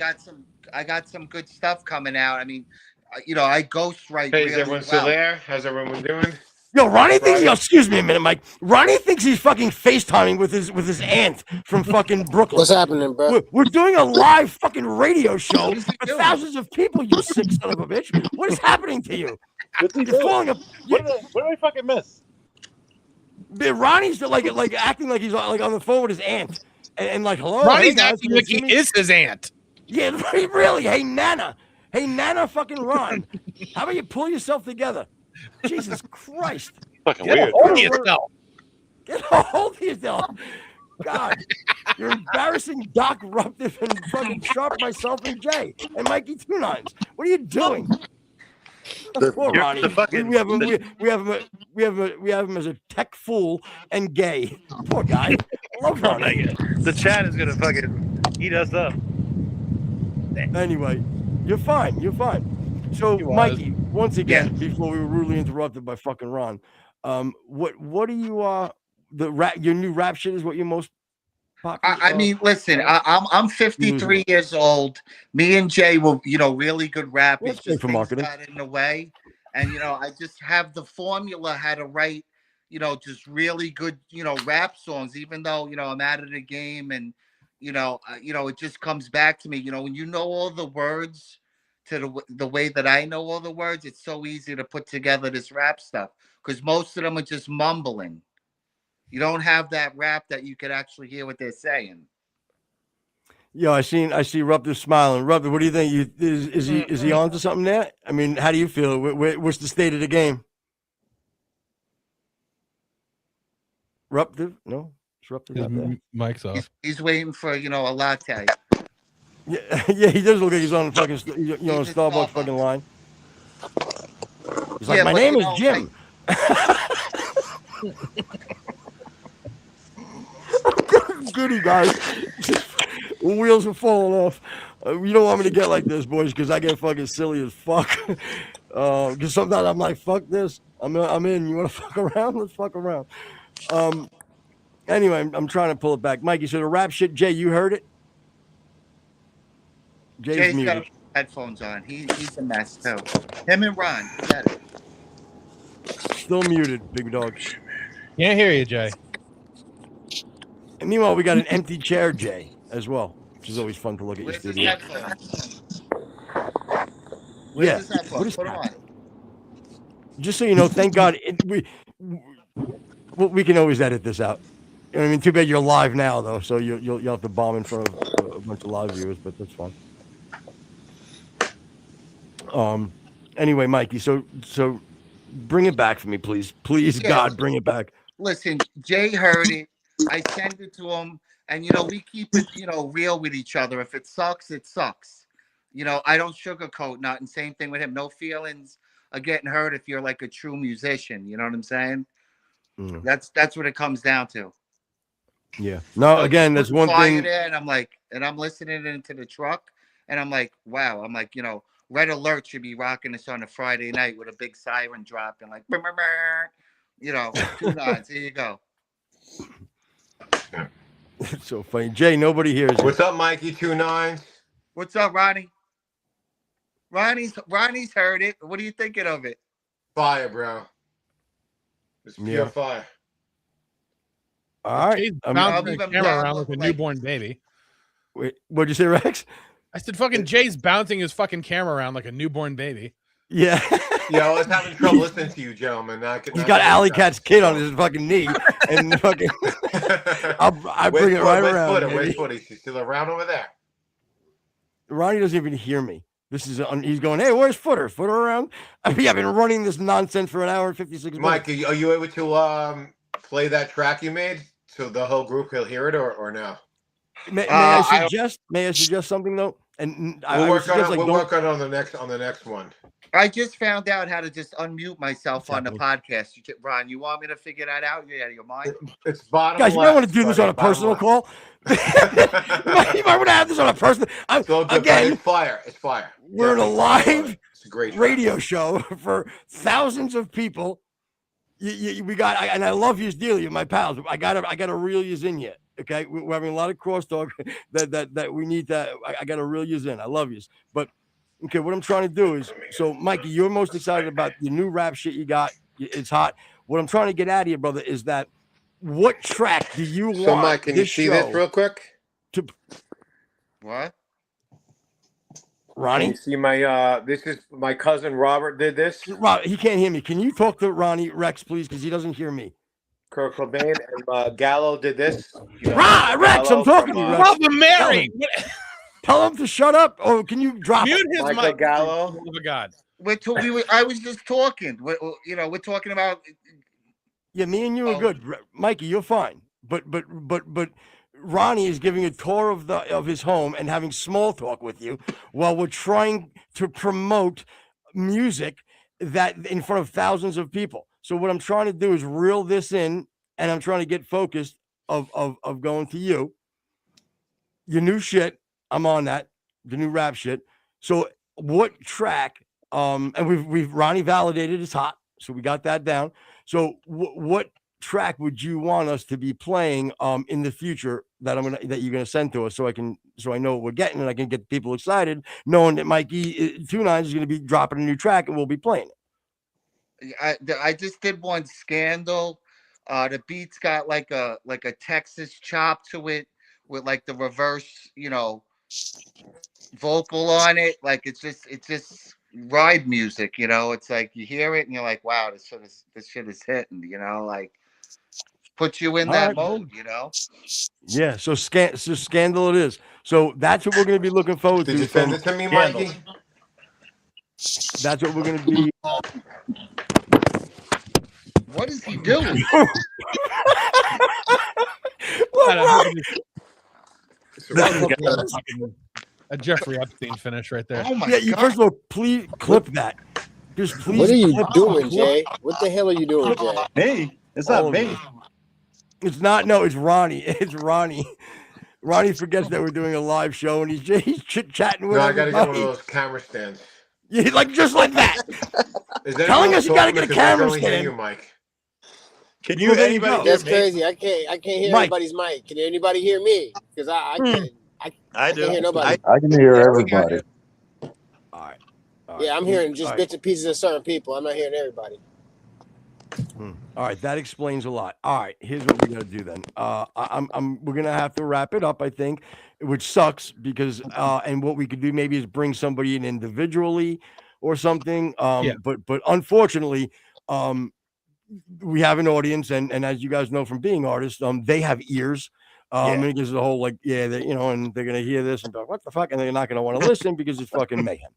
got some good stuff coming out. I mean, I ghostwrite. Hey, really is everyone still there? How's everyone doing? Yo, Ronnie thinks. Excuse me a minute, Mike. Ronnie thinks he's fucking FaceTiming with his aunt from fucking Brooklyn. What's happening, bro? We're doing a live fucking radio show for thousands of people. You sick son of a bitch! What is happening to you? You're falling up. What did I fucking miss? Ronnie's like acting like he's like on the phone with his aunt and like hello. Ronnie's hey guys, acting like he is his aunt. Yeah, really. Hey Nana, fucking Ron. How about you pull yourself together? Jesus Christ! Fucking weird. Get a hold of yourself. God, you're embarrassing Doc Ruptiv and fucking Sharp, myself, and Jay and Mikey 2-9s. What are you doing? Poor Ronnie. We have him as a tech fool and gay. Poor guy. I love Ronnie. The chat is gonna fucking eat us up. Anyway, you're fine. So, Mikey, once again, before we were rudely interrupted by fucking Ron, what are you your new rap shit is what you're most popular? I mean, listen, I'm 53 years old. Me and Jay were, really good rappers. Just for marketing. got in the way, and I just have the formula how to write, just really good, rap songs. Even though I'm out of the game, and it just comes back to me. When you know all the words to the way that I know all the words, it's so easy to put together this rap stuff because most of them are just mumbling. You don't have that rap that you could actually hear what they're saying. Yo, I see Ruptiv smiling. Ruptiv, what do you think? Is he on to something there? I mean, how do you feel? What's the state of the game? Ruptiv? No? Is Ruptiv not there? Mike's off. He's waiting for, a latte. Yeah, he does look like he's on fucking, Starbucks fucking line. He's like, my name is Jim. Goody guys. wheels are falling off. You don't want me to get like this, boys, because I get fucking silly as fuck. Because sometimes I'm like, fuck this. I'm in. You want to fuck around? Let's fuck around. Anyway, I'm trying to pull it back. Mikey, so the rap shit, Jay, you heard it? Jay's Jay's got muted. headphones on. He's a mess too. Him and Ron, forget it. Still muted, big dog. Can't hear you, Jay. And meanwhile, we got an empty chair, Jay, as well, which is always fun to look at your Where's his studio. headphones? Where's his headphones? What is Put them on. Just so you know, thank God we can always edit this out. I mean, too bad you're live now, though, so you'll have to bomb in front of a bunch of live viewers, but that's fine. Anyway, Mikey, so bring it back for me, please. Please, Yeah. God, bring it back. Listen, Jay heard it. I sent it to him, and we keep it, real with each other. If it sucks, it sucks. I don't sugarcoat nothing. Same thing with him. No feelings are getting hurt if you're like a true musician. You know what I'm saying? Mm. That's what it comes down to. Yeah. No, again, that's one thing. There, and I'm listening into the truck, and I'm like, wow. I'm like, Red Alert should be rocking this on a Friday night with a big siren drop and like, brr, brr, brr, 2 nods. Here you go. It's so funny. Jay, nobody hears you. What's up, Mikey? 2 9s. What's up, Ronnie? Ronnie's heard it. What are you thinking of it? Fire, bro. It's pure fire. All right. Jay's bouncing the camera around like a newborn baby. Wait, what'd you say, Rex? I said fucking Jay's bouncing his fucking camera around like a newborn baby. Yeah. Yeah, I was having trouble listening to you, gentlemen. He's got Alley Cat's kid on his fucking knee, and fucking. I bring it right around. Where's Footy? He's still around over there. Ronnie doesn't even hear me. This is he's going, hey, where's Footer? Footer around? I mean, I've been running this nonsense for an hour and 56 minutes. Mike, are you able to play that track you made so the whole group will hear it, or no? May I suggest something though? And we'll work on it on the next one. I just found out how to just unmute myself on the podcast. Ron, you want me to figure that out? You're out of your mind? It's bottom Guys, you left, might want to do this on a personal call. You might want to have this on a personal. Again, it's fire. It's fire. We're in a live great radio show for thousands of people. We got, and I love you dearly, you're my pals. I gotta reel you in yet. Okay, we're having a lot of crosstalk that we need to. I gotta reel you in. I love you, but. Okay, what I'm trying to do is, so Mikey, you're most excited about the new rap shit you got. It's hot. What I'm trying to get out of you, brother, is that what track do you want? So, Mike, can you see this real quick? What? Ronnie? Can you see my, this is my cousin Robert did this. He can't hear me. Can you talk to Ronnie Rex, please? Because he doesn't hear me. Kurt Cobain and Gallo did this. Rex, I'm talking to you, Rex. Brother Mary! Tell him to shut up, or can you drop Mute it? his Michael mic. Gallo. Oh my God. I was just talking. We're talking about. Yeah, me and you are good, Mikey. You're fine, but Ronnie is giving a tour of his home and having small talk with you while we're trying to promote music that in front of thousands of people. So what I'm trying to do is reel this in, and I'm trying to get focused of going to you. Your new shit. I'm on that, the new rap shit. So what track, and we've Ronnie validated it's hot. So we got that down. So what track would you want us to be playing in the future that you're gonna send to us so I know what we're getting and I can get people excited knowing that Mikey 2 9s is gonna be dropping a new track and we'll be playing it. I just did one, Scandal. The beat's got like a Texas chop to it with like the reverse, vocal on it. Like it's just ride music, It's like you hear it and you're like, wow, this shit is hitting, like puts you in that mode, Yeah, so Scandal it is. So that's what we're going to be looking forward to. Did you send it to me, Mikey? That's what we're going to be. What is he doing? A Jeffrey Epstein finish right there. Oh my God. First of all, please clip that. Just please. What are you doing, Jay? What the hell are you doing, Jay? Me? It's not me. It's not. No, it's Ronnie. It's Ronnie. Ronnie forgets that we're doing a live show, and he's chit chatting with No, I got to get one of everybody. those camera stands. Yeah, like just like that. Is anyone Telling else us you got to talking? get a Because I can camera only hear stand. you, Mike. Can Well, you there you anybody go. hear That's me? crazy. I can't hear Mike. anybody's mic. Can anybody hear me? Because I can't. I I can't hear do. nobody. I can hear Yeah, everybody. All right. Yeah, I'm hearing just bits and pieces of certain people. I'm not hearing everybody. All right, that explains a lot. All right, here's what we got to do then. We're gonna have to wrap it up, I think, which sucks because and what we could do maybe is bring somebody in individually or something. But unfortunately, we have an audience, and as you guys know from being artists, they have ears. And it gives the whole like, and they're gonna hear this and go, what the fuck, and they're not gonna want to listen because it's fucking mayhem.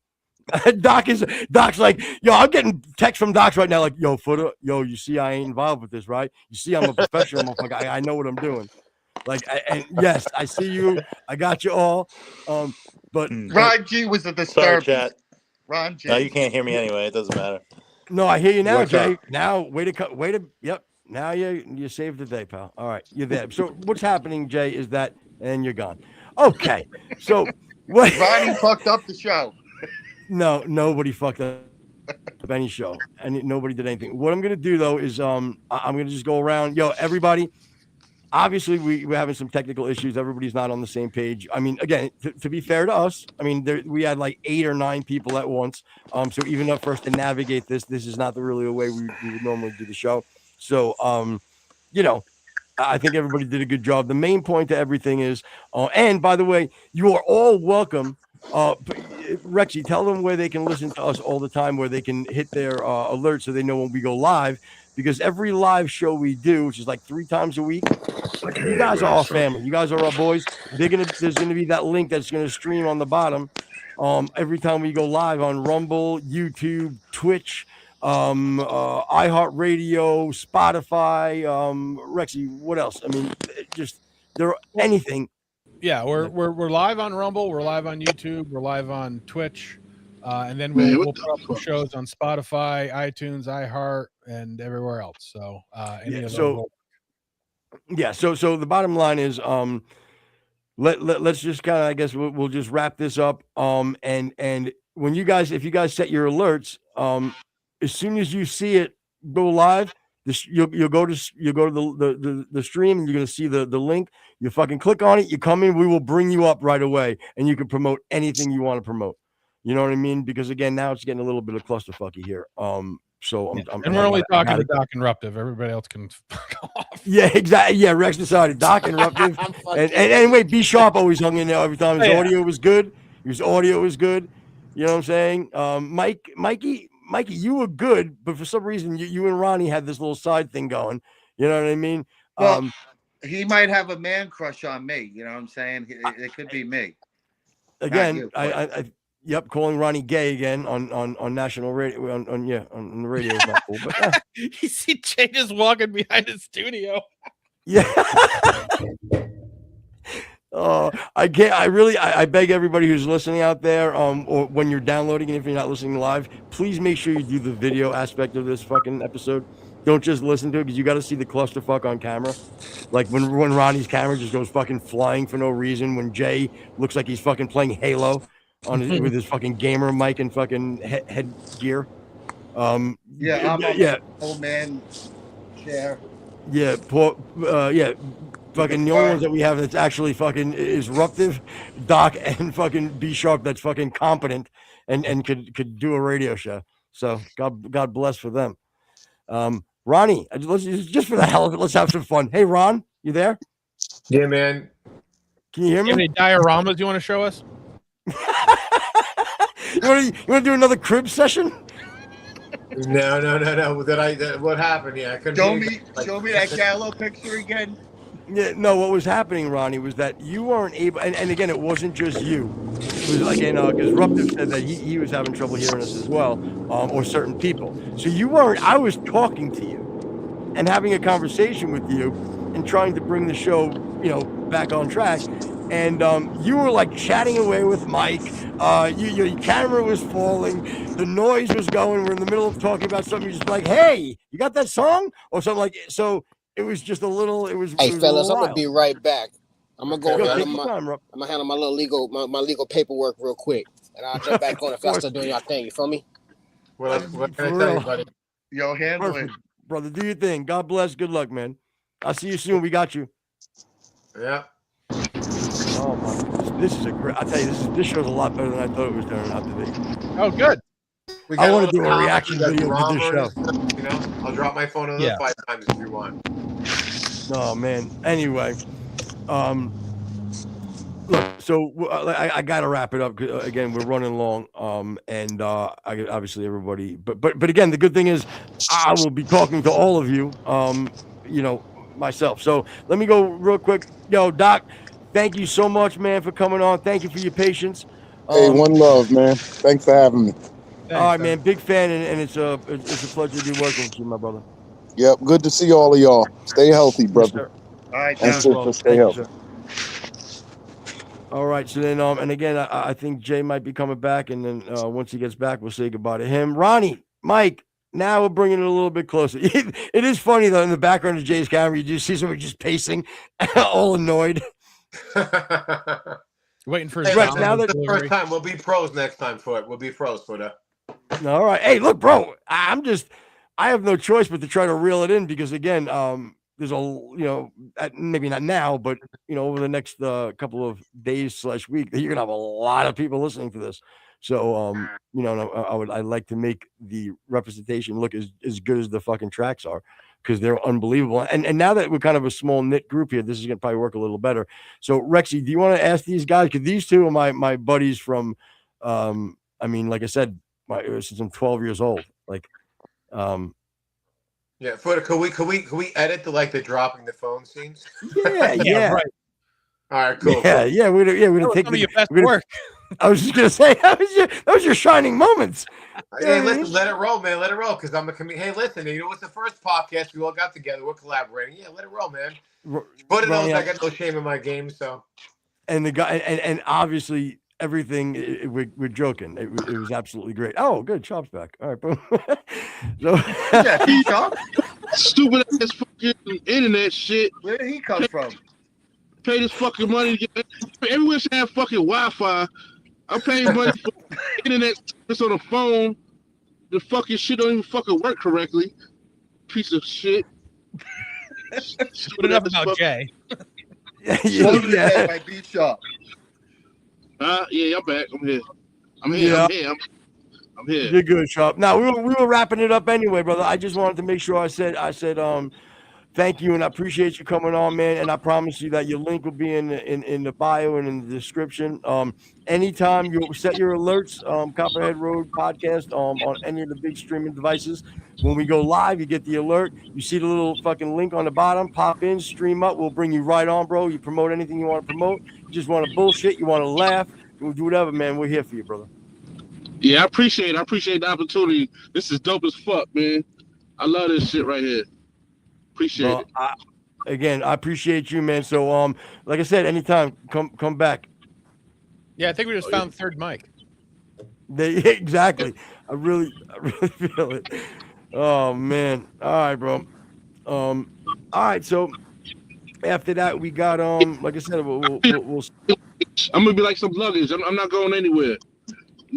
Doc's like, yo, I'm getting text from Docs right now, like, yo, Footer, you see, I ain't involved with this, right? You see, I'm a professional motherfucker. I know what I'm doing. Like, and yes, I see you. I got you all. But Ron G was a Sorry, disturbance. chat. Ron G. No, you can't hear me anyway. It doesn't matter. No, I hear you now, What's Jay. up? Now, yep. Now you saved the day, pal. All right, you're there. So what's happening, Jay, is that, and you're gone. Okay, so what? Ronnie fucked up the show. No, nobody fucked up any show, and nobody did anything. What I'm gonna do though is I'm gonna just go around. Yo, everybody. Obviously, we're having some technical issues. Everybody's not on the same page. I mean, again, to be fair to us, I mean, we had like 8 or 9 people at once. So even up for us to navigate this is not really the way we would normally do the show. So, I think everybody did a good job. The main point to everything is, and by the way, you are all welcome. Rexy, tell them where they can listen to us all the time, where they can hit their alerts so they know when we go live. Because every live show we do, which is like 3 times a week, you guys are our family. You guys are our boys. There's gonna be that link that's gonna stream on the bottom. Every time we go live on Rumble, YouTube, Twitch, iHeartRadio, Spotify, Rexy, what else? I mean, just anything. Yeah, we're live on Rumble, we're live on YouTube, we're live on Twitch, and then we'll put up some shows on Spotify, iTunes, iHeart, and everywhere else. So So the bottom line is, let's just kind of, I guess we'll just wrap this up. And when if you guys set your alerts, as soon as you see it go live, you'll go to the stream, and you're gonna see the link. You fucking click on it, you come in, we will bring you up right away, and you can promote anything you want to promote. You know what I mean? Because again, now it's getting a little bit of clusterfucky here. So and we're only talking to Doc and Ruptiv. Everybody else can fuck off. Yeah, exactly. Yeah, Rex decided Doc and Ruptiv. and anyway, B Sharp always hung in there every time his audio was good. His audio was good. You know what I'm saying? Mikey, you were good, but for some reason you and Ronnie had this little side thing going. You know what I mean? Well, he might have a man crush on me. You know what I'm saying? It could be me. Again, Yep, calling Ronnie gay again on national radio on the radio is not cool. But you see Jay just walking behind his studio. Yeah. I can't. I beg everybody who's listening out there, or when you're downloading, and if you're not listening live, please make sure you do the video aspect of this fucking episode. Don't just listen to it, because you got to see the clusterfuck on camera. Like when Ronnie's camera just goes fucking flying for no reason. When Jay looks like he's fucking playing Halo with his fucking gamer mic and fucking head gear. I'm old man chair. Yeah, fucking the only ones that we have that's actually fucking is Ruptiv, Doc, and fucking B Sharp that's fucking competent and could do a radio show. So God bless for them. Ronnie, just for the hell of it, let's have some fun. Hey Ron, you there? Yeah, man. Can you hear me? Any dioramas you want to show us? You want to do another crib session? No. What happened? Yeah, I couldn't. Show me that Gallo picture again. Yeah, no. What was happening, Ronnie, was that you weren't able, and again, it wasn't just you. It was like, because Ruptiv said that he was having trouble hearing us as well, or certain people. So you weren't. I was talking to you, and having a conversation with you, and trying to bring the show, back on track. And you were like chatting away with Mike. Your camera was falling. The noise was going. We're in the middle of talking about something. You're just like, "Hey, you got that song?" or something like. So it was just a little. It was. Hey, it was fellas, a I'm little gonna be right back. I'm gonna go Yo, handle take your time, Rob. I'm gonna handle my little my legal paperwork real quick, and I'll jump back on if y'all still doing y'all thing. You feel me? What can I For tell real. you, buddy? Yo, handle Perfect, it. brother. Do your thing. God bless. Good luck, man. I'll see you soon. We got you. Yeah. Oh my, this is a great. I tell you, this show's a lot better than I thought it was turning out to be. Oh, good. We I got want all to do the a topics, reaction we got video to this drama show. and stuff, you know. I'll drop my phone another 5 times if you want. Oh man. Anyway, look. So I got to wrap it up. 'Cause, again, we're running long. And obviously everybody. But again, the good thing is I will be talking to all of you. You know, myself. So let me go real quick. Yo, Doc. Thank you so much, man, for coming on. Thank you for your patience. Hey, one love, man. Thanks for having me. All right, man. Big fan, and it's a pleasure to be working with you, my brother. Yep, good to see all of y'all. Stay healthy, brother. Sir. All right, And You as sister, well. stay Thank you, healthy. sir. All right. So then, and again, I think Jay might be coming back, and then once he gets back, we'll say goodbye to him. Ronnie, Mike. Now we're bringing it a little bit closer. It is funny though. In the background of Jay's camera, you just see somebody just pacing, all annoyed. Waiting for Hey, Rex, listen, now this that is the first time. We'll be pros next time for it. We'll be pros for that. all right. Hey, look, bro. I have no choice but to try to reel it in because again, there's maybe not now, but over the next couple of days / week, you're gonna have a lot of people listening to this. So, I'd like to make the representation look as good as the fucking tracks are because they're unbelievable. And now that we're kind of a small knit group here, this is gonna probably work a little better. So, Rexy, do you want to ask these guys? Because these two are my buddies from, like I said, since I'm 12 years old. Yeah, can we edit the dropping the phone scenes? Yeah. Right. All right, cool. Yeah, we're gonna take some of your best work. I was just gonna say that was your shining moments. Hey, listen, let it roll, man. Let it roll, because I'm a comedian. Hey, listen, it's the first podcast we all got together. We're collaborating. Yeah, let it roll, man. But it knows I got no shame in my game, so. And the guy, and obviously everything we're joking. It was absolutely great. Oh, good, Chop's back. All right, boom. Yeah, Chop. Stupid ass fucking internet shit. Where did he come from? Pay this fucking money to get everywhere should have fucking Wi-Fi. I'm paying money for internet service on the phone. The fucking shit don't even fucking work correctly. Piece of shit. But enough about Jay. Yeah. By B Shop. Yeah, I'm back. I'm here. I'm here. You're good, Chop. Now we were wrapping it up anyway, brother. I just wanted to make sure I said thank you and I appreciate you coming on, man. And I promise you that your link will be in the bio and in the description. Anytime you set your alerts, Copperhead Road podcast on any of the big streaming devices. When we go live, you get the alert. You see the little fucking link on the bottom. Pop in, stream up. We'll bring you right on, bro. You promote anything you want to promote. You just want to bullshit. You want to laugh. We'll do whatever, man. We're here for you, brother. Yeah, I appreciate the opportunity. This is dope as fuck, man. I love this shit right here. Appreciate it. I appreciate you, man. So, like I said, anytime, come back. Yeah, I think we just found third mic. Exactly. I really feel it. Oh man. All right, bro. All right. So after that, we got like I said, we'll I'm gonna be like some luggage. I'm not going anywhere.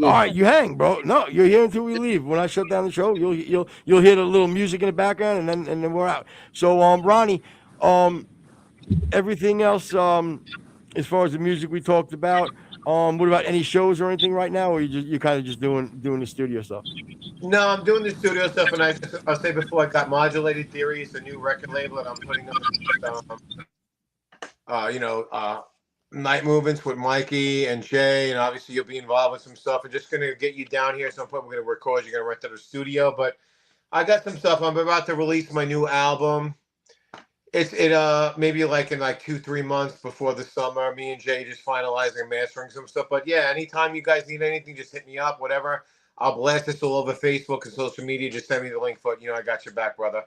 All right, you hang, bro. No, you're here until we leave. When I shut down the show, you'll hear the little music in the background, and then we're out. So, Ronnie, everything else, as far as the music we talked about, what about any shows or anything right now, or you're kind of just doing the studio stuff? No, I'm doing the studio stuff, and I'll say before I got Modulated Theories, a new record label that I'm putting on. Night Movements with Mikey and Jay, and obviously you'll be involved with some stuff. I'm just gonna get you down here at some point. We're gonna record. You're gonna rent out a studio, but I got some stuff. I'm about to release my new album. Maybe like in 2-3 months before the summer. Me and Jay just finalizing and mastering some stuff. But yeah, anytime you guys need anything, just hit me up. Whatever. I'll blast this all over Facebook and social media. Just send me the link for it. I got your back, brother.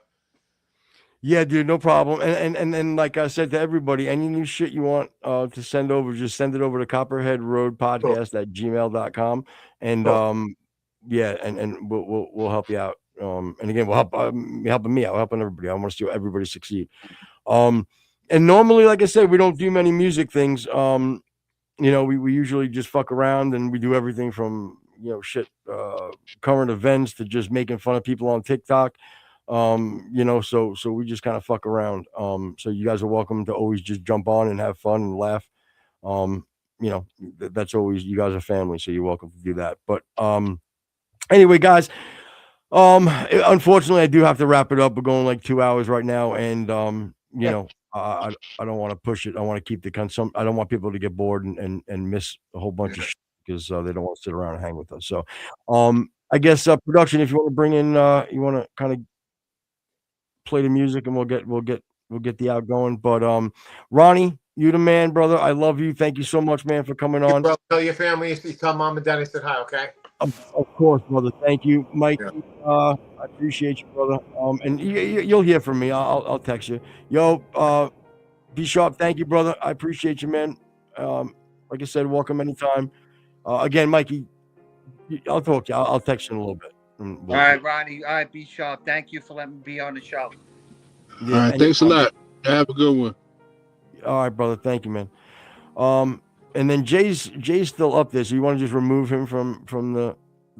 Yeah, dude, no problem. And like I said to everybody, any new shit you want to send over, just send it over to Copperhead Road Podcast at gmail.com. And yeah, and we'll help you out. And again, we'll help helping me out, helping everybody. I want to see everybody succeed. And normally, like I said, we don't do many music things. You know, we usually just fuck around and we do everything from, you know, shit, current events to just making fun of people on TikTok. You know, so we just kind of fuck around. So you guys are welcome to always just jump on and have fun and laugh. You know, that's always, you guys are family, so you're welcome to do that. But anyway, guys, unfortunately I do have to wrap it up. We're going like 2 hours right now, and you know, I don't want to push it. I want to keep the I don't want people to get bored and miss a whole bunch of shit because they don't want to sit around and hang with us. So I guess production, if you want to bring in you want to kind of play the music, and we'll get the out going. But Ronnie, you the man, brother. I love you. Thank you so much, man, for coming on. Bro, tell your family, you tell mom and dad I said hi, okay? Of course, brother. Thank you, Mike. I appreciate you, brother. And you'll hear from me. I'll text you. Yo, be sharp. Thank you, brother. I appreciate you, man. Like I said, welcome anytime. Again, Mikey, I'll talk to you. I'll text you in a little bit. All right, Ronnie. All right, be sharp. Thank you for letting me be on the show. All right, thanks a lot. Have a good one. All right, brother. Thank you, man. And then Jay's still up there, so you want to just remove him from the,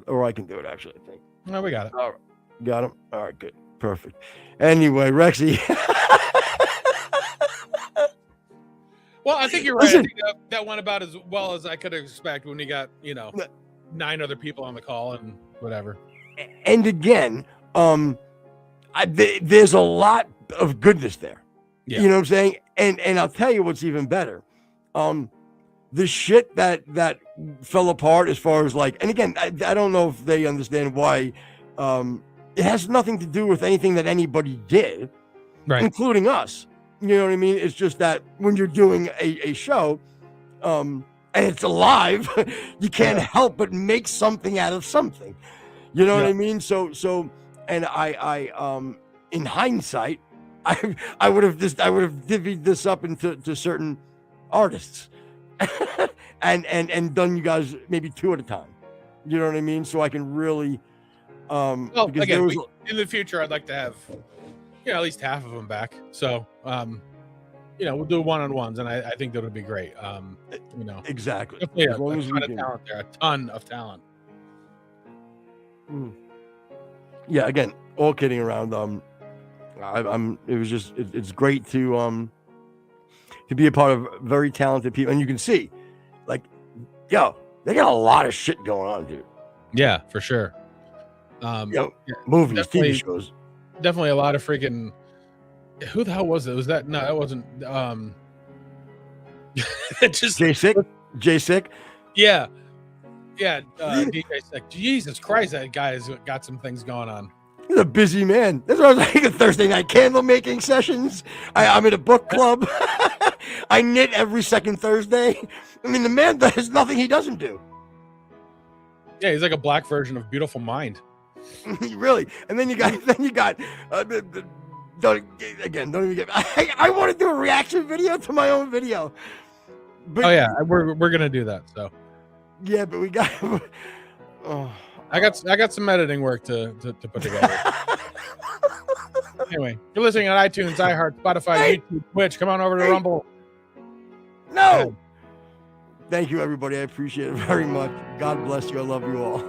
or I can do it actually, I think. No, we got it. All right. Got him? All right, good. Perfect. Anyway, Rexy. Well, I think you're right. Listen. I think that went about as well as I could expect when you got, you know, 9 other people on the call and whatever. And again, there's a lot of goodness there. Yeah. You know what I'm saying? And I'll tell you what's even better. The shit that fell apart as far as like, and again, I don't know if they understand why. It has nothing to do with anything that anybody did, right? Including us. You know what I mean? It's just that when you're doing a show, and it's alive, you can't help but make something out of something. You know what I mean? So, and I in hindsight, I would have divvied this up into certain artists, and done you guys maybe 2 at a time. You know what I mean? So I can really, well, because again, in the future, I'd like to have, you know, at least half of them back. So, you know, we'll do one-on-ones, and I think that would be great. You know, exactly. Yeah, As long as we can. talent there, a ton of talent. Yeah, again, all kidding around. It was just, it's great to be a part of very talented people, and you can see, like, yo, they got a lot of shit going on, dude. Yeah, for sure. Movies, TV shows. Definitely a lot of freaking. Who the hell was it? Was that no? That wasn't. Just Jay Sicc. Yeah. DJ Sicc. Jesus Christ, that guy's got some things going on. He's a busy man. That's what I was like. Thursday night candle making sessions. I'm in a book club. I knit every second Thursday. I mean, the man does nothing he doesn't do. Yeah, he's like a black version of Beautiful Mind. Really. And then you got don't even get. I want to do a reaction video to my own video. But, oh yeah, we're gonna do that. So yeah, but we got. Oh. I got some editing work to put together. Anyway, you're listening on iTunes, iHeart, Spotify, YouTube, Twitch. Come on over to Rumble. No. Thank you, everybody. I appreciate it very much. God bless you. I love you all.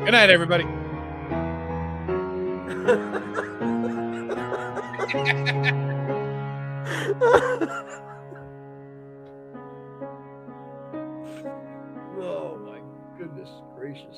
Good night, everybody. Oh my goodness gracious.